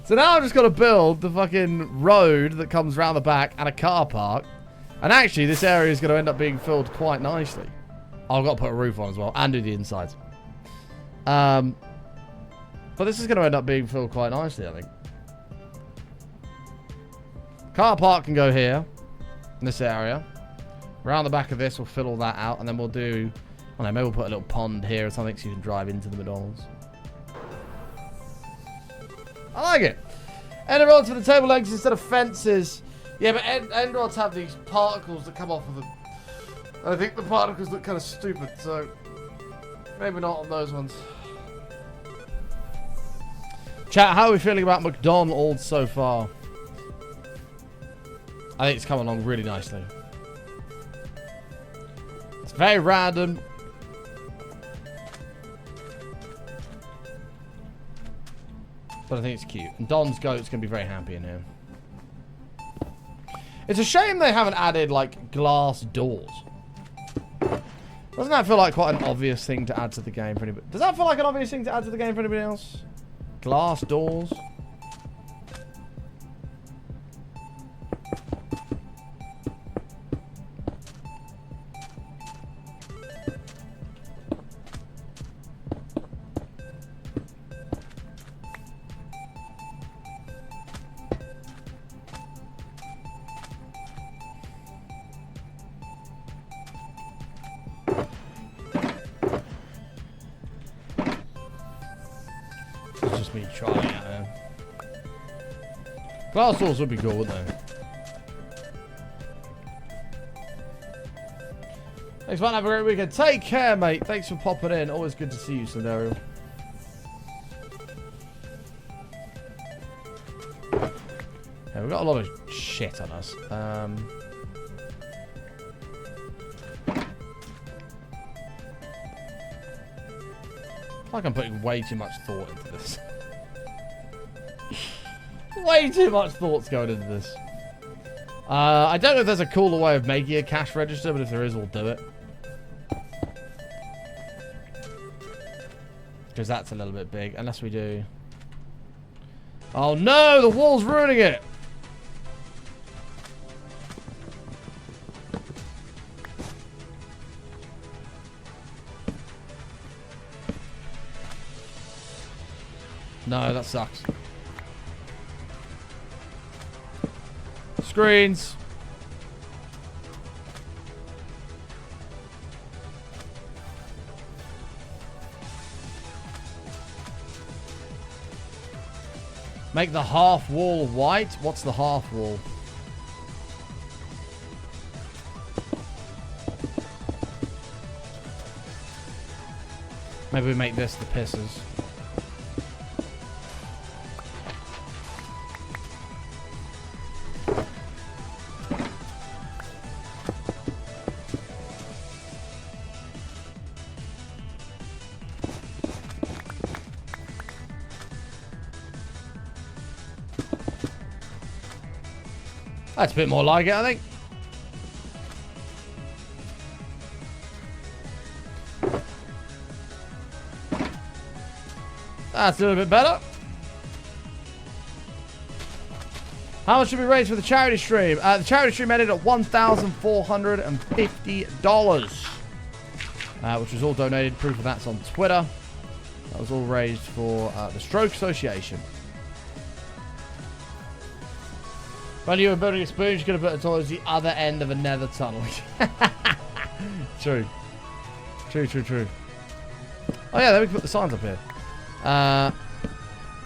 So now I've just got to build the fucking road that comes round the back and a car park. And actually, this area is going to end up being filled quite nicely. I've got to put a roof on as well and do the insides. But this is going to end up being filled quite nicely, I think. Car park can go here, in this area. Around the back of this, we'll fill all that out, and then we'll do... I don't know, maybe we'll put a little pond here or something so you can drive into the McDonald's. I like it. End rods for the table legs instead of fences. Yeah, but end rods have these particles that come off of them. I think the particles look kind of stupid, so maybe not on those ones. Chat, how are we feeling about McDonald's so far? I think it's come along really nicely. It's very random. But I think it's cute. And Don's goat's going to be very happy in here. It's a shame they haven't added, like, glass doors. Doesn't that feel like quite an obvious thing to add to the game for anybody? Does that feel like an obvious thing to add to the game for anybody else? Glass doors. just me trying it out. Glass doors would be cool, wouldn't they? Thanks, man. Have a great weekend. Take care, mate. Thanks for popping in. Always good to see you, Scenario. Yeah, we've got a lot of shit on us. I feel like I'm putting way too much thought into this. Way too much thought's going into this. I don't know if there's a cooler way of making a cash register, but if there is, we'll do it. Because that's a little bit big, unless we do... Oh no, the wall's ruining it! No, that sucks. Screens. Make the half wall white. What's the half wall? Maybe we make this the pisses. That's a bit more like it, I think. That's a little bit better. How much should we raise for the charity stream? The charity stream ended at $1,450, which was all donated. Proof of that's on Twitter. That was all raised for the Stroke Association. When you were building a spoon, you could have put it towards the other end of a nether tunnel. True. True. Oh yeah, then we can put the signs up here. Oh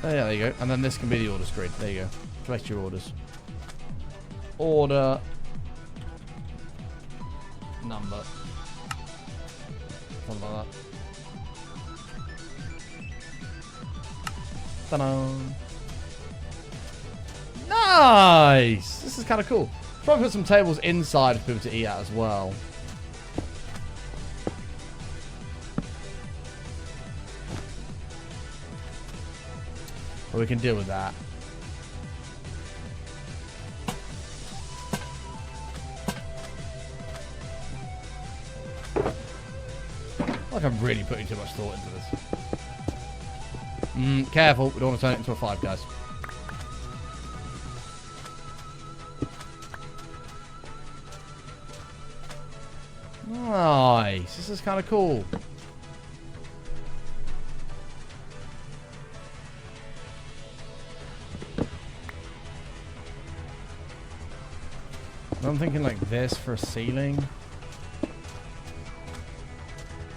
yeah, there you go. And then this can be the order screen. There you go. Collect your orders. Order. Number. Something like that. Ta-da. Nice! This is kind of cool. Probably put some tables inside for people to eat at as well. But we can deal with that. Like I'm really putting too much thought into this. Careful, we don't want to turn it into a 5, guys. Nice. This is kind of cool. I'm thinking like this for a ceiling.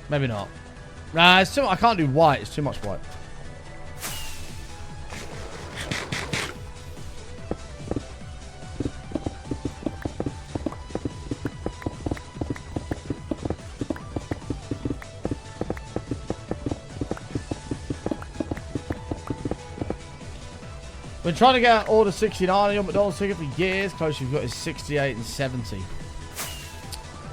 Maybe not. Nah, it's too. I can't do white. It's too much white. Been trying to get order 69 on your McDonald's ticket for years. Close you've got is 68 and 70.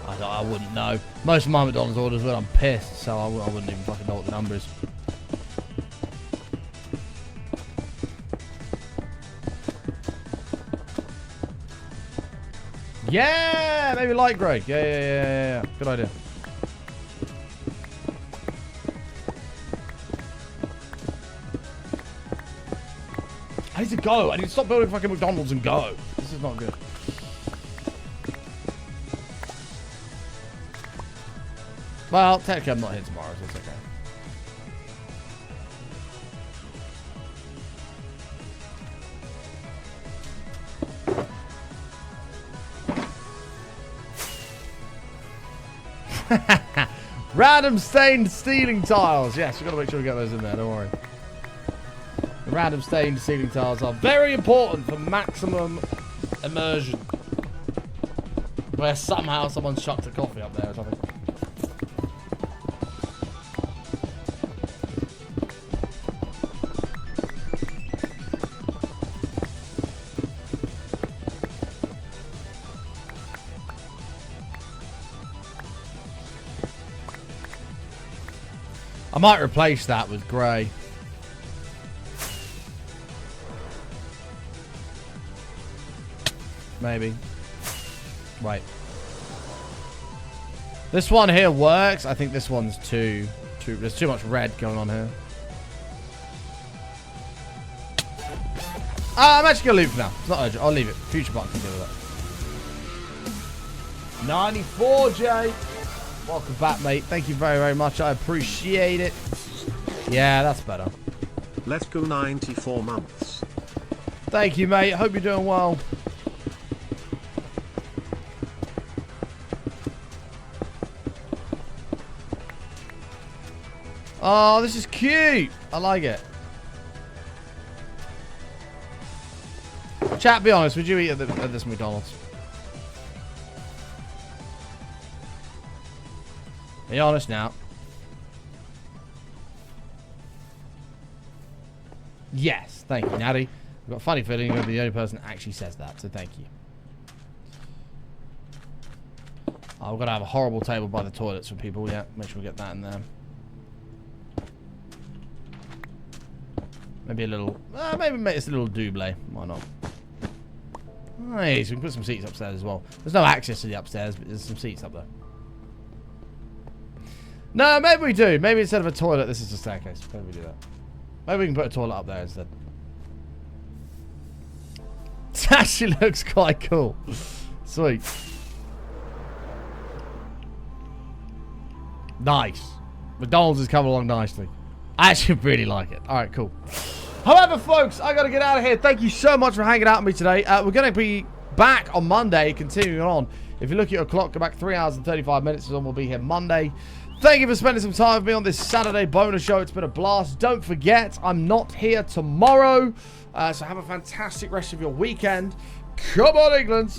I wouldn't know. Most of my McDonald's orders when I'm pissed, so I wouldn't even fucking know what the number is. Yeah, maybe light grey. Yeah. Good idea. I need to go. I need to stop building fucking McDonald's and go. This is not good. Well, technically I'm not here tomorrow, so it's okay. Random stained ceiling tiles. Yes, we've got to make sure we get those in there. Don't worry. The random stained ceiling tiles are very important for maximum immersion. Where somehow someone's chucked a coffee up there or something. I might replace that with grey. Maybe. Wait. This one here works. I think this one's too there's too much red going on here. I'm actually gonna leave it for now. It's not urgent. I'll leave it. Future bot can deal with it. 94, Jay. Welcome back, mate. Thank you very, very much. I appreciate it. Yeah, that's better. Let's go 94 months. Thank you, mate. Hope you're doing well. Oh, this is cute. I like it. Chat, be honest. Would you eat at this McDonald's? Be honest now. Yes. Thank you, Natty. I've got a funny feeling you're going to be the only person that actually says that, so thank you. Oh, we've got to have a horrible table by the toilets for people. Yeah, make sure we get that in there. Maybe a little... maybe make this a little double. Why not? Nice. We can put some seats upstairs as well. There's no access to the upstairs, but there's some seats up there. No, maybe we do. Maybe instead of a toilet, this is a staircase. Maybe we do that. Maybe we can put a toilet up there instead. It actually looks quite cool. Sweet. Nice. McDonald's is coming along nicely. I actually really like it. Alright, cool. However, folks, I got to get out of here. Thank you so much for hanging out with me today. We're going to be back on Monday, continuing on. If you look at your clock, go back 3 hours and 35 minutes, and we'll be here Monday. Thank you for spending some time with me on this Saturday bonus show. It's been a blast. Don't forget, I'm not here tomorrow. So have a fantastic rest of your weekend. Come on, England.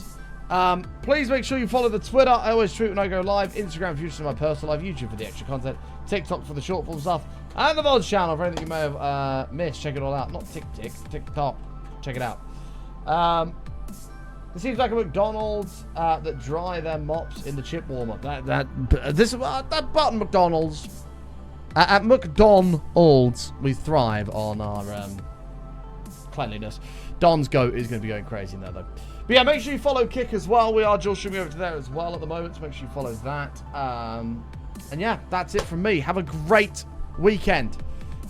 Please make sure you follow the Twitter. I always tweet when I go live. Instagram for you, my personal life. YouTube for the extra content. TikTok for the short form stuff. And the VODs channel for anything you may have missed. Check it all out. Not TikTok. Check it out. It seems like a McDonald's that dry their mops in the chip warmer. That button McDonald's. At McDonald's, we thrive on our cleanliness. Don's goat is going to be going crazy in there, though. But yeah, make sure you follow Kick as well. We are dual streaming over to there as well at the moment, so make sure you follow that. And yeah, that's it from me. Have a great weekend.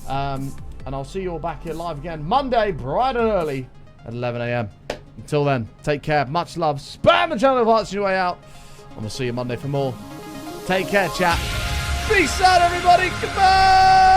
And I'll see you all back here live again Monday, bright and early at 11 a.m. Until then, take care. Much love. Spam the channel of hearts on your way out. And we'll see you Monday for more. Take care, chat. Peace out, everybody. Goodbye.